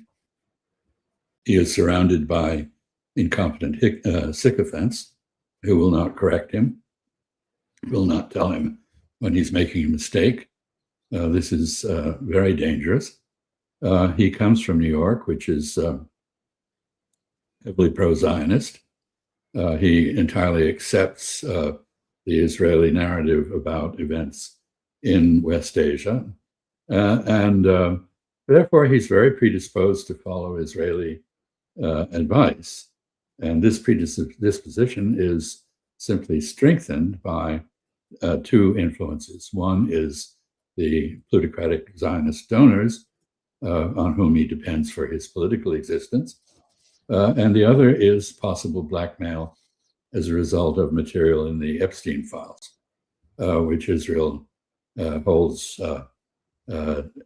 He is surrounded by incompetent sycophants who will not correct him, will not tell him when he's making a mistake. This is very dangerous. He comes from New York, which is heavily pro-Zionist. He entirely accepts the Israeli narrative about events in West Asia. And therefore, he's very predisposed to follow Israeli advice. And this predisposition is simply strengthened by two influences. One is the plutocratic Zionist donors on whom he depends for his political existence. And the other is possible blackmail as a result of material in the Epstein files, which Israel holds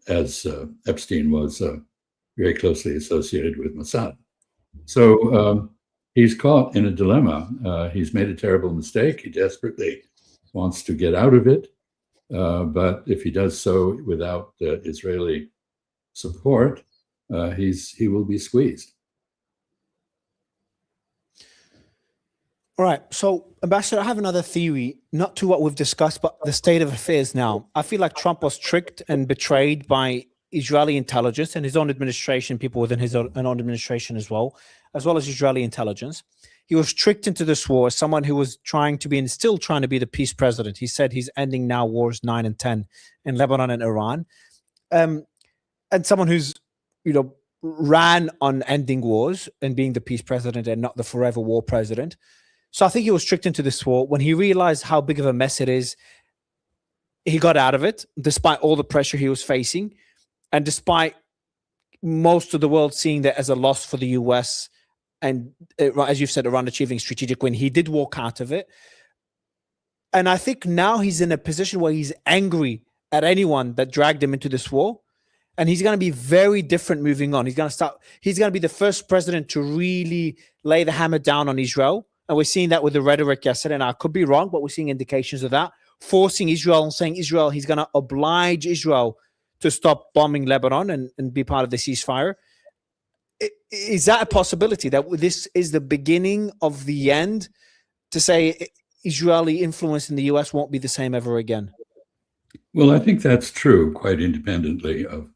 as Epstein was very closely associated with Mossad. So he's caught in a dilemma. He's made a terrible mistake. He desperately wants to get out of it. But if he does so without Israeli support, he will be squeezed. All right. So, Ambassador, I have another theory, not to what we've discussed, but the state of affairs now. I feel like Trump was tricked and betrayed by Israeli intelligence and his own administration, people within his own administration as well as Israeli intelligence. He was tricked into this war as someone who was trying to be and still trying to be the peace president. He said he's ending now wars 9 and 10 in Lebanon and Iran. And someone who's, ran on ending wars and being the peace president and not the forever war president. So I think he was tricked into this war. When he realized how big of a mess it is, he got out of it, despite all the pressure he was facing, and despite most of the world seeing that as a loss for the US, and as you've said, around achieving strategic win, he did walk out of it. And I think now he's in a position where he's angry at anyone that dragged him into this war. And he's going to be very different moving on. He's going to be the first president to really lay the hammer down on Israel. And we're seeing that with the rhetoric yesterday. And I could be wrong, but we're seeing indications of that. Forcing Israel and saying he's going to oblige Israel to stop bombing Lebanon and be part of the ceasefire. Is that a possibility, that this is the beginning of the end, to say Israeli influence in the US won't be the same ever again? Well, I think that's true, quite independently of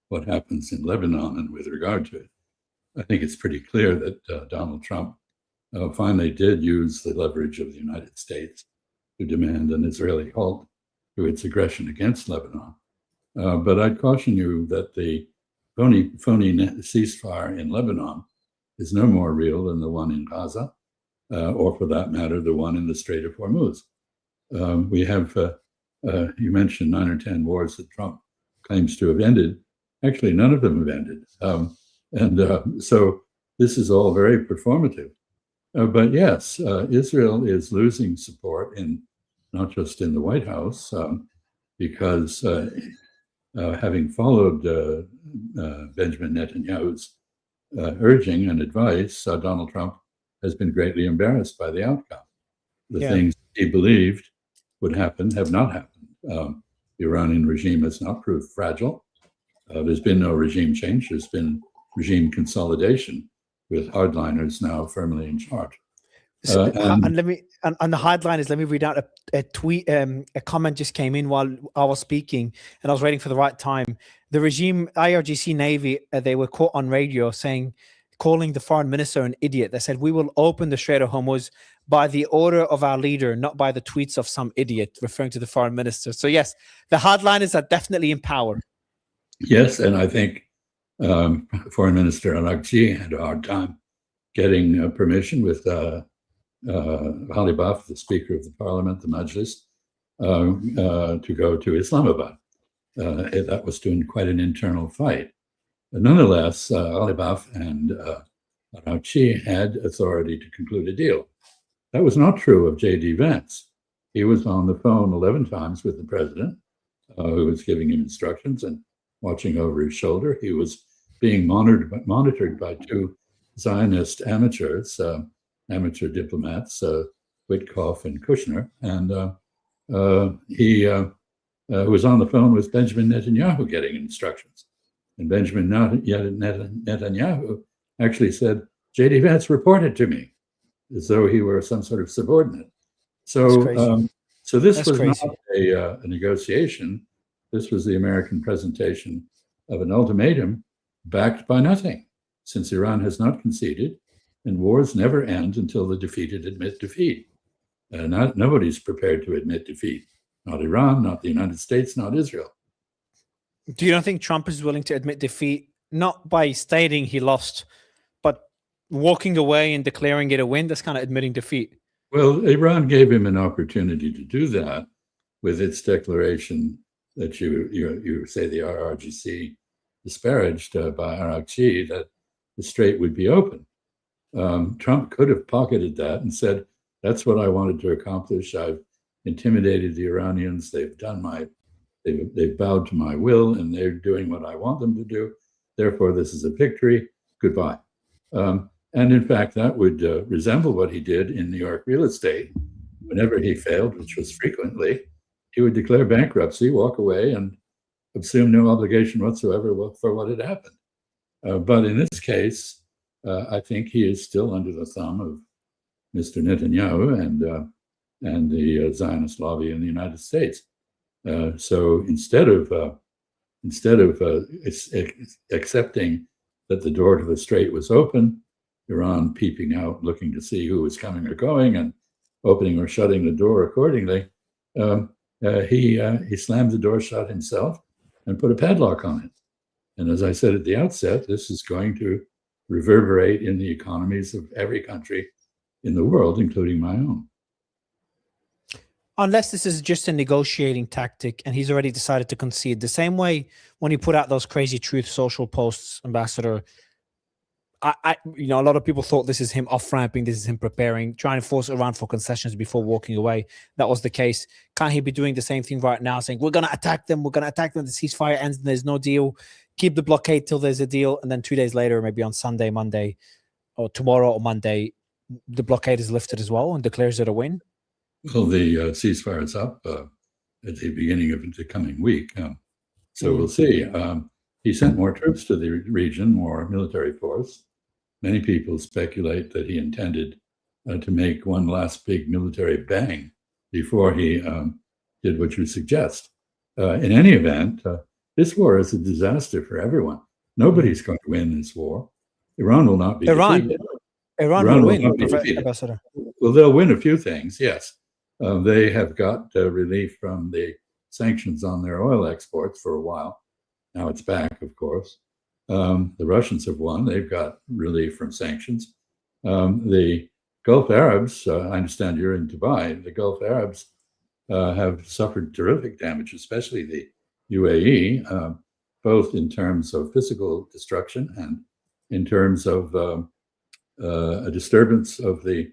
what happens in Lebanon and with regard to it. I think it's pretty clear that Donald Trump finally did use the leverage of the United States to demand an Israeli halt to its aggression against Lebanon. But I'd caution you that the phony ceasefire in Lebanon is no more real than the one in Gaza, or for that matter, the one in the Strait of Hormuz. We have, you mentioned 9 or 10 wars that Trump claims to have ended. Actually, none of them have ended. So this is all very performative. But yes, Israel is losing support not just in the White House, because having followed Benjamin Netanyahu's urging and advice, Donald Trump has been greatly embarrassed by the outcome. The things he believed would happen have not happened. The Iranian regime has not proved fragile. There's been no regime change. There's been regime consolidation, with hardliners now firmly in charge. And let me, and the headline is, let me read out a tweet. A comment just came in while I was speaking, and I was waiting for the right time. The regime, IRGC Navy, they were caught on radio calling the foreign minister an idiot. They said, "We will open the Strait of Hormuz by the order of our leader, not by the tweets of some idiot," referring to the foreign minister. So yes, the hardliners are definitely in power. Yes, and I think Foreign Minister Al-Aqji had a hard time getting permission with Halibaf, the Speaker of the Parliament, the Majlis, to go to Islamabad. That was doing quite an internal fight. But nonetheless, Halibaf and Al-Aqji had authority to conclude a deal. That was not true of J.D. Vance. He was on the phone 11 times with the president, who was giving him instructions and watching over his shoulder. He was being monitored by two Zionist amateurs, amateur diplomats, Witkoff and Kushner, and he was on the phone with Benjamin Netanyahu getting instructions. And Benjamin Netanyahu actually said, J.D. Vance reported to me, as though he were some sort of subordinate. So, so this was not a negotiation. This was the American presentation of an ultimatum backed by nothing, since Iran has not conceded, and wars never end until the defeated admit defeat. Nobody's prepared to admit defeat. Not Iran, not the United States, not Israel. Do you not think Trump is willing to admit defeat, not by stating he lost, but walking away and declaring it a win? That's kind of admitting defeat. Well, Iran gave him an opportunity to do that with its declaration that you say the RRGC disparaged by Araqchi, that the strait would be open. Trump could have pocketed that and said, that's what I wanted to accomplish. I've intimidated the Iranians. They've bowed to my will, and they're doing what I want them to do. Therefore, this is a victory. Goodbye. And in fact, that would resemble what he did in New York real estate. Whenever he failed, which was frequently, he would declare bankruptcy, walk away, and assume no obligation whatsoever for what had happened. But in this case, I think he is still under the thumb of Mr. Netanyahu and the Zionist lobby in the United States. So instead of accepting that the door to the strait was open, Iran peeping out, looking to see who was coming or going, and opening or shutting the door accordingly, he slammed the door shut himself and put a padlock on it. And as I said at the outset, this is going to reverberate in the economies of every country in the world, including my own. Unless this is just a negotiating tactic and he's already decided to concede. The same way when he put out those crazy Truth Social posts, Ambassador, a lot of people thought this is him off-ramping, this is him preparing, trying to force Iran for concessions before walking away. That was the case. Can't he be doing the same thing right now, saying, we're going to attack them, the ceasefire ends and there's no deal, keep the blockade till there's a deal, and then 2 days later, maybe on Sunday, Monday, or tomorrow or Monday, the blockade is lifted as well and declares it a win? Well, the ceasefire is up at the beginning of the coming week. So we'll see. He sent more troops to the region, more military force. Many people speculate that he intended to make one last big military bang before he did what you suggest. In any event, this war is a disaster for everyone. Nobody's going to win this war. Iran will not be defeated. Iran will win, Ambassador. Well, they'll win a few things, yes. They have got relief from the sanctions on their oil exports for a while. Now it's back, of course. The Russians have won. They've got relief from sanctions. The Gulf Arabs, I understand you're in Dubai, the Gulf Arabs have suffered terrific damage, especially the UAE, both in terms of physical destruction and in terms of a disturbance of the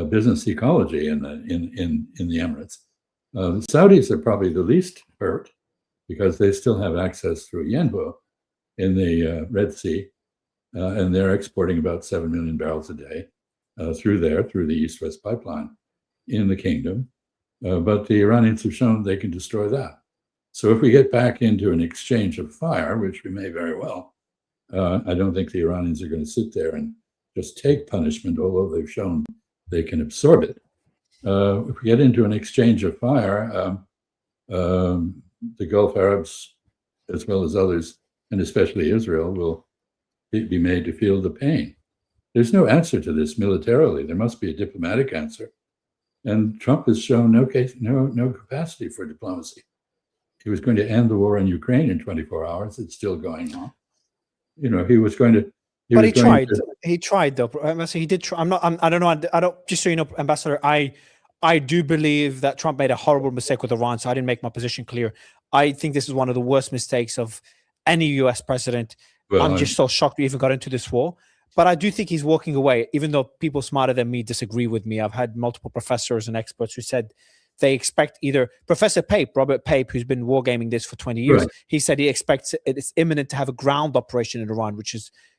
business ecology in the Emirates. The Saudis are probably the least hurt because they still have access through Yanbu in the Red Sea, and they're exporting about 7 million barrels a day through the East-West pipeline in the kingdom. But the Iranians have shown they can destroy that. So if we get back into an exchange of fire, which we may very well, I don't think the Iranians are going to sit there and just take punishment, although they've shown they can absorb it. If we get into an exchange of fire, the Gulf Arabs, as well as others, and especially Israel, will be made to feel the pain. There's no answer to this militarily. There must be a diplomatic answer. And Trump has shown no capacity for diplomacy. He was going to end the war in Ukraine in 24 hours. It's still going on. He was going to. But he tried. He tried, though. He did try. I don't know. I don't. Just so you know, Ambassador, I do believe that Trump made a horrible mistake with Iran. So I didn't make my position clear. I think this is one of the worst mistakes of any U.S. president. Well, I'm just so shocked we even got into this war. But I do think he's walking away, even though people smarter than me disagree with me. I've had multiple professors and experts who said they expect either Professor Pape, Robert Pape, who's been wargaming this for 20 years. Right. He said he expects it's imminent to have a ground operation in Iran,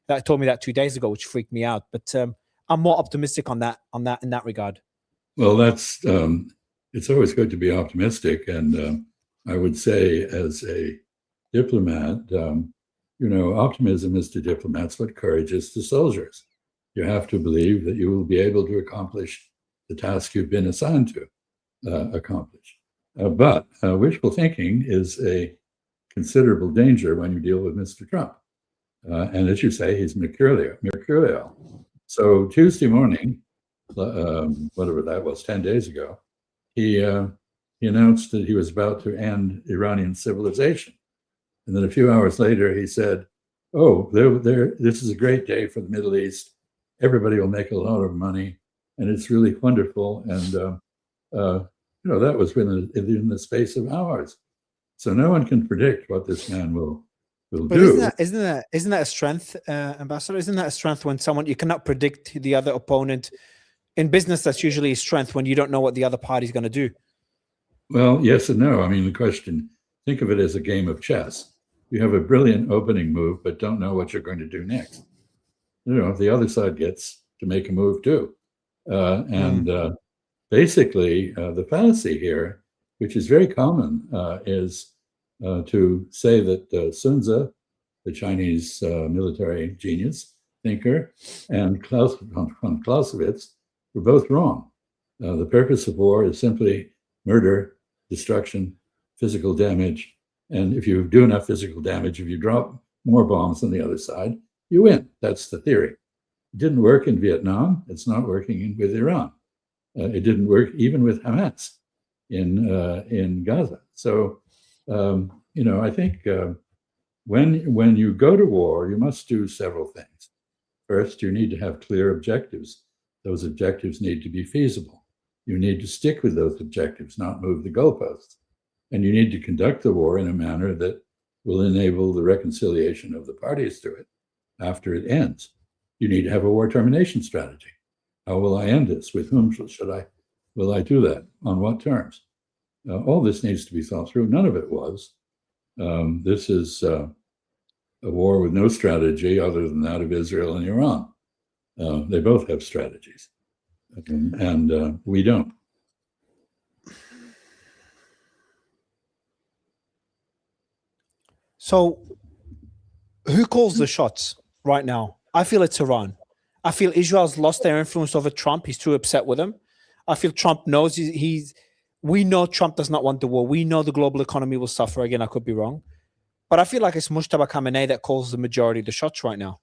that told me that 2 days ago, which freaked me out. But I'm more optimistic on that in that regard. Well, that's it's always good to be optimistic, and I would say, as a diplomat, optimism is to diplomats what courage is to soldiers. You have to believe that you will be able to accomplish the task you've been assigned to accomplish. But wishful thinking is a considerable danger when you deal with Mr. Trump. And as you say, he's mercurial. So Tuesday morning, whatever that was, 10 days ago, he announced that he was about to end Iranian civilization. And then a few hours later, he said, this is a great day for the Middle East. Everybody will make a lot of money, and it's really wonderful. And, that was within the space of hours. So no one can predict what this man will do. Isn't that a strength, Ambassador? Isn't that a strength when you cannot predict the other opponent? In business, that's usually a strength when you don't know what the other party's going to do. Well, yes and no. I mean, the question, think of it as a game of chess. You have a brilliant opening move, but don't know what you're going to do next. The other side gets to make a move too. Basically, the fallacy here, which is very common, is to say that Sun Tzu, the Chinese military genius, thinker, and von Clausewitz were both wrong. The purpose of war is simply murder, destruction, physical damage. And if you do enough physical damage, if you drop more bombs on the other side, you win. That's the theory. It didn't work in Vietnam. It's not working with Iran. It didn't work even with Hamas in Gaza. So, I think when you go to war, you must do several things. First, you need to have clear objectives. Those objectives need to be feasible. You need to stick with those objectives, not move the goalposts. And you need to conduct the war in a manner that will enable the reconciliation of the parties to it after it ends. You need to have a war termination strategy. How will I end this? With whom will I do that? On what terms? All this needs to be thought through. None of it was. This is a war with no strategy other than that of Israel and Iran. They both have strategies, and we don't. So, who calls the shots right now? I feel it's Iran. I feel Israel's lost their influence over Trump. He's too upset with him. I feel Trump knows we know Trump does not want the war. We know the global economy will suffer. Again, I could be wrong. But I feel like it's Mushtaba Khamenei that calls the majority of the shots right now.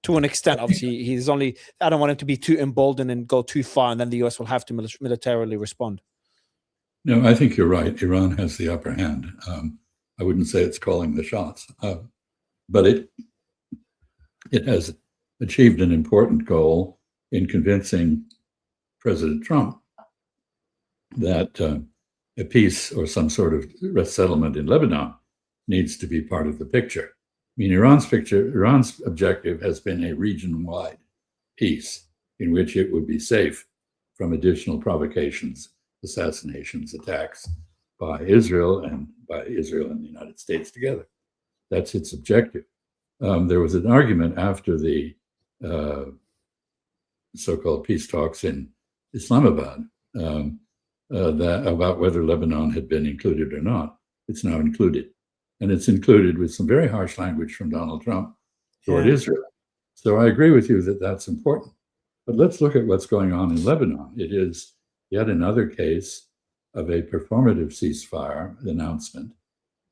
To an extent, obviously, I don't want him to be too emboldened and go too far, and then the US will have to militarily respond. No, I think you're right. Iran has the upper hand. I wouldn't say it's calling the shots, but it has achieved an important goal in convincing President Trump that a peace or some sort of settlement in Lebanon needs to be part of the picture. I mean, Iran's objective has been a region-wide peace in which it would be safe from additional provocations, assassinations, attacks by Israel and the United States together. That's its objective. There was an argument after the so-called peace talks in Islamabad about whether Lebanon had been included or not. It's now included. And it's included with some very harsh language from Donald Trump toward Israel. So I agree with you that that's important. But let's look at what's going on in Lebanon. It is yet another case of a performative ceasefire announcement,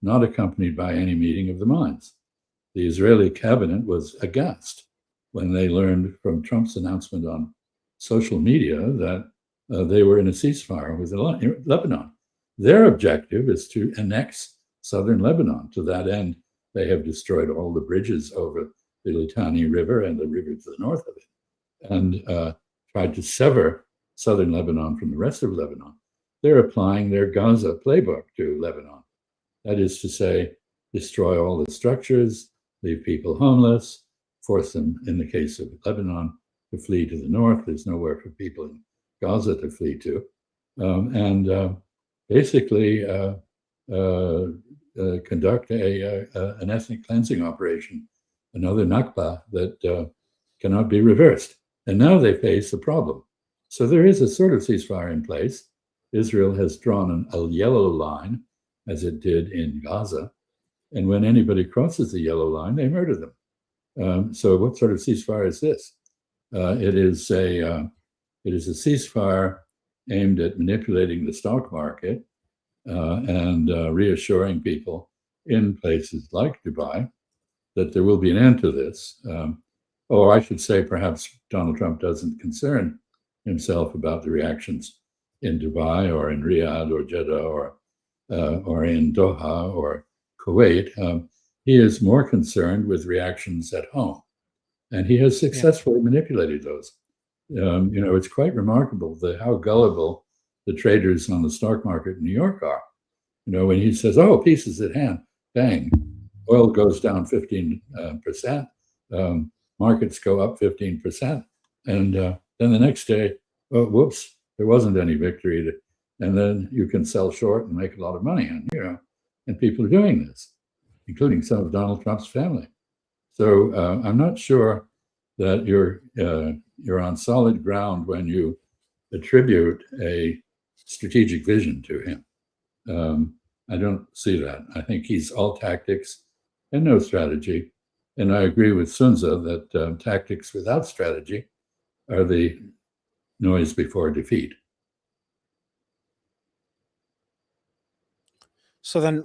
not accompanied by any meeting of the minds. The Israeli cabinet was aghast when they learned from Trump's announcement on social media that they were in a ceasefire with Lebanon. Their objective is to annex southern Lebanon. To that end, they have destroyed all the bridges over the Litani River and the river to the north of it, and tried to sever southern Lebanon from the rest of Lebanon. They're applying their Gaza playbook to Lebanon. That is to say, destroy all the structures, leave people homeless, force them, in the case of Lebanon, to flee to the north. There's nowhere for people in Gaza to flee to. And basically conduct an ethnic cleansing operation, another Nakba that cannot be reversed. And now they face a problem. So there is a sort of ceasefire in place. Israel has drawn a yellow line, as it did in Gaza. And when anybody crosses the yellow line, they murder them. So what sort of ceasefire is this? It is a ceasefire aimed at manipulating the stock market and reassuring people in places like Dubai that there will be an end to this. Or I should say, perhaps Donald Trump doesn't concern himself about the reactions in Dubai or in Riyadh or Jeddah or in Doha or Kuwait. He is more concerned with reactions at home, and he has successfully manipulated those. It's quite remarkable how gullible the traders on the stock market in New York are. When he says, "Oh, peace is at hand," bang, oil goes down 15%, markets go up 15%, and then the next day, oh, whoops, there wasn't any victory, and then you can sell short and make a lot of money, and people are doing this, including some of Donald Trump's family. So I'm not sure that you're on solid ground when you attribute a strategic vision to him. I don't see that. I think he's all tactics and no strategy. And I agree with Sunza that tactics without strategy are the noise before defeat. So then,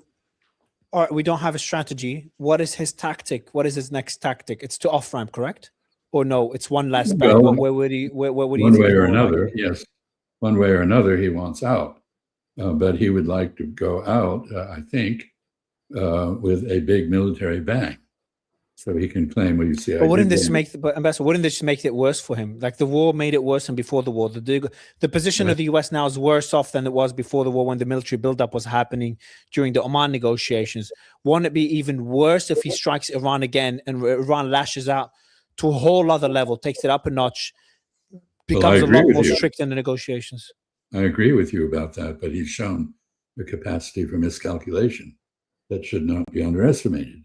all right, we don't have a strategy. What is his tactic? What is his next tactic? It's to off-ramp, correct? Or no, it's one last bang. Well, where would he one way or another, yes. One way or another, he wants out. But he would like to go out, I think, with a big military bang. So he can claim, well, you see, but wouldn't this make it worse for him? Like the war made it worse than before the war. The position of the US now is worse off than it was before the war when the military buildup was happening during the Oman negotiations. Won't it be even worse if he strikes Iran again and Iran lashes out to a whole other level, takes it up a notch, becomes a lot more strict in the negotiations? I agree with you about that, but he's shown a capacity for miscalculation that should not be underestimated.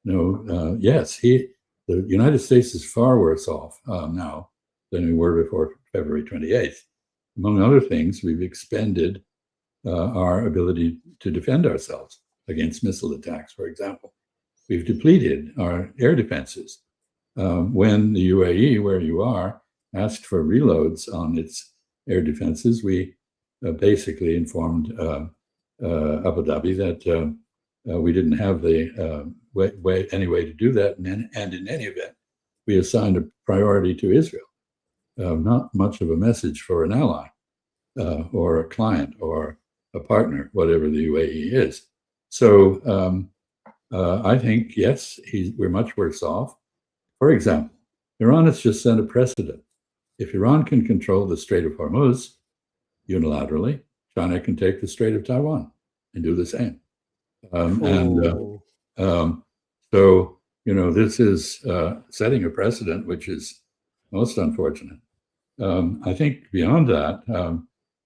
Yes, the United States is far worse off now than we were before February 28th. Among other things, we've expended our ability to defend ourselves against missile attacks, for example. We've depleted our air defenses. When the UAE, where you are, asked for reloads on its air defenses, we basically informed Abu Dhabi that we didn't have the any way to do that, and in any event, we assigned a priority to Israel. Not much of a message for an ally or a client or a partner, whatever the UAE is. So I think, yes, we're much worse off. For example, Iran has just set a precedent. If Iran can control the Strait of Hormuz unilaterally, China can take the Strait of Taiwan and do the same. So, this is setting a precedent, which is most unfortunate. I think beyond that,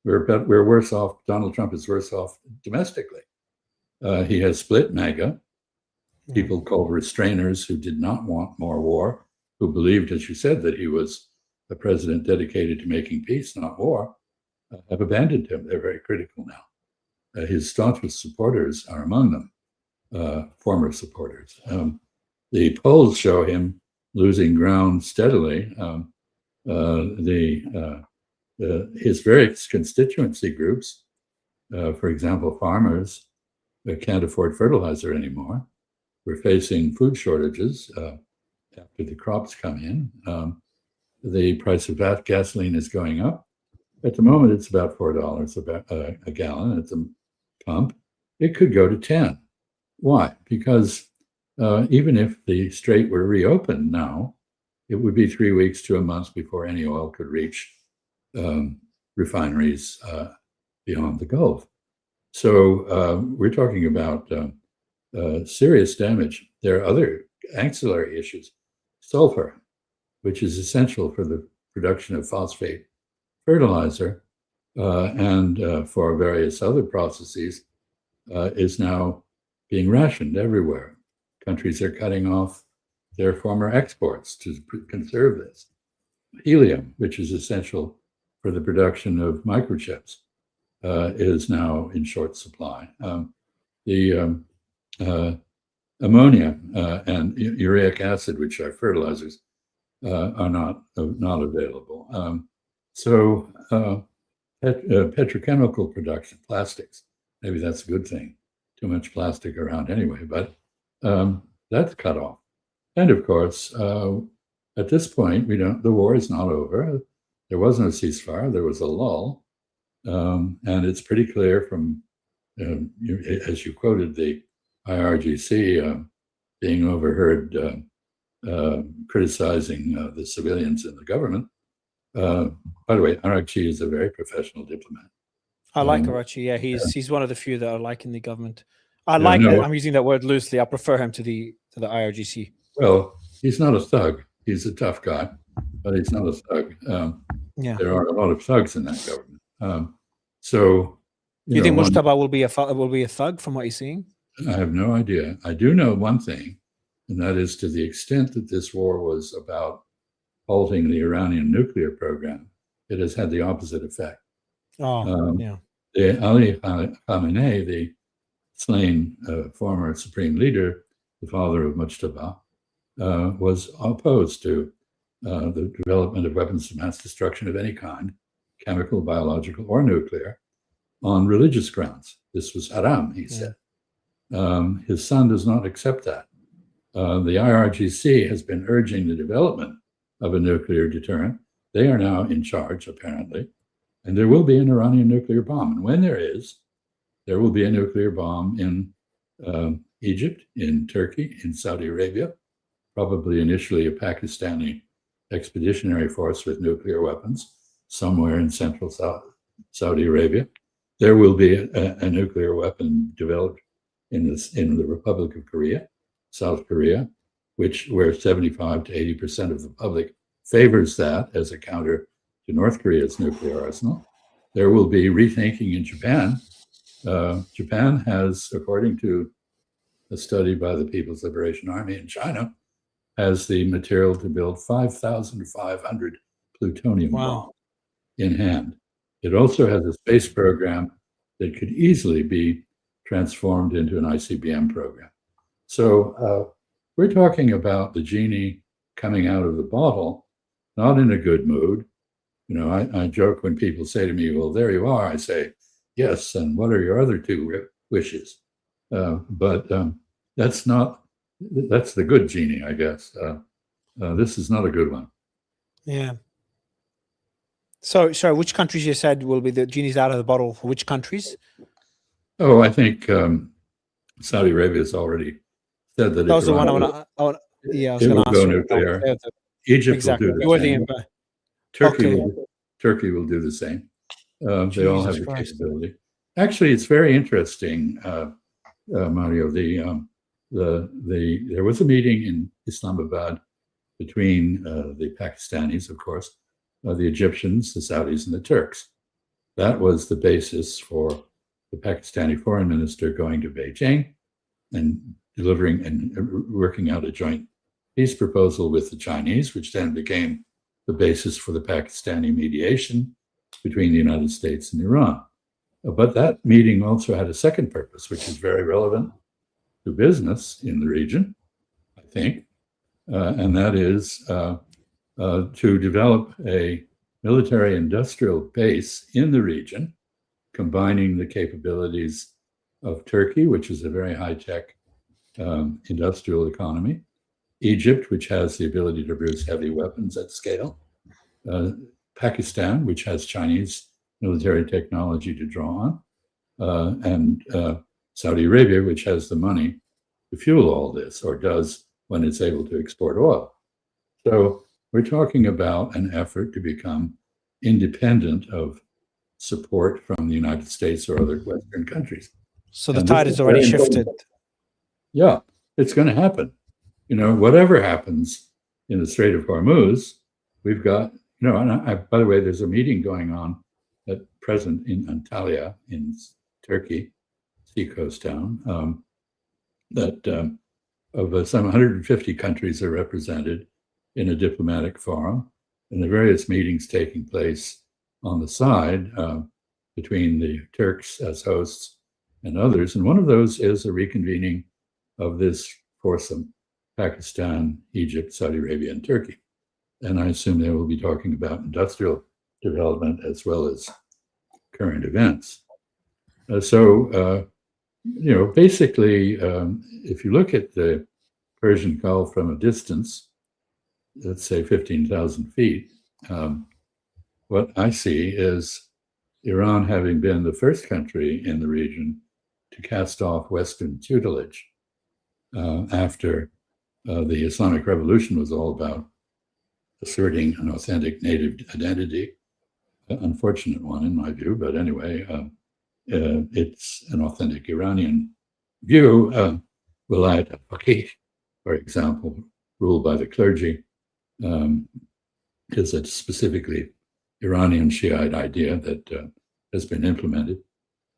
we're worse off. Donald Trump is worse off domestically. He has split MAGA, people called restrainers who did not want more war, who believed, as you said, that he was a president dedicated to making peace, not war, have abandoned him. They're very critical now. His staunchest supporters are among them, former supporters. The polls show him losing ground steadily, his various constituency groups, for example, farmers can't afford fertilizer anymore. We're facing food shortages after the crops come in. The price of gasoline is going up. At the moment, it's about $4 a gallon at the pump. It could go to 10. Why? Because even if the strait were reopened now, it would be 3 weeks to a month before any oil could reach refineries beyond the Gulf. So we're talking about serious damage. There are other ancillary issues. Sulfur, which is essential for the production of phosphate fertilizer and for various other processes, is now being rationed everywhere. Countries are cutting off their former exports to conserve this. Helium, which is essential for the production of microchips, is now in short supply. The ammonia and uric acid, which are fertilizers, are not available. So petrochemical production, plastics, maybe that's a good thing. Too much plastic around anyway, but that's cut off. And of course, at this point, the war is not over. There was no ceasefire. There was a lull, and it's pretty clear from, as you quoted, the IRGC being overheard criticizing the civilians in the government. By the way, Arachie is a very professional diplomat. I like Arachie. Yeah, he's one of the few that I like in the government. I'm using that word loosely. I prefer him to the IRGC. Well, he's not a thug. He's a tough guy, but he's not a thug. There are a lot of thugs in that government. So, you think Mushtaba will be a thug from what you're seeing? I have no idea. I do know one thing, and that is to the extent that this war was about halting the Iranian nuclear program, it has had the opposite effect. Ali Khamenei, the slain former supreme leader, the father of Mushtaba, was opposed to the development of weapons of mass destruction of any kind, chemical, biological, or nuclear, on religious grounds. This was haram, he said. His son does not accept that. The IRGC has been urging the development of a nuclear deterrent. They are now in charge, apparently, and there will be an Iranian nuclear bomb. And when there is, there will be a nuclear bomb in Egypt, in Turkey, in Saudi Arabia, probably initially a Pakistani expeditionary force with nuclear weapons somewhere in central Saudi Arabia. There will be a nuclear weapon developed in the Republic of Korea, South Korea, where 75 to 80% of the public favors that as a counter to North Korea's nuclear arsenal. There will be rethinking in Japan. Japan has, according to a study by the People's Liberation Army in China, has the material to build 5,500 plutonium bombs in hand. It also has a space program that could easily be transformed into an ICBM program. So we're talking about the genie coming out of the bottle, not in a good mood. I joke when people say to me, well, there you are. I say, yes, and what are your other two wishes? But that's the good genie, I guess. This is not a good one. Yeah. So, which countries you said will be the genie's out of the bottle? For which countries? Oh, I think Saudi Arabia has already said that. That was the one I want to. I was going to ask. Go nuclear. Egypt will do the same. Turkey will do the same. They all have the capability. Actually, it's very interesting, Mario. There was a meeting in Islamabad between the Pakistanis, of course, the Egyptians, the Saudis, and the Turks. That was the basis for the Pakistani foreign minister going to Beijing and delivering and working out a joint peace proposal with the Chinese, which then became the basis for the Pakistani mediation between the United States and Iran. But that meeting also had a second purpose, which is very relevant to business in the region, I think, and that is to develop a military-industrial base in the region, combining the capabilities of Turkey, which is a very high-tech industrial economy, Egypt, which has the ability to produce heavy weapons at scale, Pakistan, which has Chinese military technology to draw on, and Saudi Arabia, which has the money to fuel all this, or does when it's able to export oil. So we're talking about an effort to become independent of support from the United States or other Western countries. So the tide has already shifted. Yeah, it's going to happen. Whatever happens in the Strait of Hormuz, we've got, and by the way, there's a meeting going on at present in Antalya in Turkey, seacoast town, that of some 150 countries are represented in a diplomatic forum, and the various meetings taking place on the side between the Turks as hosts and others. And one of those is a reconvening of this foursome: Pakistan, Egypt, Saudi Arabia, and Turkey. And I assume they will be talking about industrial development as well as current events. Basically, if you look at the Persian Gulf from a distance, let's say 15,000 feet, what I see is Iran having been the first country in the region to cast off Western tutelage after the Islamic Revolution was all about asserting an authentic native identity, an unfortunate one in my view, but anyway, it's an authentic Iranian view. Wilayat al-Faqih, for example, ruled by the clergy, is a specifically Iranian Shiite idea that has been implemented.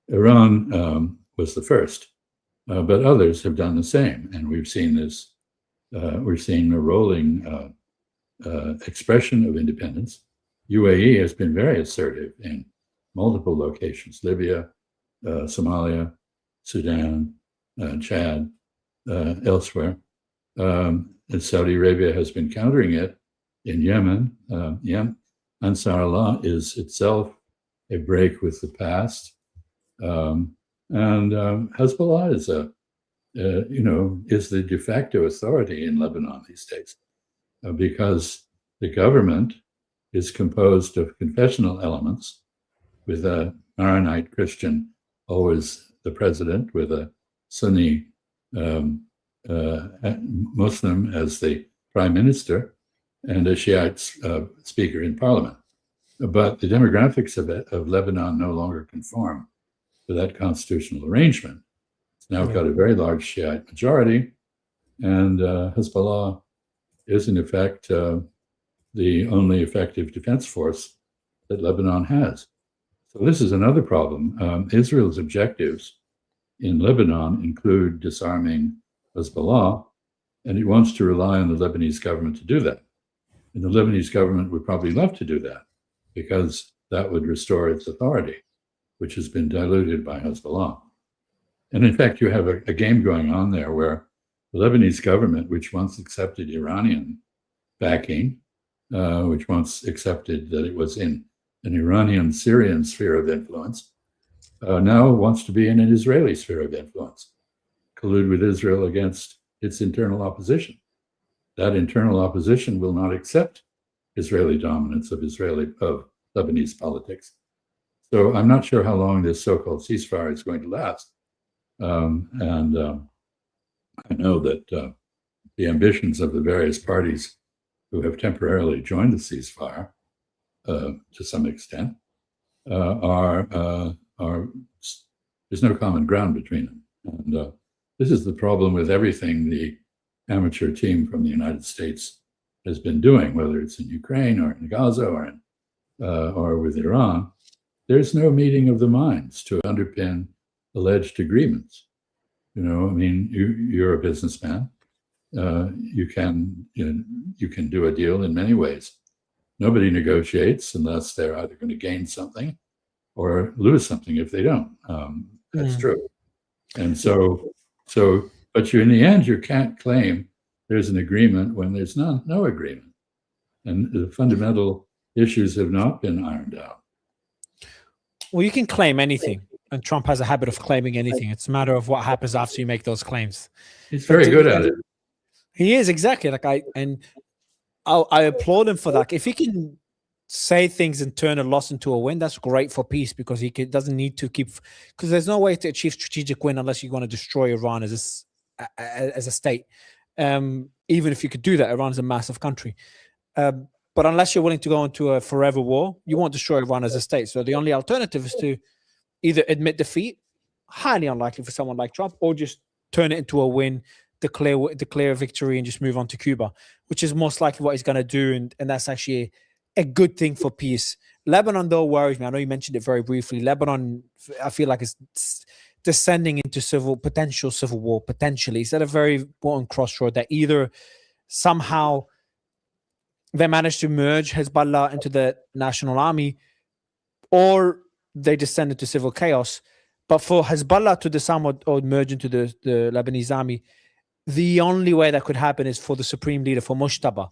Iran was the first, but others have done the same, and we've seen this. We're seeing a rolling expression of independence. UAE has been very assertive in multiple locations: Libya, Somalia, Sudan, Chad, elsewhere. And Saudi Arabia has been countering it in Yemen. Ansar Allah is itself a break with the past. And Hezbollah is is the de facto authority in Lebanon these days, because the government is composed of confessional elements, with a Maronite Christian always the president, with a Sunni Muslim as the prime minister, and a Shiite speaker in parliament. But the demographics of Lebanon no longer conform to that constitutional arrangement. It's now got a very large Shiite majority, and Hezbollah is in effect the only effective defense force that Lebanon has. So this is another problem. Israel's objectives in Lebanon include disarming Hezbollah, and it wants to rely on the Lebanese government to do that. And the Lebanese government would probably love to do that, because that would restore its authority, which has been diluted by Hezbollah. And in fact, you have a game going on there where the Lebanese government, which once accepted Iranian backing, which once accepted that it was in an Iranian-Syrian sphere of influence, now wants to be in an Israeli sphere of influence, collude with Israel against its internal opposition. That internal opposition will not accept Israeli dominance of Lebanese politics. So I'm not sure how long this so-called ceasefire is going to last. I know that the ambitions of the various parties who have temporarily joined the ceasefire, to some extent, there's no common ground between them. And this is the problem with everything the amateur team from the United States has been doing, whether it's in Ukraine or in Gaza or with Iran. There's no meeting of the minds to underpin alleged agreements. You're a businessman. You can do a deal in many ways. Nobody negotiates unless they're either going to gain something or lose something if they don't. That's true. And but in the end, you can't claim there's an agreement when there's no agreement. And the fundamental issues have not been ironed out. Well, you can claim anything, and Trump has a habit of claiming anything. It's a matter of what happens after you make those claims. He's very good at it. He is, exactly. I applaud him for that. If he can say things and turn a loss into a win, that's great for peace, because doesn't need to keep, because there's no way to achieve strategic win unless you want to destroy Iran as a state. Even if you could do that, Iran is a massive country. But unless you're willing to go into a forever war, you won't destroy Iran as a state. So the only alternative is to either admit defeat, highly unlikely for someone like Trump, or just turn it into a win, declare a victory, and just move on to Cuba, which is most likely what he's going to do. And that's actually a good thing for peace. Lebanon, though, worries me. I know you mentioned it very briefly. Lebanon, I feel like it's descending into potential civil war, potentially. It's at a very important crossroad that either somehow they manage to merge Hezbollah into the national army, or they descend into civil chaos. But for Hezbollah to disarm or merge into the Lebanese army, the only way that could happen is for the supreme leader, for Mushtaba,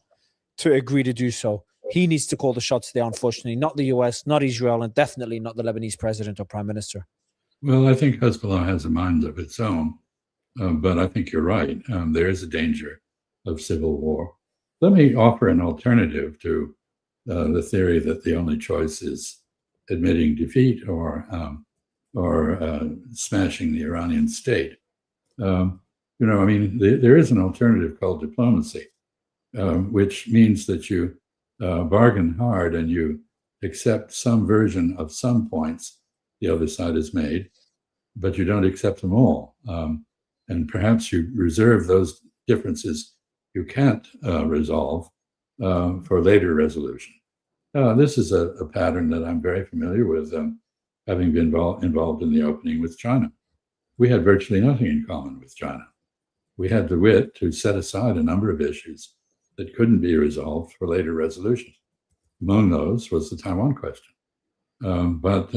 to agree to do so. He needs to call the shots there, unfortunately, not the US, not Israel, and definitely not the Lebanese president or prime minister. Well, I think Hezbollah has a mind of its own, but I think you're right. There is a danger of civil war. Let me offer an alternative to the theory that the only choice is admitting defeat or smashing the Iranian state. There is an alternative called diplomacy, which means that you bargain hard and you accept some version of some points the other side has made, but you don't accept them all. And perhaps you reserve those differences you can't resolve for later resolution. This is a pattern that I'm very familiar with, having been involved in the opening with China. We had virtually nothing in common with China. We had the wit to set aside a number of issues that couldn't be resolved for later resolution. Among those was the Taiwan question. But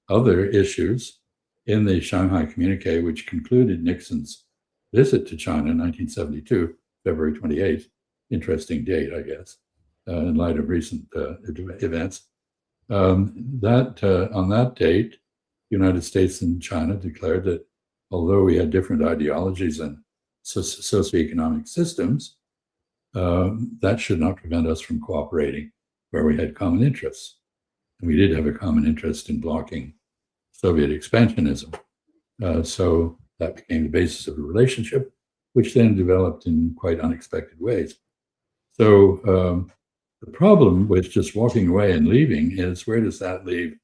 other issues in the Shanghai Communique, which concluded Nixon's visit to China in 1972, February 28th, interesting date, I guess, in light of recent events. On that date, the United States and China declared that although we had different ideologies and socioeconomic systems, that should not prevent us from cooperating where we had common interests. And we did have a common interest in blocking Soviet expansionism. So that became the basis of the relationship, which then developed in quite unexpected ways. So the problem with just walking away and leaving is, where does that leave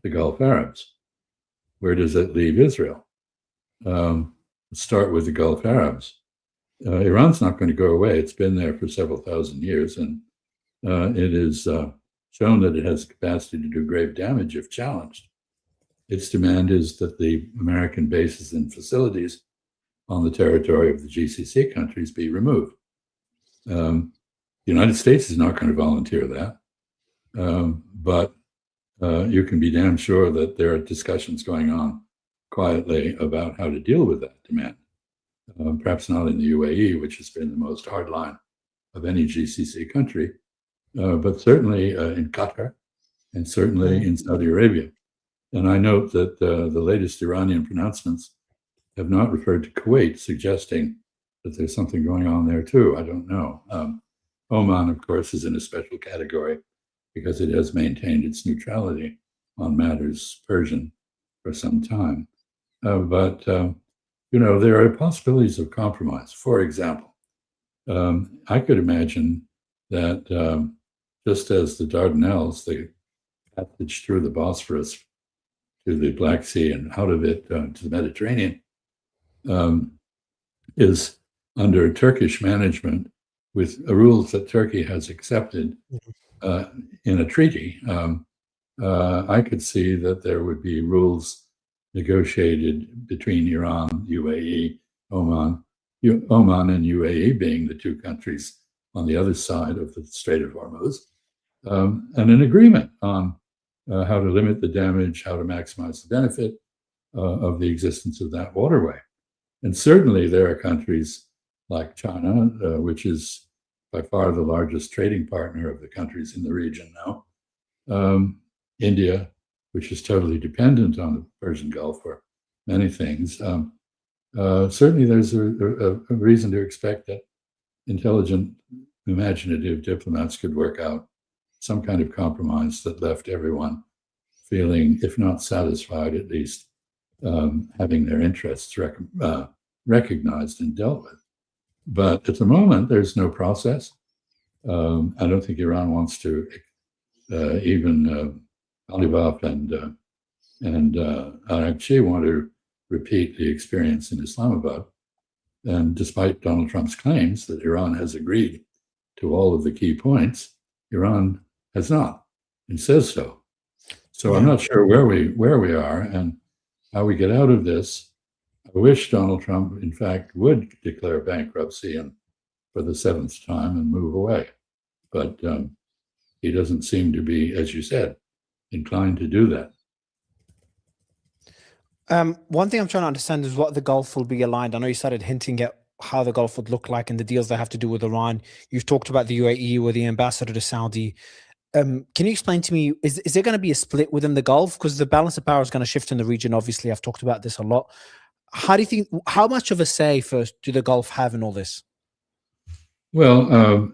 the Gulf Arabs? Where does it leave Israel? Let's start with the Gulf Arabs. Iran's not going to go away. It's been there for several thousand years, and it is shown that it has capacity to do grave damage if challenged. Its demand is that the American bases and facilities on the territory of the GCC countries be removed. The United States is not going to volunteer that, but you can be damn sure that there are discussions going on quietly about how to deal with that demand. Perhaps not in the UAE, which has been the most hardline of any GCC country, but certainly in Qatar and certainly in Saudi Arabia. And I note that the latest Iranian pronouncements have not referred to Kuwait, suggesting that there's something going on there too. I don't know. Oman, of course, is in a special category because it has maintained its neutrality on matters Persian for some time. But there are possibilities of compromise. For example, I could imagine that just as the Dardanelles, the passage through the Bosphorus to the Black Sea and out of it to the Mediterranean, is under Turkish management with rules that Turkey has accepted in a treaty. I could see that there would be rules negotiated between Iran, UAE, Oman and UAE being the two countries on the other side of the Strait of Hormuz, and an agreement on how to limit the damage, how to maximize the benefit of the existence of that waterway. And certainly there are countries like China, which is by far the largest trading partner of the countries in the region now. India, which is totally dependent on the Persian Gulf for many things. Certainly there's a reason to expect that intelligent, imaginative diplomats could work out some kind of compromise that left everyone feeling, if not satisfied, at least having their interests recognized and dealt with. But at the moment, there's no process. I don't think Iran wants to even Alibab and Araqchi want to repeat the experience in Islamabad. And despite Donald Trump's claims that Iran has agreed to all of the key points, Iran has not and says so. So I'm not sure where we are and how we get out of this. I wish Donald Trump, in fact, would declare bankruptcy and for the 7th time and move away. But he doesn't seem to be, as you said, inclined to do that. One thing I'm trying to understand is what the Gulf will be aligned. I know you started hinting at how the Gulf would look like and the deals they have to do with Iran. You've talked about the UAE or the ambassador to Saudi. Can you explain to me, is there going to be a split within the Gulf? Because the balance of power is going to shift in the region. Obviously, I've talked about this a lot. How do you think, how much of a say first do the Gulf have in all this? Well,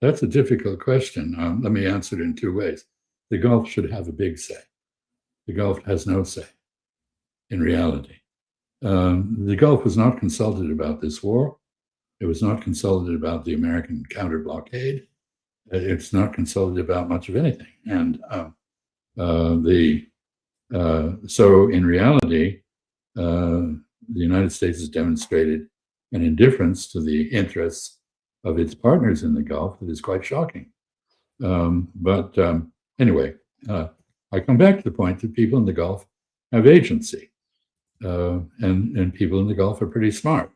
that's a difficult question. Let me answer it in 2 ways. The Gulf should have a big say. The Gulf has no say in reality. The Gulf was not consulted about this war. It was not consulted about the American counter-blockade. It's not consulted about much of anything. And so in reality, the United States has demonstrated an indifference to the interests of its partners in the Gulf that is quite shocking. But anyway, I come back to the point that people in the Gulf have agency, and people in the Gulf are pretty smart.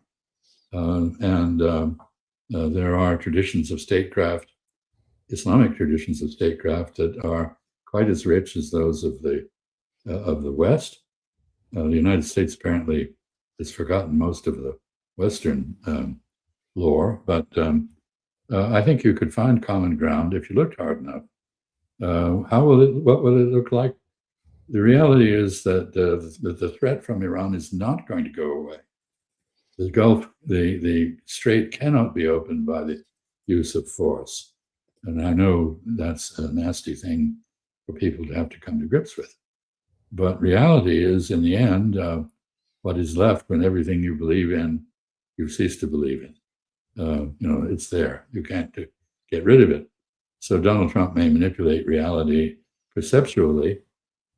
There are traditions of statecraft, Islamic traditions of statecraft that are quite as rich as those of the West. The United States apparently has forgotten most of the Western lore, but I think you could find common ground if you looked hard enough. What will it look like? The reality is that the threat from Iran is not going to go away. The Gulf, the strait cannot be opened by the use of force. And I know that's a nasty thing for people to have to come to grips with. But reality is, in the end, what is left when everything you believe in, you cease to believe in. It's there. You can't get rid of it. So Donald Trump may manipulate reality perceptually.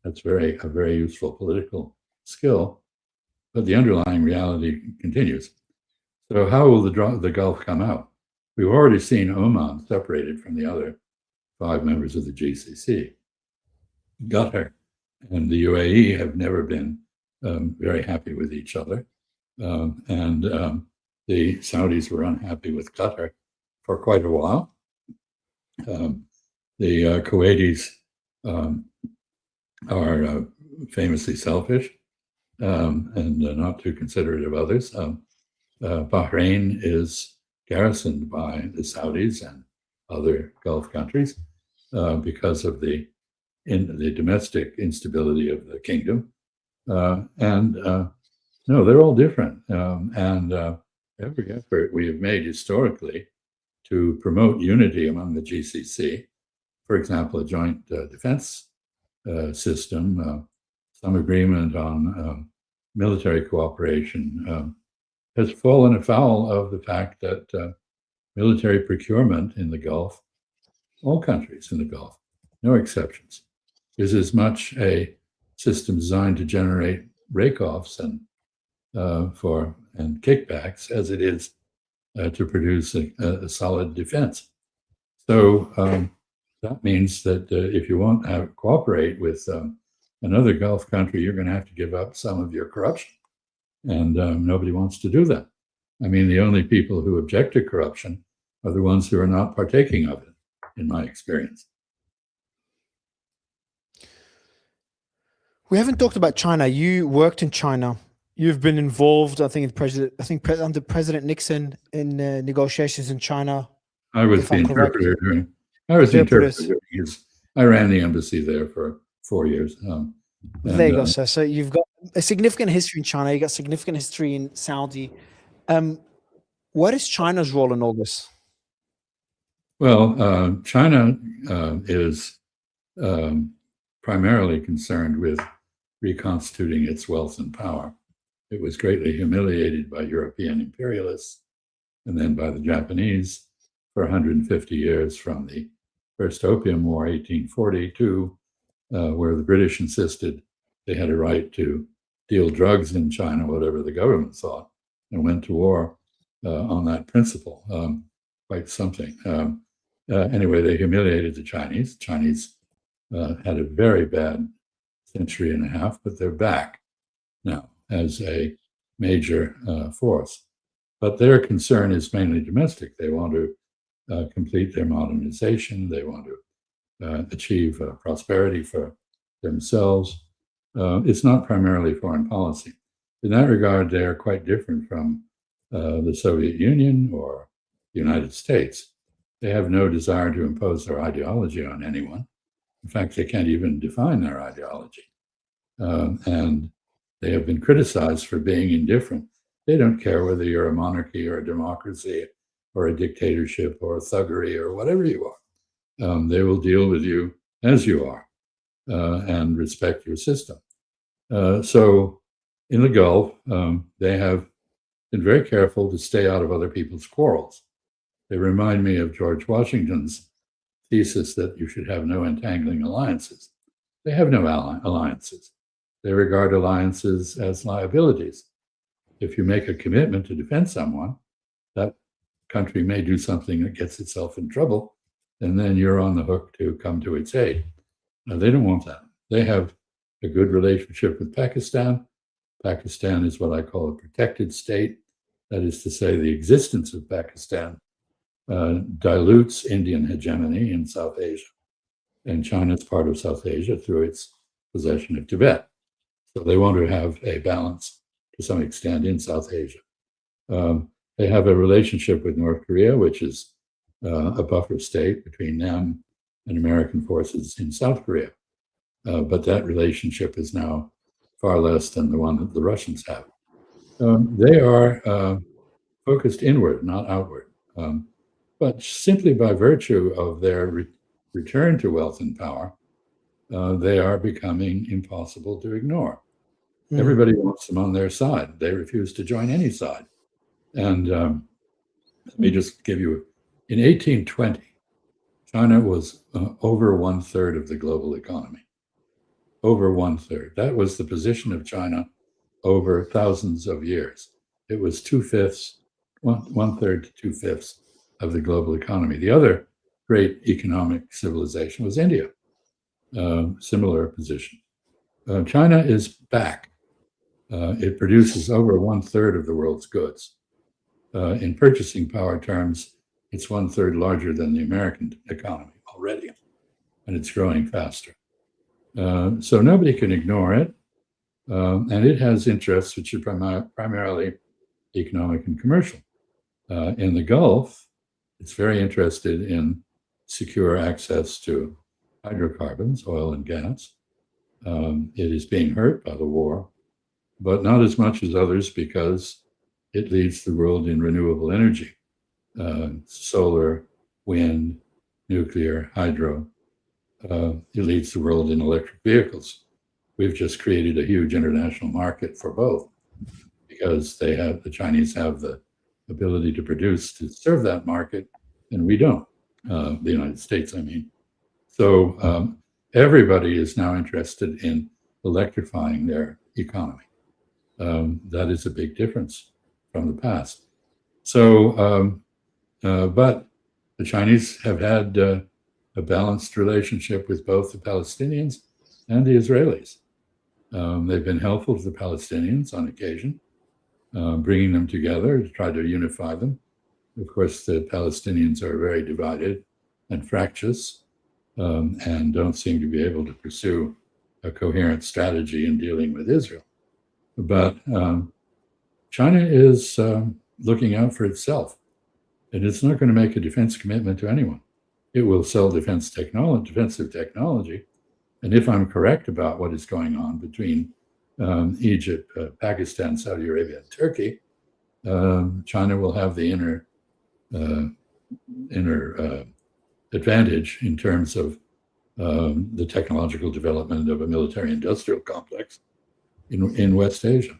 That's a very useful political skill. But the underlying reality continues. So how will the Gulf come out? We've already seen Oman separated from the other 5 members of the GCC. Qatar and the UAE have never been very happy with each other. The Saudis were unhappy with Qatar for quite a while. The Kuwaitis are famously selfish and not too considerate of others. Bahrain is garrisoned by the Saudis and other Gulf countries because of the domestic instability of the kingdom. No, they're all different. Every effort we have made historically to promote unity among the GCC, for example, a joint defense system, some agreement on military cooperation, has fallen afoul of the fact that military procurement in the Gulf, all countries in the Gulf, no exceptions, is as much a system designed to generate rake-offs and kickbacks as it is to produce a solid defense. So that means that if you want to cooperate with another Gulf country, you're going to have to give up some of your corruption. And nobody wants to do that. I mean, the only people who object to corruption are the ones who are not partaking of it, in my experience. We haven't talked about China. You worked in China. You've been involved, I think, under President Nixon in negotiations in China. I was if the I'm correct. interpreter during. I was the Interpreters. interpreter during his. I ran the embassy there for 4 years. There you go, sir. So you've got a significant history in China. You got significant history in Saudi. What is China's role in all this? Well, China is primarily concerned with reconstituting its wealth and power. It was greatly humiliated by European imperialists and then by the Japanese for 150 years, from the First Opium War, 1842, where the British insisted they had a right to deal drugs in China, whatever the government thought, and went to war on that principle. Quite something. Anyway, they humiliated the Chinese. Chinese had a very bad century and a half, but they're back now as a major force. But their concern is mainly domestic. They want to complete their modernization. They want to achieve prosperity for themselves. It's not primarily foreign policy. In that regard, they are quite different from the Soviet Union or the United States. They have no desire to impose their ideology on anyone. In fact, they can't even define their ideology. And they have been criticized for being indifferent. They don't care whether you're a monarchy or a democracy or a dictatorship or thuggery or whatever you are. They will deal with you as you are and respect your system. So in the Gulf, they have been very careful to stay out of other people's quarrels. They remind me of George Washington's thesis that you should have no entangling alliances. They have no alliances. They regard alliances as liabilities. If you make a commitment to defend someone, that country may do something that gets itself in trouble, and then you're on the hook to come to its aid. Now, they don't want that. They have a good relationship with Pakistan. Pakistan is what I call a protected state. That is to say, the existence of Pakistan dilutes Indian hegemony in South Asia. And China is part of South Asia through its possession of Tibet. So they want to have a balance to some extent in South Asia. They have a relationship with North Korea, which is a buffer state between them and American forces in South Korea. But that relationship is now far less than the one that the Russians have. They are focused inward, not outward. But simply by virtue of their return to wealth and power, they are becoming impossible to ignore. Everybody wants them on their side. They refuse to join any side. And let me just give you, in 1820, China was over 1/3 of the global economy. Over 1/3. That was the position of China over thousands of years. It was 2/5, 1/3 to 2/5 of the global economy. The other great economic civilization was India. Similar position. China is back. It produces over 1/3 of the world's goods. In purchasing power terms, it's 1/3 larger than the American economy already, and it's growing faster. So nobody can ignore it. And it has interests which are primarily economic and commercial. In the Gulf, it's very interested in secure access to hydrocarbons, oil and gas. It is being hurt by the war, but not as much as others because it leads the world in renewable energy, solar, wind, nuclear, hydro. It leads the world in electric vehicles. We've just created a huge international market for both because the Chinese have the ability to produce to serve that market, and we don't, the United States, I mean. So everybody is now interested in electrifying their economy. That is a big difference from the past. So, but the Chinese have had a balanced relationship with both the Palestinians and the Israelis. They've been helpful to the Palestinians on occasion, bringing them together to try to unify them. Of course, the Palestinians are very divided and fractious and don't seem to be able to pursue a coherent strategy in dealing with Israel. But China is looking out for itself. and it's not going to make a defense commitment to anyone. It will sell defensive technology. And if I'm correct about what is going on between Egypt, Pakistan, Saudi Arabia, and Turkey, China will have the inner advantage in terms of the technological development of a military-industrial complex in West Asia.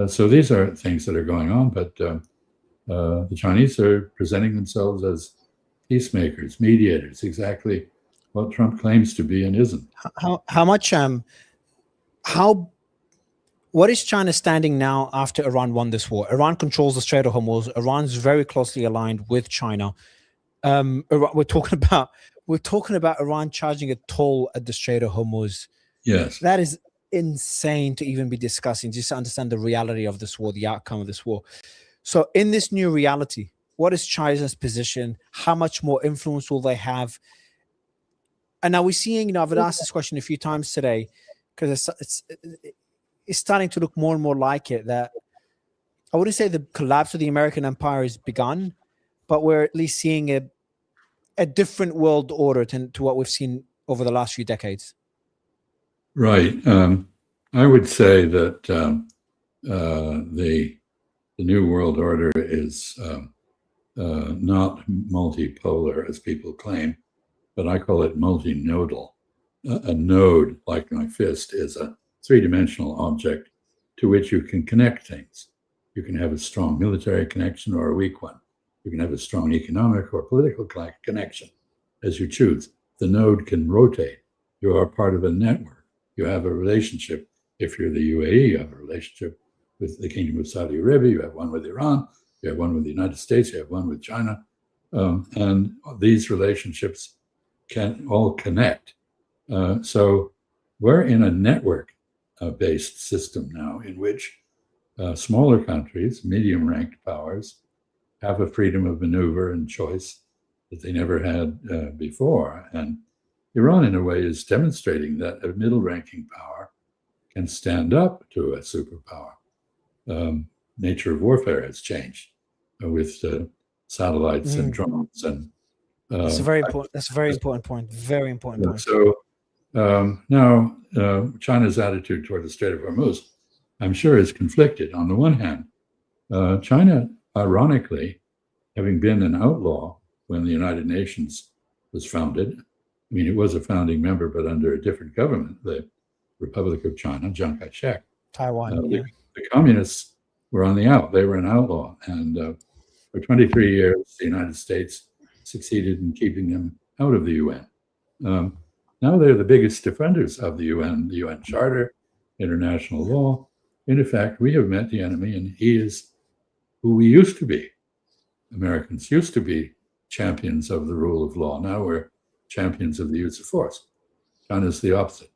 So these are things that are going on, but the Chinese are presenting themselves as peacemakers, mediators, exactly what Trump claims to be and isn't. What is China standing now after Iran won this war? Iran controls the Strait of Hormuz. Iran's very closely aligned with China. We're talking about Iran charging a toll at the Strait of Hormuz. Yes, that is insane to even be discussing, just to understand the reality of this war, the outcome of this war. So in this new reality, what is China's position? How much more influence will they have? And now we're seeing, I've asked this question a few times today, because it's starting to look more and more like it, that I wouldn't say the collapse of the American empire has begun, but we're at least seeing a different world order to what we've seen over the last few decades. Right. I would say that the new world order is not multipolar, as people claim, but I call it multinodal. A node, like my fist, is a three-dimensional object to which you can connect things. You can have a strong military connection or a weak one. You can have a strong economic or political connection, as you choose. The node can rotate. You are part of a network. You have a relationship. If you're the UAE, you have a relationship with the Kingdom of Saudi Arabia. You have one with Iran. You have one with the United States. You have one with China. And these relationships can all connect. So we're in a network-based system now in which smaller countries, medium-ranked powers, have a freedom of maneuver and choice that they never had before. And Iran, in a way, is demonstrating that a middle-ranking power can stand up to a superpower. Nature of warfare has changed with satellites and drones. And that's a very important. That's a very important point. Very important point. So now China's attitude toward the Strait of Hormuz, I'm sure, is conflicted. On the one hand, China, ironically, having been an outlaw when the United Nations was founded, I mean, it was a founding member, but under a different government, the Republic of China, Chiang Kai-shek. Taiwan. The communists were on the out. They were an outlaw. And for 23 years, the United States succeeded in keeping them out of the UN. Now they're the biggest defenders of the UN Charter, international law. In effect, we have met the enemy, and he is who we used to be. Americans used to be champions of the rule of law. Now we're champions of the use of force. China's the opposite.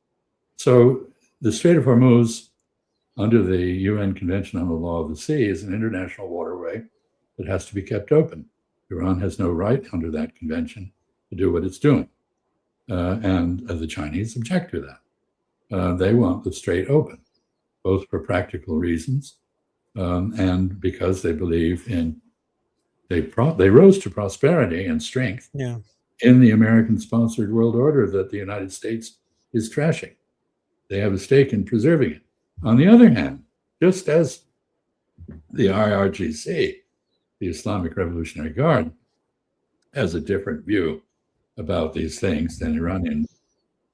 So the Strait of Hormuz, under the UN Convention on the Law of the Sea, is an international waterway that has to be kept open. Iran has no right under that convention to do what it's doing. And the Chinese object to that. They want the strait open, both for practical reasons and because they believe they rose to prosperity and strength in the American-sponsored world order that the United States is trashing. They have a stake in preserving it. On the other hand, just as the IRGC, the Islamic Revolutionary Guard, has a different view about these things than Iranians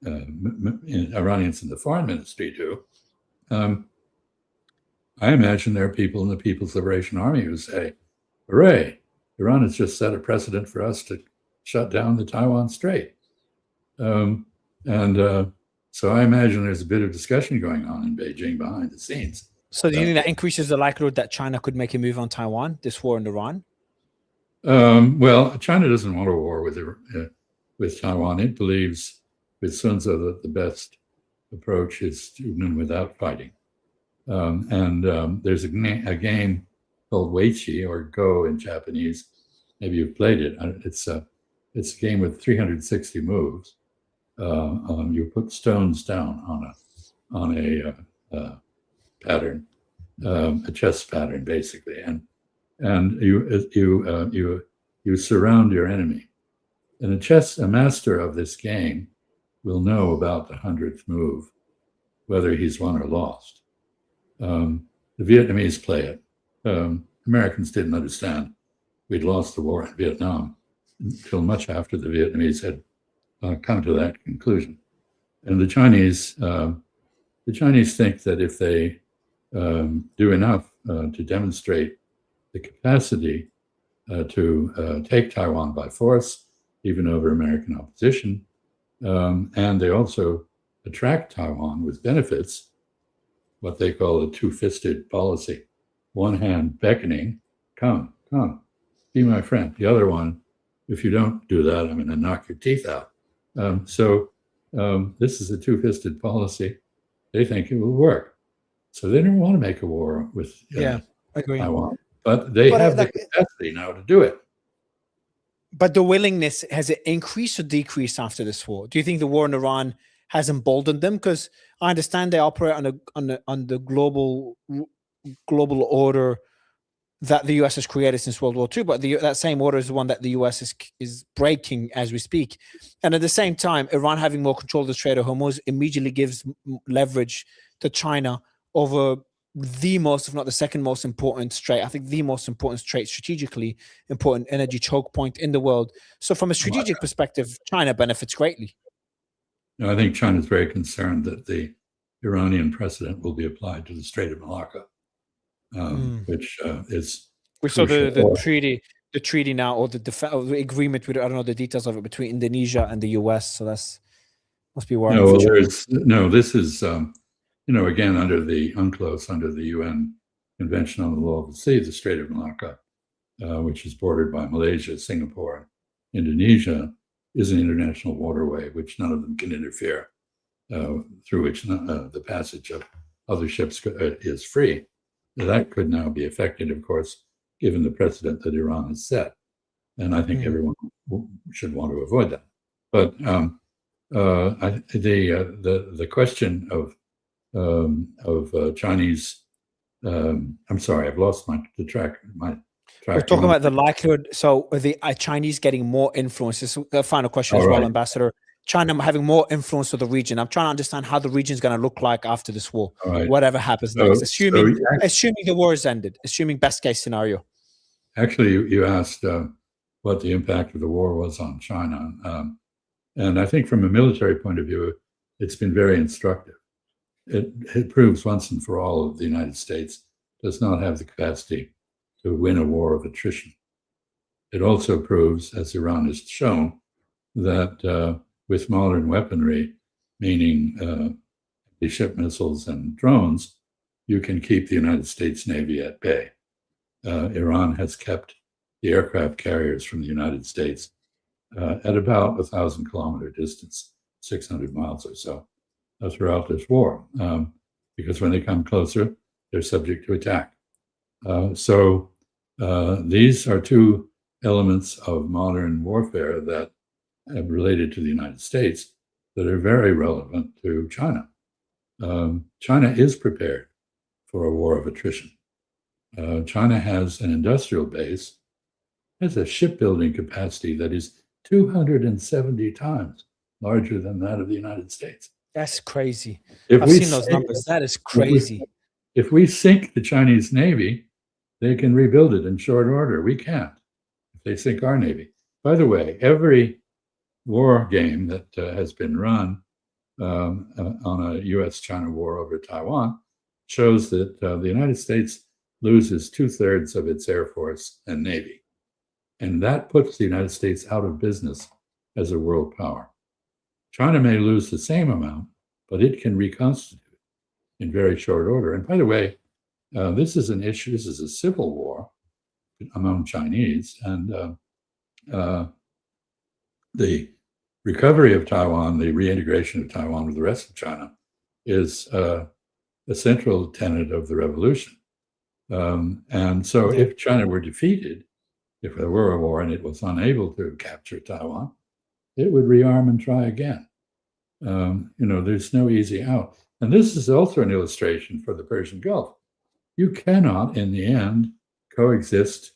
in the foreign ministry do, I imagine there are people in the People's Liberation Army who say, hooray, Iran has just set a precedent for us to shut down the Taiwan Strait. So I imagine there's a bit of discussion going on in Beijing behind the scenes. So do you think that increases the likelihood that China could make a move on Taiwan, this war in Iran? Well, China doesn't want a war with Taiwan. It believes with Sun Tzu that the best approach is to win without fighting. There's a game called Weiqi, or Go in Japanese. Maybe you've played it. It's a game with 360 moves. You put stones down on a pattern, a chess pattern, basically, and you you surround your enemy. And a master of this game will know about the 100th move, whether he's won or lost. The Vietnamese play it. Americans didn't understand we'd lost the war in Vietnam until much after the Vietnamese had come to that conclusion. And the Chinese think that if they do enough to demonstrate the capacity to take Taiwan by force, even over American opposition, and they also attract Taiwan with benefits, what they call a two-fisted policy. One hand beckoning, come, be my friend. The other one, if you don't do that, I'm going to knock your teeth out. This is a two-fisted policy. They think it will work. So they don't want to make a war with Taiwan. But they have the capacity now to do it. But the willingness, has it increased or decreased after this war? Do you think the war in Iran has emboldened them? Because I understand they operate on the global order that the US has created since World War II, but that same order is the one that the US is breaking as we speak. And at the same time, Iran having more control of the Strait of Hormuz immediately gives leverage to China over the most, if not the second most important strait, I think the most important strait, strategically important energy choke point in the world. So from a strategic perspective, China benefits greatly. No, I think China is very concerned that the Iranian precedent will be applied to the Strait of Malacca, which is. We saw the treaty now, or the agreement with, I don't know the details of it, between Indonesia and the US. So that's must be worrying. This is. Again, under the UNCLOS, under the UN Convention on the Law of the Sea, the Strait of Malacca, which is bordered by Malaysia, Singapore, Indonesia, is an international waterway which none of them can interfere, through which the passage of other ships is free. That could now be affected, of course, given the precedent that Iran has set. And I think everyone should want to avoid that. But the question of Chinese. I'm sorry, I've lost the track. We're talking about the likelihood. So are the Chinese getting more influence? This is the final question as well, Ambassador. China having more influence of the region. I'm trying to understand how the region is going to look like after this war, whatever happens next. Assuming the war is ended, assuming best case scenario. Actually, you asked what the impact of the war was on China, and I think from a military point of view, it's been very instructive. It proves once and for all that the United States does not have the capacity to win a war of attrition. It also proves, as Iran has shown, that with modern weaponry, meaning ship missiles and drones, you can keep the United States Navy at bay. Iran has kept the aircraft carriers from the United States at about 1,000-kilometer distance, 600 miles or so, throughout this war, because when they come closer, they're subject to attack. So these are two elements of modern warfare that have related to the United States that are very relevant to China. China is prepared for a war of attrition. China has an industrial base, has a shipbuilding capacity that is 270 times larger than that of the United States. That's crazy. I've seen those numbers. That is crazy. If we sink the Chinese Navy, they can rebuild it in short order. We can't if they sink our Navy. By the way, every war game that has been run on a U.S.-China war over Taiwan shows that the United States loses 2/3 of its Air Force and Navy. And that puts the United States out of business as a world power. China may lose the same amount, but it can reconstitute in very short order. And by the way, this is an issue, this is a civil war among Chinese. And the recovery of Taiwan, the reintegration of Taiwan with the rest of China is a central tenet of the revolution. And so if China were defeated, if there were a war and it was unable to capture Taiwan, it would rearm and try again. There's no easy out. And this is also an illustration for the Persian Gulf. You cannot, in the end, coexist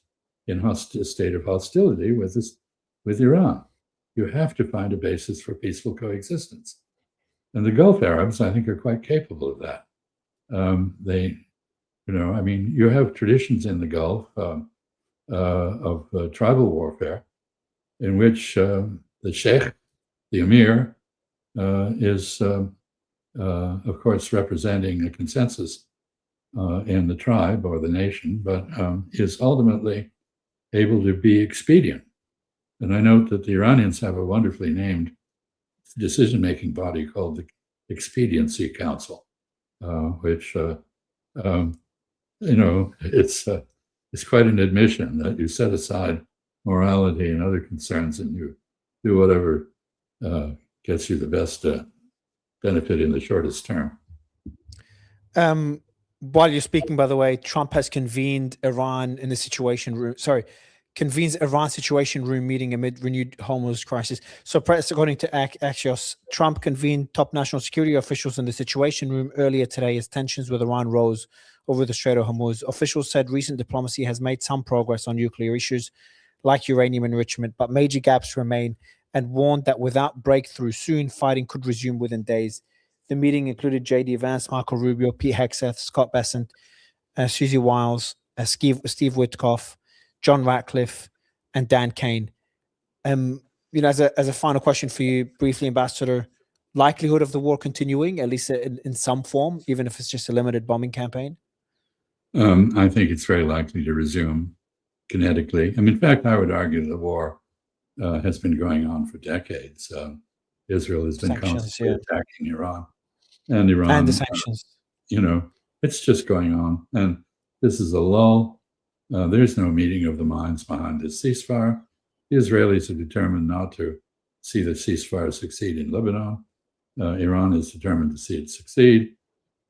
in a state of hostility with Iran. You have to find a basis for peaceful coexistence. And the Gulf Arabs, I think, are quite capable of that. You have traditions in the Gulf of tribal warfare in which the sheikh, the emir, is, of course, representing a consensus in the tribe or the nation, but is ultimately able to be expedient. And I note that the Iranians have a wonderfully named decision-making body called the Expediency Council, which it's quite an admission that you set aside morality and other concerns and you do whatever gets you the best benefit in the shortest term. While you're speaking, by the way, Trump has convened Iran in the Situation Room. Convenes Iran Situation Room meeting amid renewed Hormuz crisis. So, according to Axios, Trump convened top national security officials in the Situation Room earlier today as tensions with Iran rose over the Strait of Hormuz. Officials said recent diplomacy has made some progress on nuclear issues like uranium enrichment, but major gaps remain, and warned that without breakthrough soon, fighting could resume within days. The meeting included J.D. Vance, Marco Rubio, Pete Hegseth, Scott Bessent, Susie Wiles, Steve Witkoff, John Ratcliffe, and Dan Kane. As a final question for you, briefly, Ambassador, likelihood of the war continuing, at least in some form, even if it's just a limited bombing campaign? I think it's very likely to resume kinetically. In fact, I would argue the war has been going on for decades. Israel has been constantly attacking Iran. And the sanctions. It's just going on. And this is a lull. There's no meeting of the minds behind this ceasefire. The Israelis are determined not to see the ceasefire succeed in Lebanon. Iran is determined to see it succeed.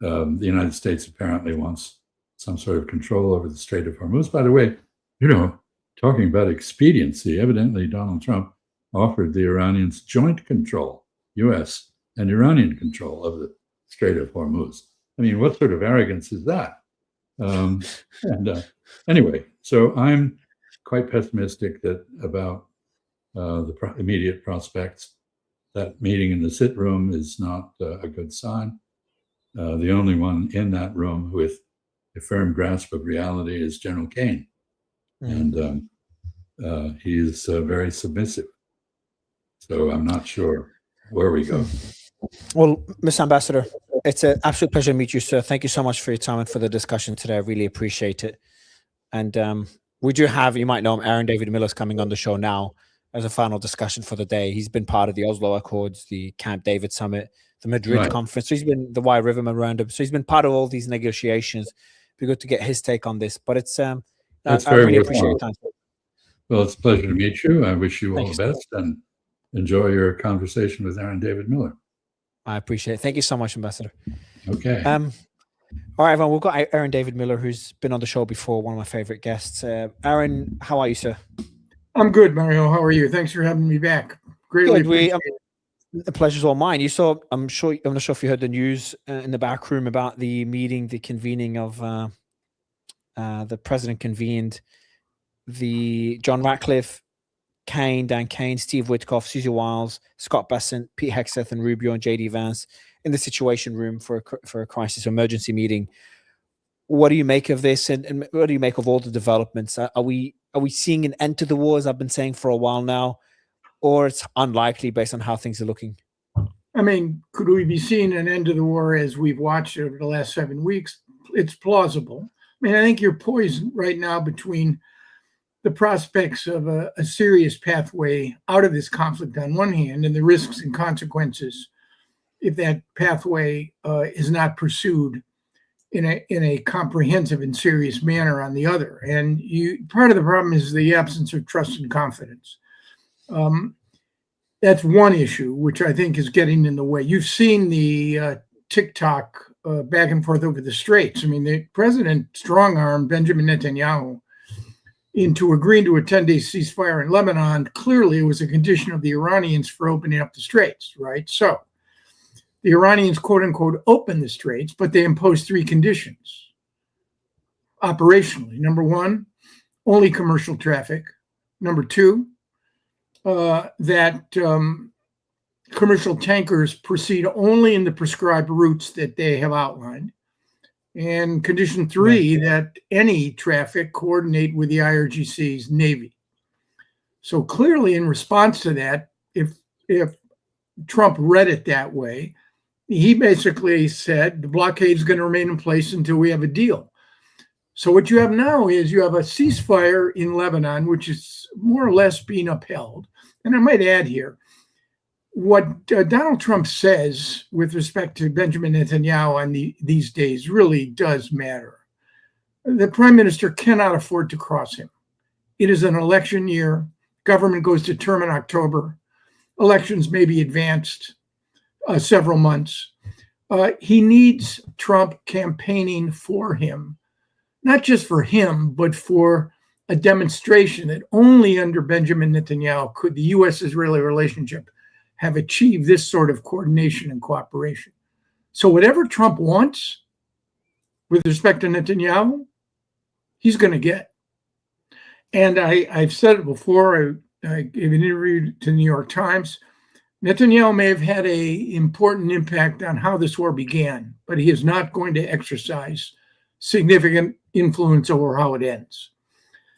The United States apparently wants some sort of control over the Strait of Hormuz. By the way, talking about expediency, evidently Donald Trump offered the Iranians joint control, U.S. and Iranian control of the Strait of Hormuz. What sort of arrogance is that? Anyway, so I'm quite pessimistic about the immediate prospects. That meeting in the sit room is not a good sign. The only one in that room with a firm grasp of reality is General Cohn. And he's very submissive. So I'm not sure where we go. Well, Mr. Ambassador, it's an absolute pleasure to meet you, sir. Thank you so much for your time and for the discussion today. I really appreciate it. And we do have, you might know him, Aaron David Miller's coming on the show now as a final discussion for the day. He's been part of the Oslo Accords, the Camp David Summit, the Madrid conference. So he's been the Wye River Memorandum. So he's been part of all these negotiations. It'd be good to get his take on this. But it's I really appreciate your time. Well, it's a pleasure to meet you. I wish you all the best and enjoy your conversation with Aaron David Miller. I appreciate it. Thank you so much, Ambassador. Okay. All right, everyone. We've got Aaron David Miller, who's been on the show before, one of my favorite guests. Aaron, how are you, sir? I'm good, Mario. How are you? Thanks for having me back. Greatly appreciate it. The pleasure's all mine. You saw, I'm not sure if you heard the news in the back room about the meeting, the convening of the president convened the John Ratcliffe, Dan Kane, Steve Witkoff, Susie Wiles, Scott Bessent, Pete Hegseth, and Rubio and J.D. Vance in the Situation Room for a crisis emergency meeting. What do you make of this, and what do you make of all the developments? Are we seeing an end to the war, as I've been saying for a while now, or it's unlikely based on how things are looking? Could we be seeing an end to the war as we've watched over the last 7 weeks? It's plausible. I think you're poised right now between the prospects of a serious pathway out of this conflict on one hand, and the risks and consequences if that pathway is not pursued in a comprehensive and serious manner on the other. And part of the problem is the absence of trust and confidence. That's one issue, which I think is getting in the way. You've seen the TikTok back and forth over the straits. The president strong-armed Benjamin Netanyahu into agreeing to a 10-day ceasefire in Lebanon. Clearly, it was a condition of the Iranians for opening up the straits, right? So the Iranians, quote unquote, opened the straits, but they imposed 3 conditions operationally. Number one, only commercial traffic. Number two, that commercial tankers proceed only in the prescribed routes that they have outlined. And condition three, that any traffic coordinate with the IRGC's Navy. So clearly, in response to that, if Trump read it that way, he basically said the blockade is going to remain in place until we have a deal. So what you have now is you have a ceasefire in Lebanon, which is more or less being upheld. And I might add here, what Donald Trump says with respect to Benjamin Netanyahu on these days really does matter. The prime minister cannot afford to cross him. It is an election year. Government goes to term in October. Elections may be advanced several months. He needs Trump campaigning for him, not just for him, but for a demonstration that only under Benjamin Netanyahu could the U.S.-Israeli relationship have achieved this sort of coordination and cooperation. So whatever Trump wants with respect to Netanyahu, he's going to get. And I've said it before, I gave an interview to the New York Times. Netanyahu may have had an important impact on how this war began, but he is not going to exercise significant influence over how it ends.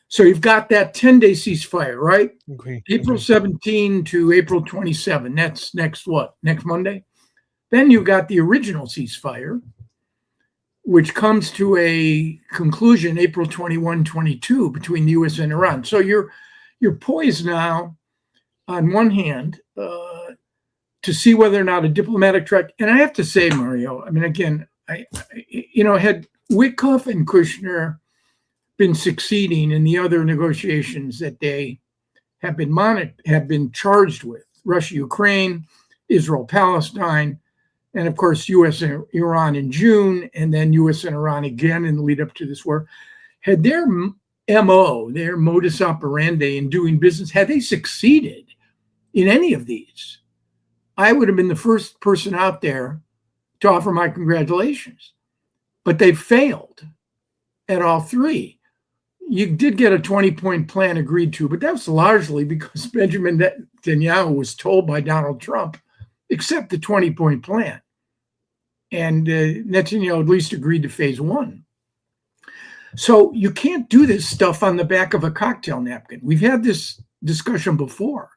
So you've got that 10-day ceasefire, right? Okay. April 17 to April 27. That's next what? Next Monday? Then you've got the original ceasefire, which comes to a conclusion April 21, 22 between the U.S. and Iran. So you're poised now, on one hand, to see whether or not a diplomatic track. And I have to say, Mario, I mean, again, had Witkoff and Kushner been succeeding in the other negotiations that they have been charged with, Russia, Ukraine, Israel, Palestine, and of course, U.S. and Iran in June, and then U.S. and Iran again in the lead up to this war, had their MO, their modus operandi in doing business, had they succeeded in any of these, I would have been the first person out there to offer my congratulations. But they failed at all three. You did get a 20-point plan agreed to, but that was largely because Benjamin Netanyahu was told by Donald Trump, accept the 20-point plan. And Netanyahu at least agreed to phase one. So you can't do this stuff on the back of a cocktail napkin. We've had this discussion before.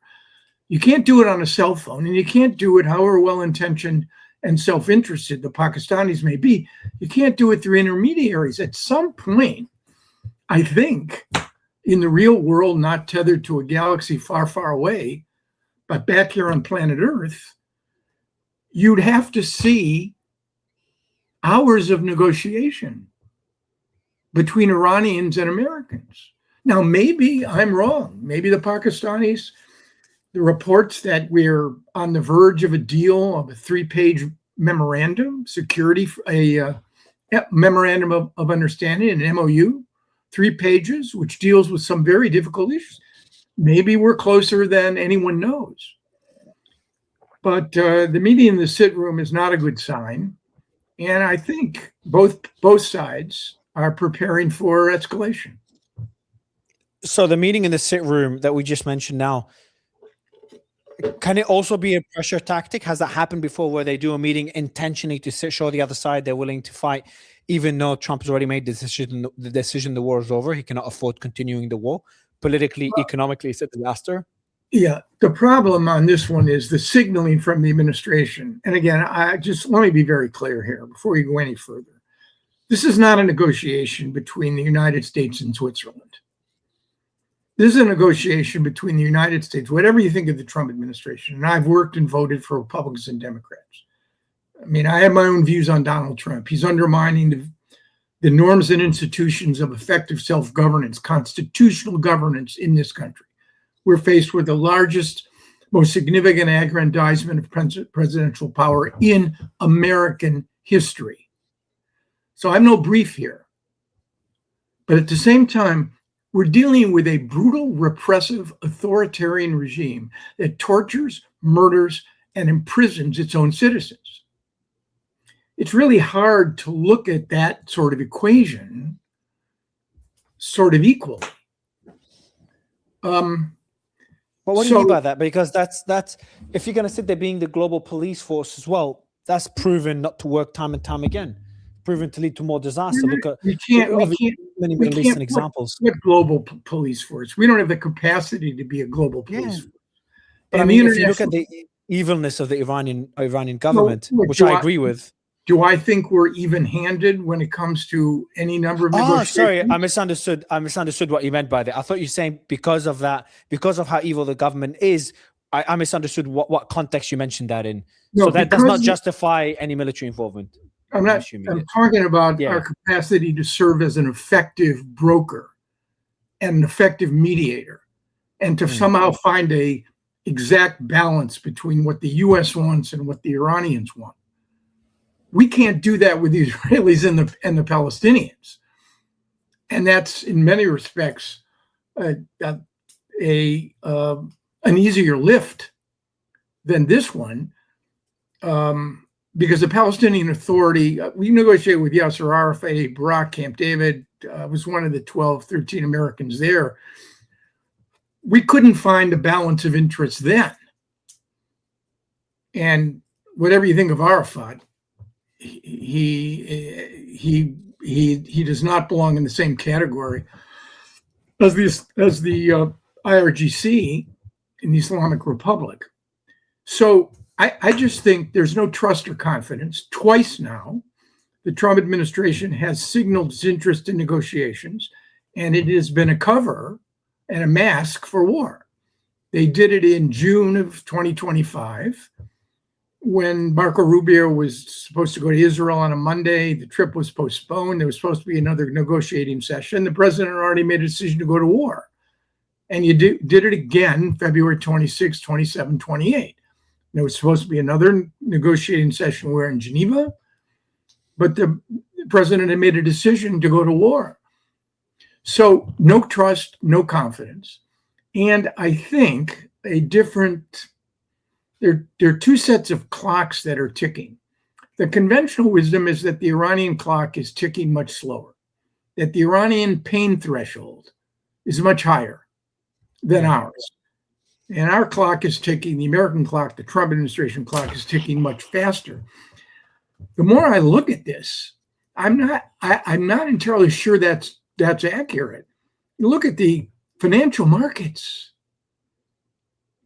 You can't do it on a cell phone, and you can't do it however well-intentioned and self-interested the Pakistanis may be. You can't do it through intermediaries. At some point, I think, in the real world, not tethered to a galaxy far, far away, but back here on planet Earth, you'd have to see hours of negotiation between Iranians and Americans. Now, maybe I'm wrong. Maybe the Pakistanis, the reports that we're on the verge of a deal of a 3-page memorandum, a memorandum of understanding, an MOU, 3 pages, which deals with some very difficult issues. Maybe we're closer than anyone knows. But the meeting in the sit room is not a good sign. And I think both sides are preparing for escalation. So the meeting in the sit room that we just mentioned now, can it also be a pressure tactic? Has that happened before, where they do a meeting intentionally to show the other side they're willing to fight, even though Trump has already made the decision the war is over? He cannot afford continuing the war. Politically, economically, it's a disaster. Yeah, the problem on this one is the signaling from the administration. And again, let me be very clear here before we go any further. This is not a negotiation between the United States and Switzerland. This is a negotiation between the United States, whatever you think of the Trump administration. And I've worked and voted for Republicans and Democrats. I mean, I have my own views on Donald Trump. He's undermining the norms and institutions of effective self-governance, constitutional governance in this country. We're faced with the largest, most significant aggrandizement of presidential power in American history. So I'm no brief here. But at the same time, we're dealing with a brutal, repressive, authoritarian regime that tortures, murders, and imprisons its own citizens. It's really hard to look at that sort of equation sort of equally. But what do you mean by that? Because that's if you're going to sit there being the global police force as well, that's proven not to work time and time again, proven to lead to more disaster. Look at many Middle Eastern examples. With global police force, we don't have the capacity to be a global police force. But I mean, if you look at the evilness of the Iranian government, which I agree with. Do I think we're even-handed when it comes to any number of negotiations? Sorry, I misunderstood. I misunderstood what you meant by that. I thought you were saying because of that, because of how evil the government is. I misunderstood what context you mentioned that in. No, so that does not justify any military involvement. I'm talking about our capacity to serve as an effective broker and an effective mediator, and to somehow find a exact balance between what the U.S. wants and what the Iranians want. We can't do that with the Israelis and the Palestinians, and that's in many respects an easier lift than this one, because the Palestinian Authority, we negotiated with Yasser Arafat, Barak, Camp David. I was one of the 12, 13 Americans there. We couldn't find a balance of interest then, and whatever you think of Arafat, he does not belong in the same category as the IRGC in the Islamic Republic. So I just think there's no trust or confidence. Twice now, the Trump administration has signaled its interest in negotiations, and it has been a cover and a mask for war. They did it in June of 2025. When Marco Rubio was supposed to go to Israel on a Monday, the trip was postponed. There was supposed to be another negotiating session. The president already made a decision to go to war. And you did it again, February 26, 27, 28. There was supposed to be another negotiating session where in Geneva, but the president had made a decision to go to war. So no trust, no confidence. And I think there are two sets of clocks that are ticking. The conventional wisdom is that the Iranian clock is ticking much slower, that the Iranian pain threshold is much higher than ours. And our clock is ticking, the American clock, the Trump administration clock is ticking much faster. The more I look at this, I'm not entirely sure that's accurate. You look at the financial markets,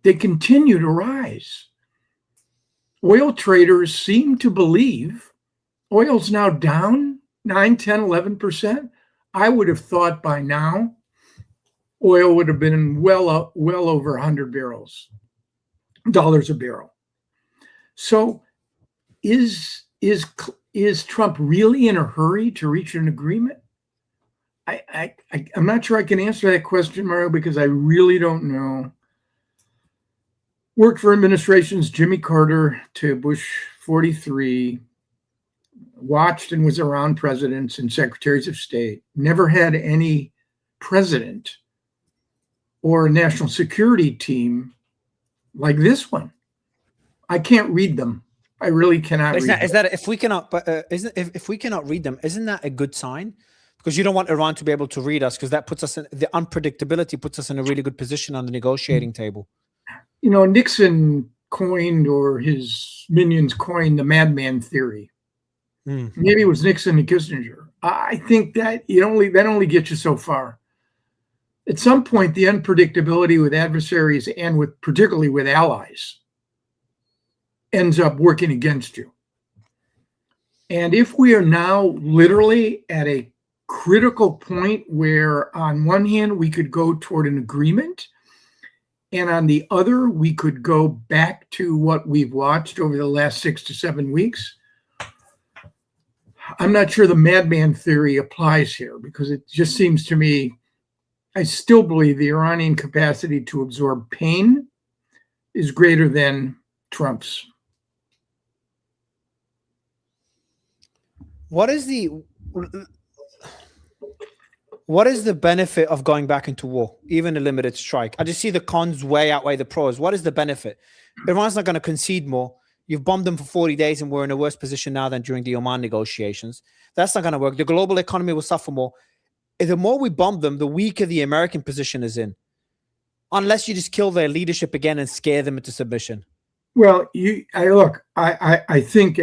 they continue to rise. Oil traders seem to believe oil's now down 9, 10, 11%. I would have thought by now oil would have been well over $100 a barrel. So is Trump really in a hurry to reach an agreement? I'm not sure I can answer that question, Mario, because I really don't know. Worked for administrations Jimmy Carter to Bush 43, watched and was around presidents and secretaries of state, never had any president or a national security team like this one. I can't read them. I really cannot read them. Is that if we cannot read them, isn't that a good sign? Because you don't want Iran to be able to read us, because that puts us in the unpredictability, puts us in a really good position on the negotiating table. You know, Nixon coined, or his minions coined, the madman theory. Maybe it was Nixon and Kissinger. I think that only gets you so far. At some point, the unpredictability with adversaries and particularly with allies ends up working against you. And if we are now literally at a critical point where on one hand we could go toward an agreement, and on the other, we could go back to what we've watched over the last 6 to 7 weeks, I'm not sure the madman theory applies here, because it just seems to me, I still believe the Iranian capacity to absorb pain is greater than Trump's. What is the benefit of going back into war, even a limited strike? I just see the cons way outweigh the pros. What is the benefit? Iran's not going to concede more. You've bombed them for 40 days and we're in a worse position now than during the Oman negotiations. That's not going to work. The global economy will suffer more. The more we bomb them, the weaker the American position is in. unless you just kill their leadership again and scare them into submission. Well, I think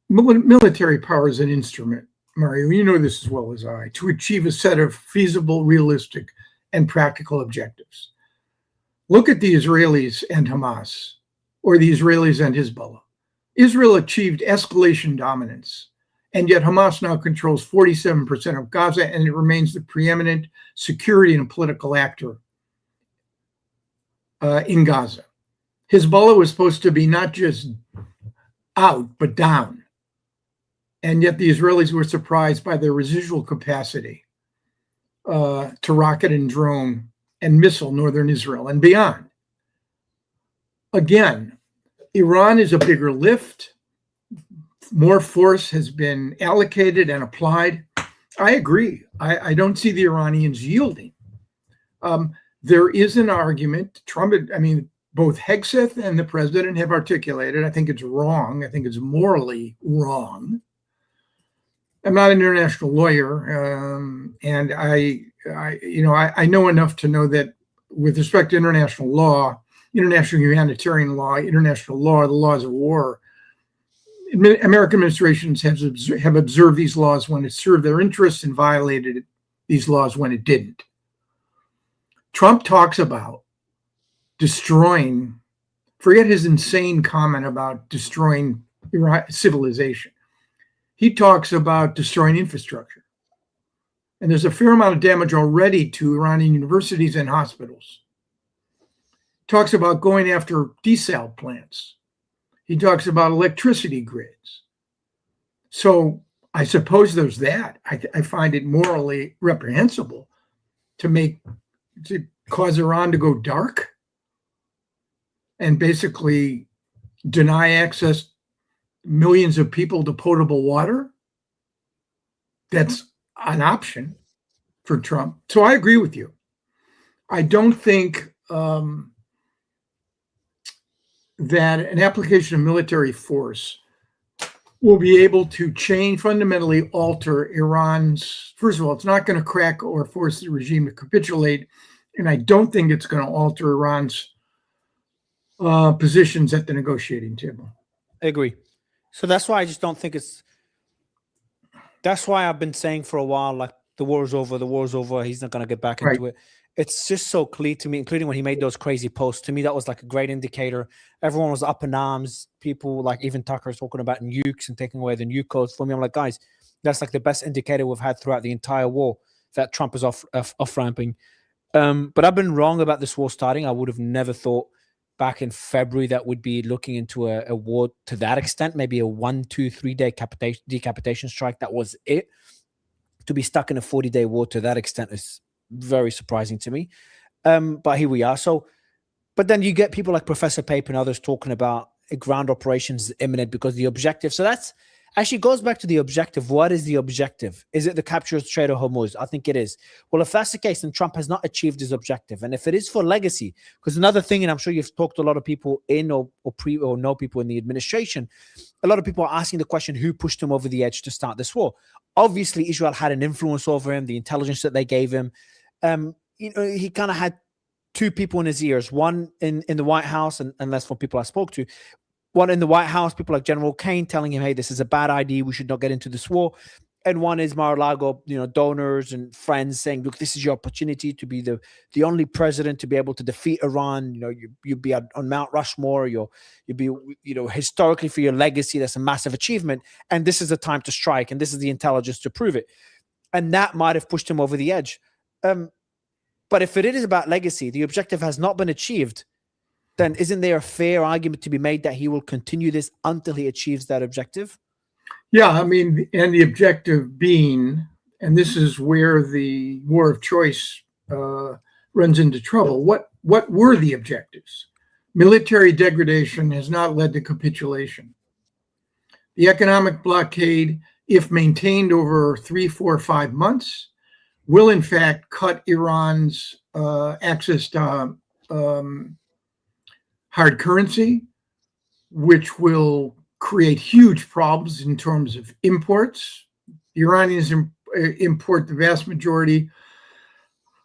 military power is an instrument, Mario. You know this as well as I, to achieve a set of feasible, realistic, and practical objectives. Look at the Israelis and Hamas, or the Israelis and Hezbollah. Israel achieved escalation dominance, and yet Hamas now controls 47% of Gaza, and it remains the preeminent security and political actor in Gaza. Hezbollah was supposed to be not just out, but down. And yet the Israelis were surprised by their residual capacity to rocket and drone and missile northern Israel and beyond. Again, Iran is a bigger lift. More force has been allocated and applied. I agree. I don't see the Iranians yielding. There is an argument. Both Hegseth and the president have articulated. I think it's wrong. I think it's morally wrong. I'm not an international lawyer, and I know enough to know that with respect to international law, international humanitarian law, international law, the laws of war, American administrations have observed these laws when it served their interests and violated these laws when it didn't. Trump talks about destroying, forget his insane comment about destroying civilization. He talks about destroying infrastructure. And there's a fair amount of damage already to Iranian universities and hospitals. Talks about going after desal plants. He talks about electricity grids. So I suppose there's that. I find it morally reprehensible to cause Iran to go dark and basically deny access millions of people to potable water. That's an option for Trump. So I agree with you. I don't think that an application of military force will be able to fundamentally alter Iran's, first of all, it's not going to crack or force the regime to capitulate. And I don't think it's going to alter Iran's positions at the negotiating table. I agree. So that's why I just don't think that's why I've been saying for a while, like, the war's over. He's not going to get back into it. It's just so clear to me, including when he made those crazy posts. To me, that was like a great indicator. Everyone was up in arms. People, like even Tucker, is talking about nukes and taking away the nuke codes. For me, I'm like, guys, that's like the best indicator we've had throughout the entire war that Trump is off-ramping. But I've been wrong about this war starting. I would have never thought back in February that we'd be looking into a war to that extent, maybe a 1, 2, 3 day decapitation strike. That was it. To be stuck in a 40-day war to that extent is very surprising to me. But here we are. So, but then you get people like Professor Pape and others talking about ground operations imminent because the objective. So that's actually goes back to the objective. What is the objective? Is it the capture of the Strait of Hormuz? I think it is. Well, if that's the case, then Trump has not achieved his objective. And if it is for legacy, because another thing, and I'm sure you've talked to a lot of people in or know people in the administration, a lot of people are asking the question, who pushed him over the edge to start this war? Obviously, Israel had an influence over him, the intelligence that they gave him. He kind of had two people in his ears, one in the White House, and that's from people I spoke to. One in the White House, people like General Cohn telling him, hey, this is a bad idea. We should not get into this war. And one is Mar-a-Lago, donors and friends saying, look, this is your opportunity to be the only president to be able to defeat Iran. You'd be on Mount Rushmore. You'd be, historically for your legacy, that's a massive achievement. And this is the time to strike. And this is the intelligence to prove it. And that might have pushed him over the edge. But if it is about legacy, the objective has not been achieved, then isn't there a fair argument to be made that he will continue this until he achieves that objective? Yeah, and the objective being, and this is where the war of choice runs into trouble. What were the objectives? Military degradation has not led to capitulation. The economic blockade, if maintained over 3, 4, 5 months, will in fact cut Iran's access to hard currency, which will create huge problems in terms of imports. The Iranians import the vast majority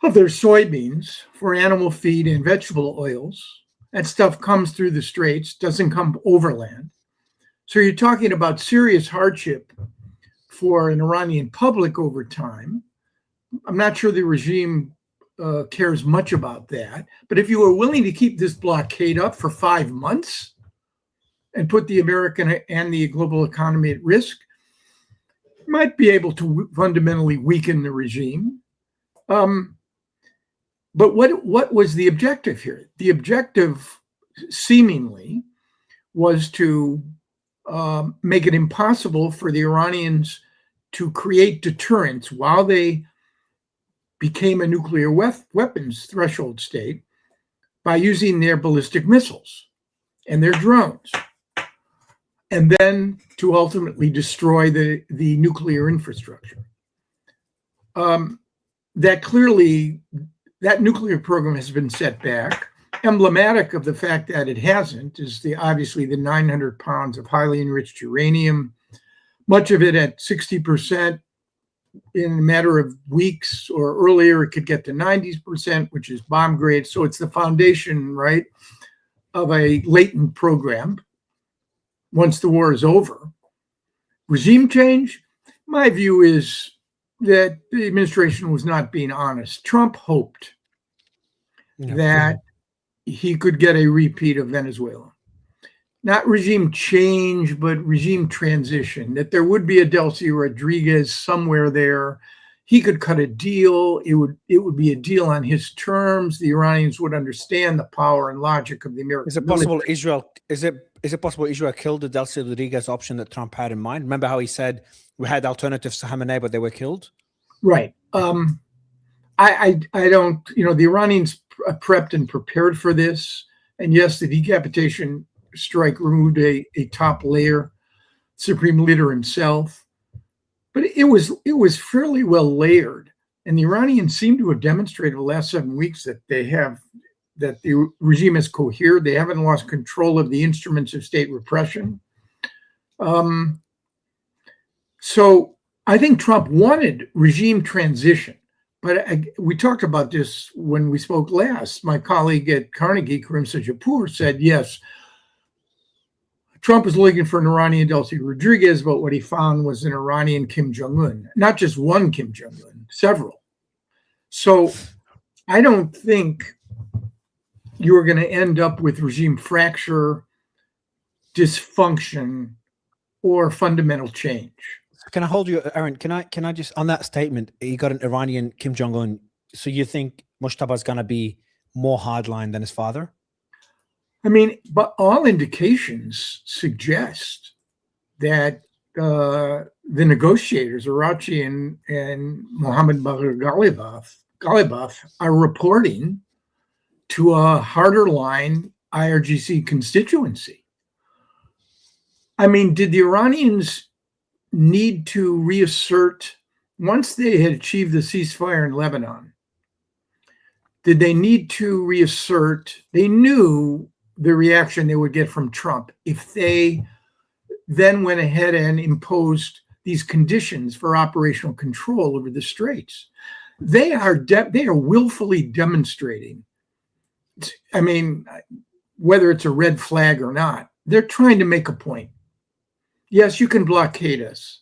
of their soybeans for animal feed and vegetable oils. That stuff comes through the straits, doesn't come overland. So you're talking about serious hardship for an Iranian public over time. I'm not sure the regime cares much about that. But if you were willing to keep this blockade up for 5 months and put the American and the global economy at risk, you might be able to fundamentally weaken the regime. But what was the objective here? The objective, seemingly, was to make it impossible for the Iranians to create deterrence while they became a nuclear weapons threshold state by using their ballistic missiles and their drones, and then to ultimately destroy the nuclear infrastructure. That nuclear program has been set back. Emblematic of the fact that it hasn't is obviously the 900 pounds of highly enriched uranium, much of it at 60%. In a matter of weeks or earlier, it could get to 90%, which is bomb grade. So it's the foundation, right, of a latent program once the war is over. Regime change, my view is that the administration was not being honest. Trump hoped that he could get a repeat of Venezuela. Not regime change, but regime transition, that there would be a Delcy Rodriguez somewhere there. He could cut a deal. It would be a deal on his terms. The Iranians would understand the power and logic of the American Is it possible Israel killed the Delcy Rodriguez option that Trump had in mind? Remember how he said we had alternatives to Khamenei, but they were killed? Right. I don't, the Iranians prepped and prepared for this. And yes, the decapitation strike removed a top layer, supreme leader himself, but it was fairly well layered, and the Iranians seem to have demonstrated the last 7 weeks that the regime is coherent. They haven't lost control of the instruments of state repression. So I think Trump wanted regime transition, but we talked about this when we spoke last. My colleague at Carnegie, Karim Sajapur, said yes, Trump was looking for an Iranian Delcy Rodriguez, but what he found was an Iranian Kim Jong-un, not just one Kim Jong-un, several. So I don't think you're going to end up with regime fracture, dysfunction, or fundamental change. Can I hold you, Aaron? Can I just, on that statement, you got an Iranian Kim Jong-un, so you think Mushtaba's going to be more hardline than his father? I mean, but all indications suggest that the negotiators, Arachi and Mohammad Bagher Ghalibaf, are reporting to a harder line IRGC constituency. I mean, did the Iranians need to reassert, once they had achieved the ceasefire in Lebanon, did they need to reassert? They knew the reaction they would get from Trump if they then went ahead and imposed these conditions for operational control over the straits. They are willfully demonstrating, I mean, whether it's a red flag or not, they're trying to make a point. Yes, you can blockade us,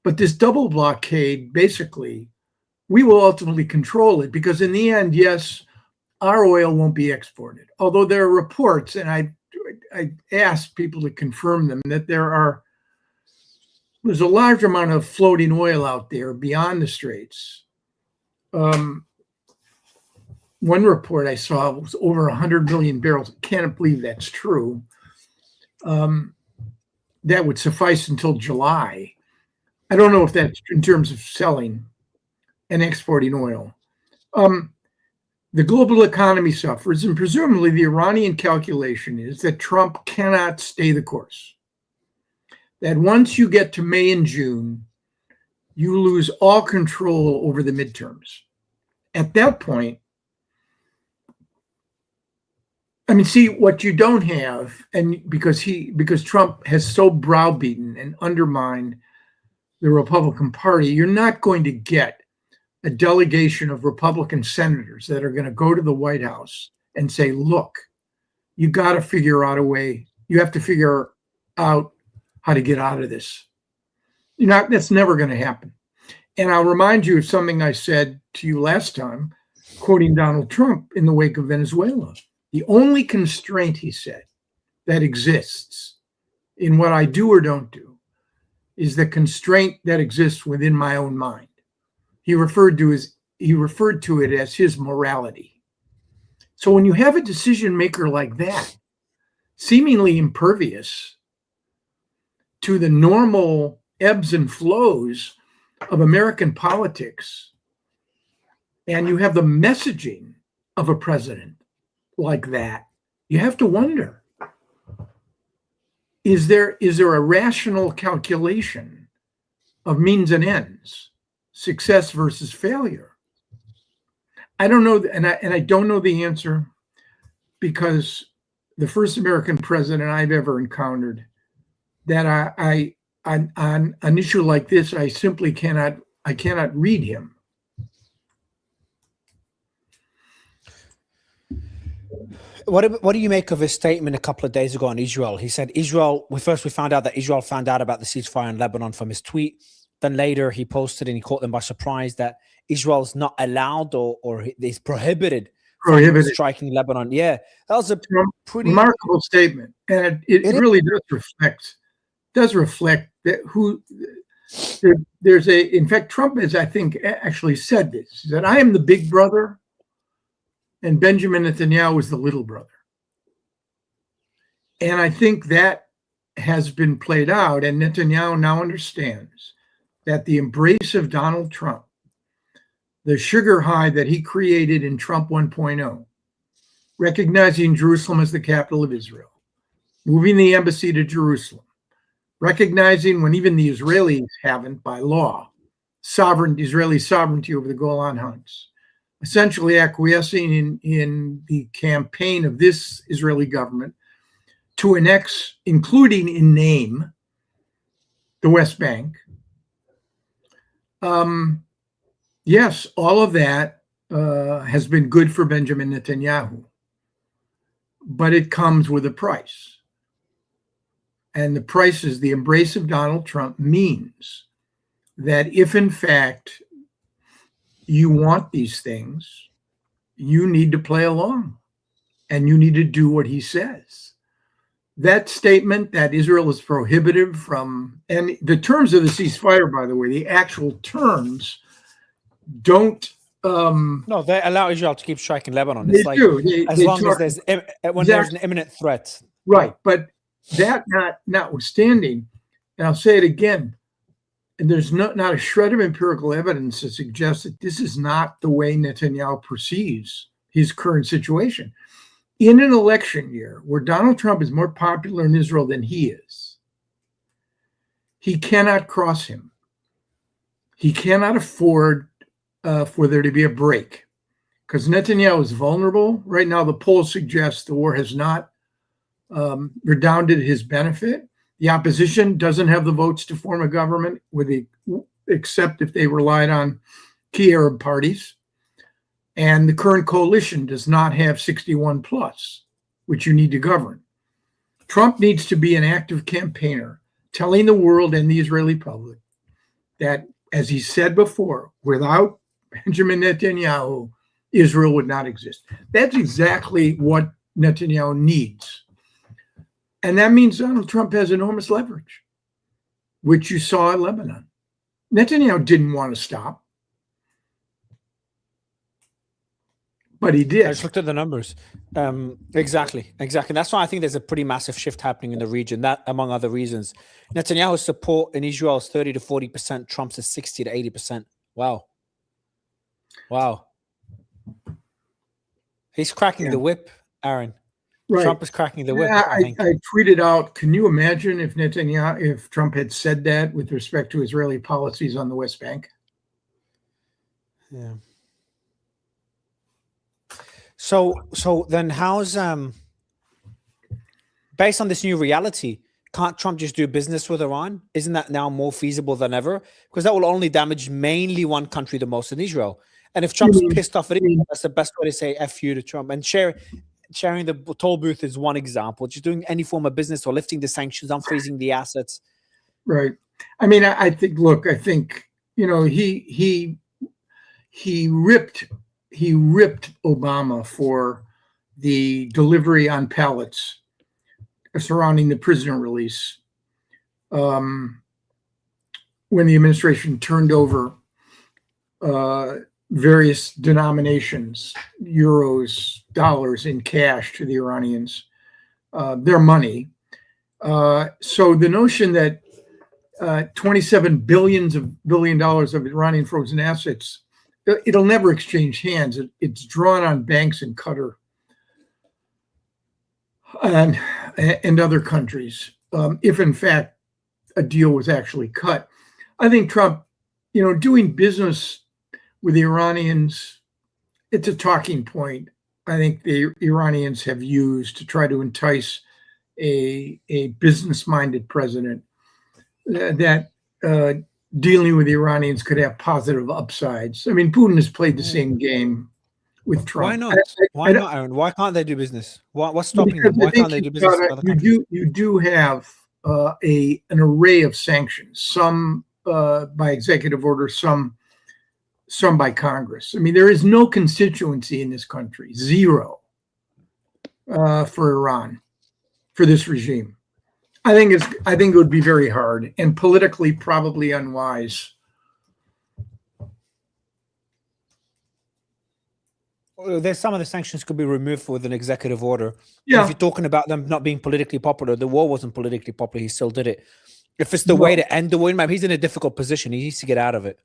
but this double blockade, basically, we will ultimately control it, because in the end, yes, our oil won't be exported. Although there are reports, and I asked people to confirm them, that there's a large amount of floating oil out there beyond the straits. One report I saw was over 100 million barrels. I can't believe that's true. That would suffice until July. I don't know if that's in terms of selling and exporting oil. The global economy suffers, and presumably the Iranian calculation is that Trump cannot stay the course. That once you get to May and June, you lose all control over the midterms. At that point, I mean, see, what you don't have, and because Trump has so browbeaten and undermined the Republican Party, you're not going to get a delegation of Republican senators that are going to go to the White House and say, look, you got to figure out a way. You have to figure out how to get out of this. That's never going to happen. And I'll remind you of something I said to you last time, quoting Donald Trump in the wake of Venezuela. The only constraint, he said, that exists in what I do or don't do is the constraint that exists within my own mind. He referred to it as his morality. So when you have a decision maker like that, seemingly impervious to the normal ebbs and flows of American politics, and you have the messaging of a president like that, you have to wonder, is there a rational calculation of means and ends, success versus failure? I don't know, and I don't know the answer, because the first American president I've ever encountered that I on an issue like this, I simply cannot read him. What do you make of his statement a couple of days ago on Israel? He said we found out that Israel found out about the ceasefire in Lebanon from his tweet. Then later he posted, and he caught them by surprise, that Israel's not allowed or is prohibited from striking Lebanon. Yeah, that was a pretty remarkable statement, and it really does reflect that in fact, Trump has, I think, actually said this, that I am the big brother and Benjamin Netanyahu is the little brother. And I think that has been played out, and Netanyahu now understands that the embrace of Donald Trump, the sugar high that he created in Trump 1.0, recognizing Jerusalem as the capital of Israel, moving the embassy to Jerusalem, recognizing, when even the Israelis haven't by law, Israeli sovereignty over the Golan Heights, essentially acquiescing in the campaign of this Israeli government to annex, including in name, the West Bank. Yes, all of that has been good for Benjamin Netanyahu, but it comes with a price. And the price is the embrace of Donald Trump means that if, in fact, you want these things, you need to play along and you need to do what he says. That statement that Israel is prohibited from, and the terms of the ceasefire, by the way, the actual terms don't. No, they allow Israel to keep striking Lebanon. It's like, as long as there's an imminent threat. Right. But that notwithstanding, and I'll say it again, and there's not a shred of empirical evidence to suggest that this is not the way Netanyahu perceives his current situation. In an election year where Donald Trump is more popular in Israel than he is, he cannot cross him. He cannot afford for there to be a break, because Netanyahu is vulnerable. Right now, the polls suggest the war has not redounded to his benefit. The opposition doesn't have the votes to form a government, except if they relied on key Arab parties. And the current coalition does not have 61 plus, which you need to govern. Trump needs to be an active campaigner, telling the world and the Israeli public that, as he said before, without Benjamin Netanyahu, Israel would not exist. That's exactly what Netanyahu needs. And that means Donald Trump has enormous leverage, which you saw in Lebanon. Netanyahu didn't want to stop, but he did. I just looked at the numbers. Exactly. That's why I think there's a pretty massive shift happening in the region, that among other reasons. Netanyahu's support in Israel is 30 to 40%, Trump's is 60 to 80%. Wow. He's cracking the whip, Aaron. Right. Trump is cracking the whip. I tweeted out, can you imagine if Trump had said that with respect to Israeli policies on the West Bank? Yeah. So then how's based on this new reality, can't Trump just do business with Iran? Isn't that now more feasible than ever? Because that will only damage mainly one country the most, in Israel. And if Trump's pissed off at Israel, that's the best way to say F you to Trump. And sharing the toll booth is one example. Just doing any form of business or lifting the sanctions, unfreezing the assets. Right. I mean, I think, look, I think, you know, he ripped Obama for the delivery on pallets surrounding the prisoner release when the administration turned over various denominations, euros, dollars in cash to the Iranians, their money. So the notion that $27 billion of Iranian frozen assets, it'll never exchange hands. It's drawn on banks in Qatar and other countries, if in fact a deal was actually cut. I think Trump, you know, doing business with the Iranians, it's a talking point I think the Iranians have used to try to entice a business-minded president that dealing with the Iranians could have positive upsides. I mean, Putin has played the same game with Trump. Why not? Why not, Aaron? Why can't they do business? What's stopping them? Why can't they do business with other countries? You do have an array of sanctions, some by executive order, some by Congress. I mean, there is no constituency in this country, zero, for Iran, for this regime. I think it would be very hard and politically probably unwise. There's some of the sanctions could be removed with an executive order. Yeah. If you're talking about them not being politically popular, the war wasn't politically popular. He still did it. If it's the way to end the war, he's in a difficult position. He needs to get out of it.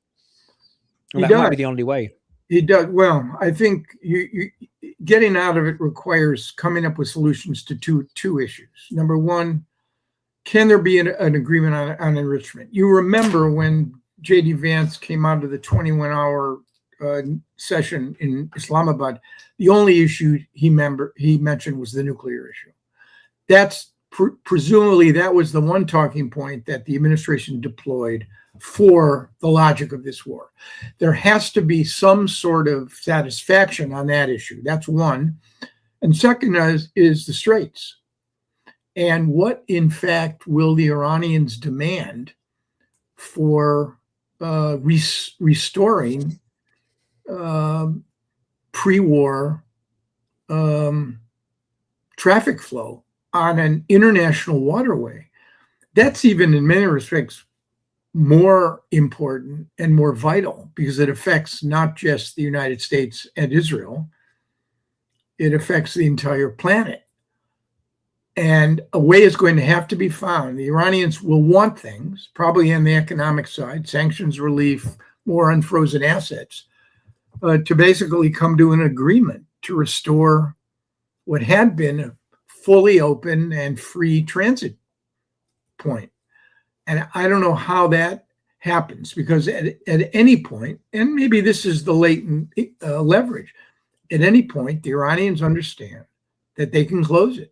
And that might be the only way. He does. Well, I think you getting out of it requires coming up with solutions to two issues. Number one, can there be an agreement on enrichment? You remember when J.D. Vance came out of the 21-hour session in Islamabad, the only issue he mentioned was the nuclear issue. That's presumably that was the one talking point that the administration deployed for the logic of this war. There has to be some sort of satisfaction on that issue. That's one. And second is the straits. And what, in fact, will the Iranians demand for restoring pre-war traffic flow on an international waterway? That's even in many respects more important and more vital because it affects not just the United States and Israel, it affects the entire planet. And a way is going to have to be found. The Iranians will want things, probably on the economic side, sanctions relief, more unfrozen assets, to basically come to an agreement to restore what had been a fully open and free transit point. And I don't know how that happens because at any point, and maybe this is the latent leverage, at any point, the Iranians understand that they can close it.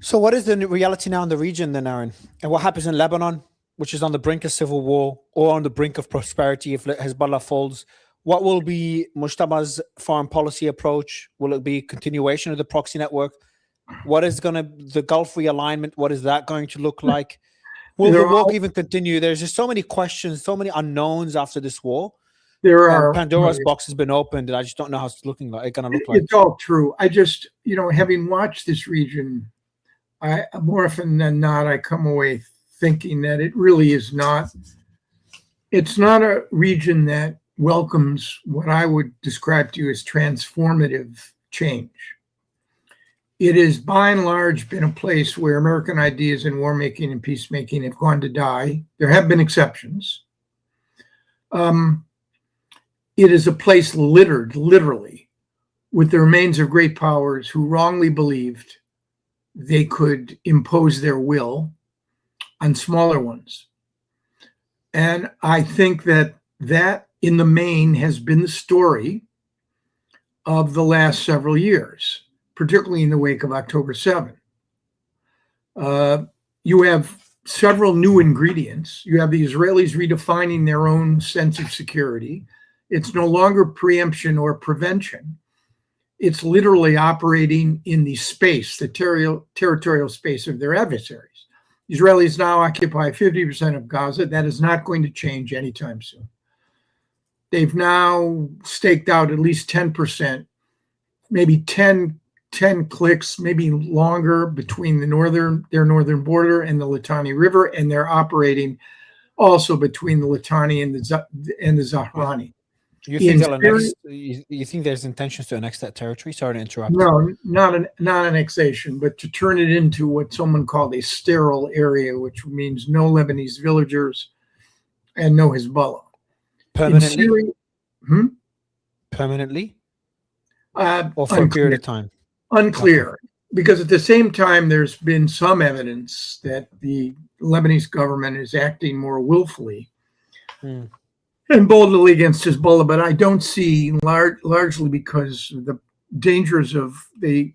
So what is the reality now in the region then, Aaron? And what happens in Lebanon, which is on the brink of civil war or on the brink of prosperity if Hezbollah falls? What will be Mushtaba's foreign policy approach? Will it be continuation of the proxy network? What is the Gulf realignment? What is that going to look like? Will the war even continue? There's just so many questions, so many unknowns after this war. Pandora's box has been opened, and I just don't know how it's going to look like. It's all true. I just, having watched this region, I more often than not, I come away thinking that it really is not. It's not a region that welcomes what I would describe to you as transformative change. It has, by and large, been a place where American ideas in war making and peacemaking have gone to die. There have been exceptions. It is a place littered, literally, with the remains of great powers who wrongly believed they could impose their will on smaller ones. And I think that in the main has been the story of the last several years, particularly in the wake of October 7. You have several new ingredients. You have the Israelis redefining their own sense of security. It's no longer preemption or prevention. It's literally operating in the space, the territorial space of their adversaries. Israelis now occupy 50% of Gaza. That is not going to change anytime soon. They've now staked out at least 10%, maybe 10 clicks, maybe longer, between their northern border and the Litani River, and they're operating also between the Litani and the Zahrani. You think they'll annex? You think there's intentions to annex that territory? Sorry to interrupt. No, not annexation, but to turn it into what someone called a sterile area, which means no Lebanese villagers and no Hezbollah. Permanently? Syria, Permanently? Or for a period of time? Unclear. Okay. Because at the same time, there's been some evidence that the Lebanese government is acting more willfully and boldly against Hezbollah, but I don't see, largely because the dangers of the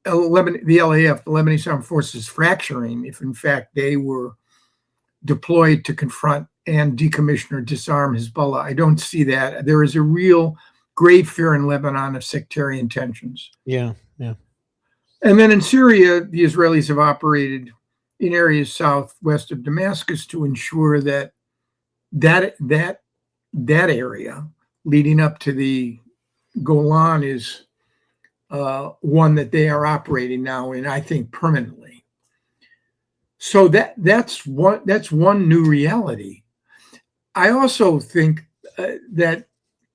LAF, the Lebanese Armed Forces, fracturing, if in fact they were deployed to confront and decommission or disarm Hezbollah. I don't see that. There is a real grave fear in Lebanon of sectarian tensions. Yeah. And then in Syria, the Israelis have operated in areas southwest of Damascus to ensure that area leading up to the Golan is one that they are operating now in, I think, permanently. So that's one new reality. I also think that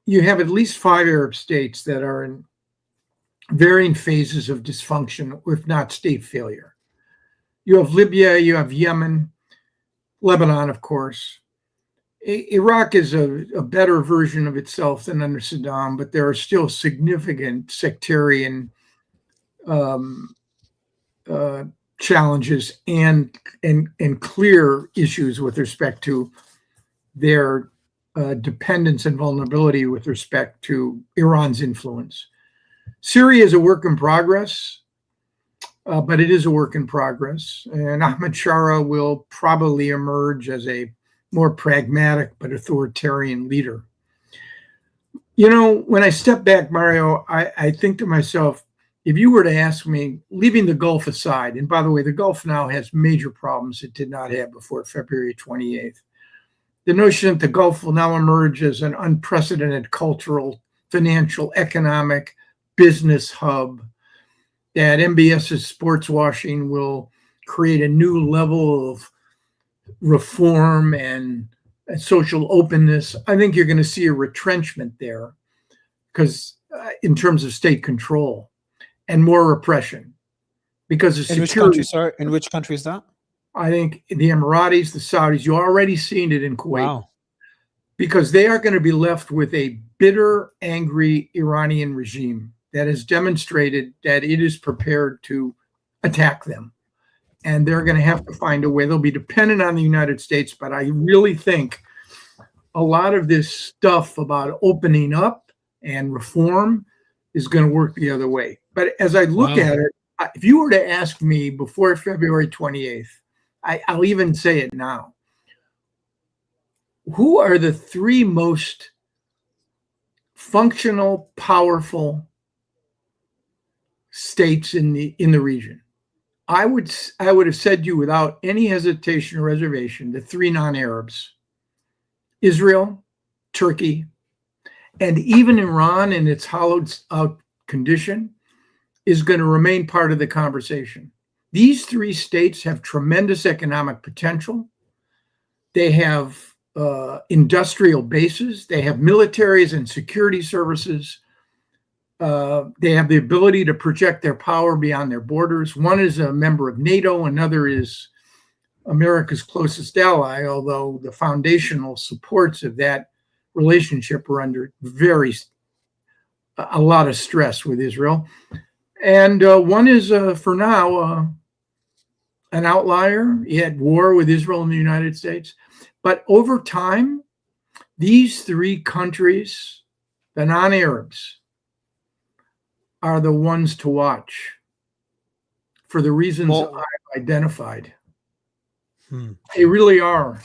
you have at least 5 Arab states that are in varying phases of dysfunction, if not state failure. You have Libya, you have Yemen, Lebanon, of course. Iraq is a better version of itself than under Saddam, but there are still significant sectarian challenges and clear issues with respect to their dependence and vulnerability with respect to Iran's influence. Syria is a work in progress, but it is a work in progress. And Ahmed Shara will probably emerge as a more pragmatic but authoritarian leader. You know, when I step back, Mario, I think to myself, if you were to ask me, leaving the Gulf aside, and by the way, the Gulf now has major problems it did not have before February 28th. The notion that the Gulf will now emerge as an unprecedented cultural, financial, economic, business hub, that MBS's sports washing will create a new level of reform and social openness. I think you're going to see a retrenchment there, because in terms of state control and more repression, because of security. In which country is that? I think the Emiratis, the Saudis. You're already seeing it in Kuwait. Wow. Because they are going to be left with a bitter, angry Iranian regime that has demonstrated that it is prepared to attack them. And they're going to have to find a way. They'll be dependent on the United States, but I really think a lot of this stuff about opening up and reform is going to work the other way. But as I look at it, if you were to ask me before February 28th, I'll even say it now, who are the 3 most functional, powerful states in the region? I would have said to you without any hesitation or reservation, the 3 non-Arabs: Israel, Turkey, and even Iran in its hollowed out condition is going to remain part of the conversation. These 3 states have tremendous economic potential. They have industrial bases. They have militaries and security services. They have the ability to project their power beyond their borders. One is a member of NATO, another is America's closest ally, although the foundational supports of that relationship are under a lot of stress with Israel. And one is, for now, an outlier. He had war with Israel and the United States. But over time, these 3 countries, the non-Arabs, are the ones to watch for the reasons Well- I've identified. They really are.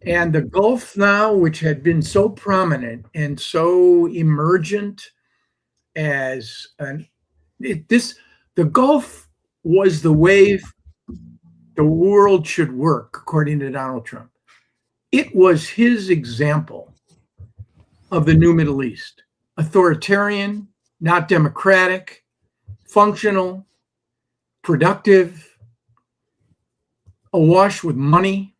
And the Gulf now, which had been so prominent and so emergent as the Gulf was the way the world should work, according to Donald Trump. It was his example of the new Middle East. Authoritarian, not democratic, functional, productive, awash with money,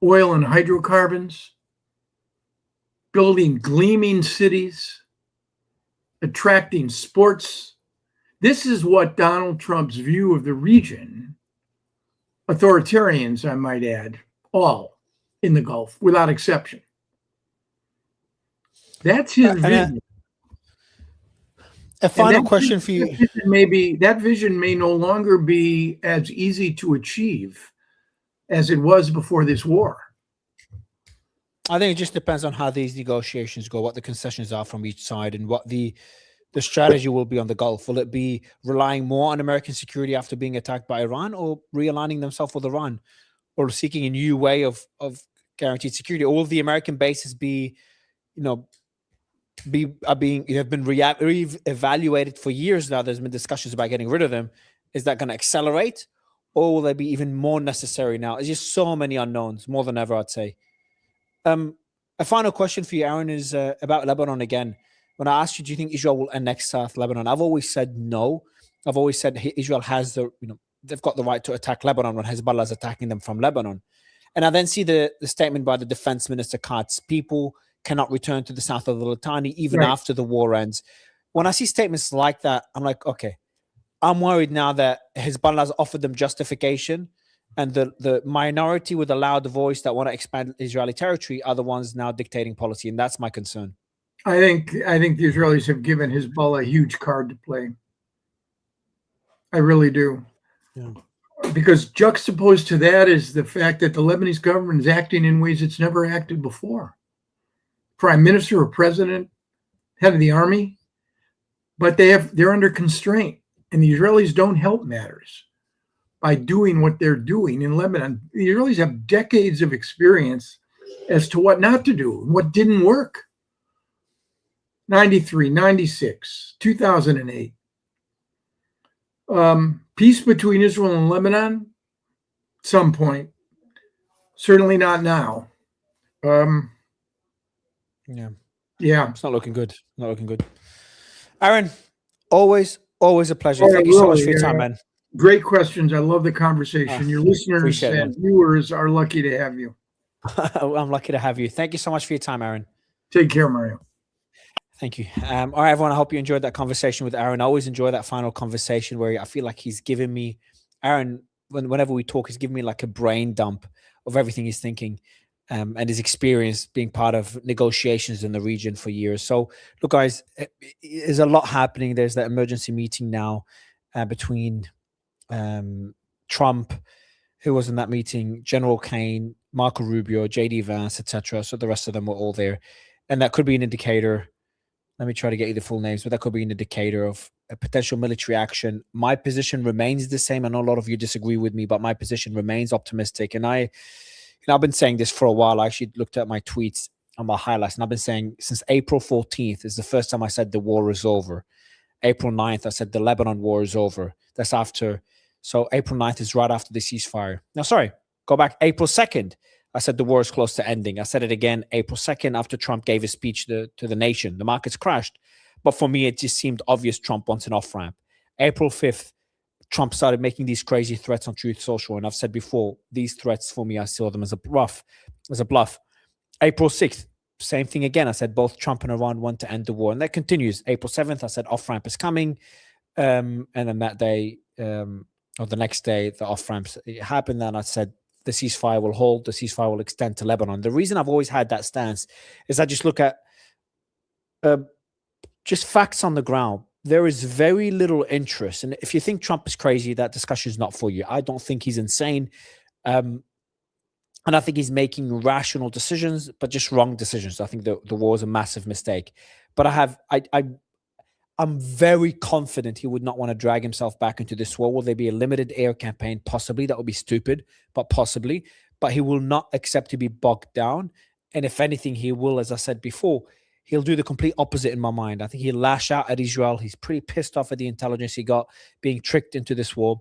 oil and hydrocarbons, building gleaming cities, attracting sports. This is what Donald Trump's view of the region, authoritarians, I might add, all in the Gulf, without exception. That's his vision. A final question for you. That vision may no longer be as easy to achieve as it was before this war. I think it just depends on how these negotiations go, what the concessions are from each side, and what the strategy will be on the Gulf. Will it be relying more on American security after being attacked by Iran, or realigning themselves with Iran, or seeking a new way of guaranteed security? All of the American bases have been re-evaluated for years now. There's been discussions about getting rid of them. Is that going to accelerate, or will they be even more necessary now? There's just so many unknowns, more than ever, I'd say. A final question for you, Aaron, is about Lebanon again. When I asked you, do you think Israel will annex South Lebanon? I've always said no. I've always said Israel has they've got the right to attack Lebanon when Hezbollah is attacking them from Lebanon. And I then see the statement by the defense minister Katz: people cannot return to the south of the Litani even after the war ends. When I see statements like that, I'm like, okay, I'm worried now that Hezbollah has offered them justification, and the minority with a loud voice that want to expand Israeli territory are the ones now dictating policy, and that's my concern. I think the Israelis have given Hezbollah a huge card to play. I really do. Yeah. Because juxtaposed to that is the fact that the Lebanese government is acting in ways it's never acted before. Prime minister or president, head of the army, but they're under constraint, and the Israelis don't help matters by doing what they're doing in Lebanon. The Israelis have decades of experience as to what not to do, what didn't work. 93, 96, 2008. Peace between Israel and Lebanon, at some point. Certainly not now. Yeah. Yeah. It's not looking good. Not looking good. Aaron, always a pleasure. Thank you so much for your time, man. Great questions. I love the conversation. Your listeners and viewers are lucky to have you. I'm lucky to have you. Thank you so much for your time, Aaron. Take care, Mario. Thank you. All right, everyone. I hope you enjoyed that conversation with Aaron. I always enjoy that final conversation where I feel like he's giving me, Aaron, whenever we talk, he's giving me like a brain dump of everything he's thinking, and his experience being part of negotiations in the region for years. So, look, guys, there's a lot happening. There's that emergency meeting now between Trump, who was in that meeting, General Cohn, Marco Rubio, JD Vance, etc. So the rest of them were all there, and that could be an indicator. Let me try to get you the full names, but that could be an indicator of a potential military action. My position remains the same. I know a lot of you disagree with me, but my position remains optimistic. And I've been saying this for a while. I actually looked at my tweets on my highlights, and I've been saying since April 14th is the first time I said the war is over. April 9th, I said the Lebanon war is over. That's after. So April 9th is right after the ceasefire. Now, sorry, go back. April 2nd, I said the war is close to ending. I said it again April 2nd after Trump gave a speech to the nation. The markets crashed. But for me, it just seemed obvious Trump wants an off-ramp. April 5th, Trump started making these crazy threats on Truth Social. And I've said before, these threats for me, I saw them as a bluff. April 6th, same thing again. I said both Trump and Iran want to end the war. And that continues. April 7th, I said off-ramp is coming. And then that day, or the next day, the off-ramps happened. And I said, the ceasefire will hold, the ceasefire will extend to Lebanon. The reason I've always had that stance is I just look at just facts on the ground. There is very little interest. And if you think Trump is crazy, that discussion is not for you. I don't think he's insane. And I think he's making rational decisions, but just wrong decisions. I think the war is a massive mistake. But I'm very confident he would not want to drag himself back into this war. Will there be a limited air campaign? Possibly. That would be stupid, but possibly. But he will not accept to be bogged down. And if anything, he will, as I said before, he'll do the complete opposite in my mind. I think he'll lash out at Israel. He's pretty pissed off at the intelligence he got being tricked into this war.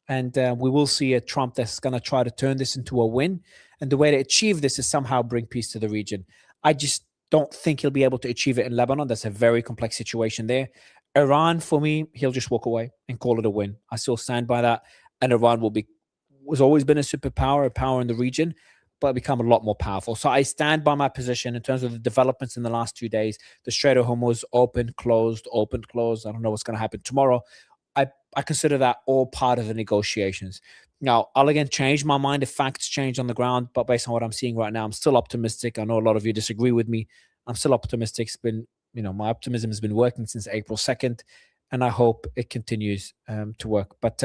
And we will see a Trump that's going to try to turn this into a win. And the way to achieve this is somehow bring peace to the region. I just don't think he'll be able to achieve it in Lebanon. That's a very complex situation there. Iran, for me, he'll just walk away and call it a win. I still stand by that. And Iran has always been a superpower, a power in the region, but become a lot more powerful. So I stand by my position in terms of the developments in the last 2 days. The Strait of Hormuz open, closed, open, closed. I don't know what's going to happen tomorrow. I consider that all part of the negotiations. Now, I'll again change my mind if facts change on the ground, but based on what I'm seeing right now, I'm still optimistic. I know a lot of you disagree with me. I'm still optimistic. It's been, my optimism has been working since April 2nd, and I hope it continues to work. But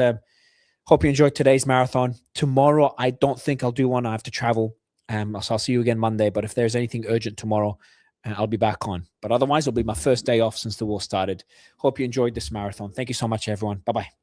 hope you enjoyed today's marathon. Tomorrow, I don't think I'll do one. I have to travel. So I'll see you again Monday. But if there's anything urgent tomorrow, I'll be back on. But otherwise, it'll be my first day off since the war started. Hope you enjoyed this marathon. Thank you so much, everyone. Bye-bye.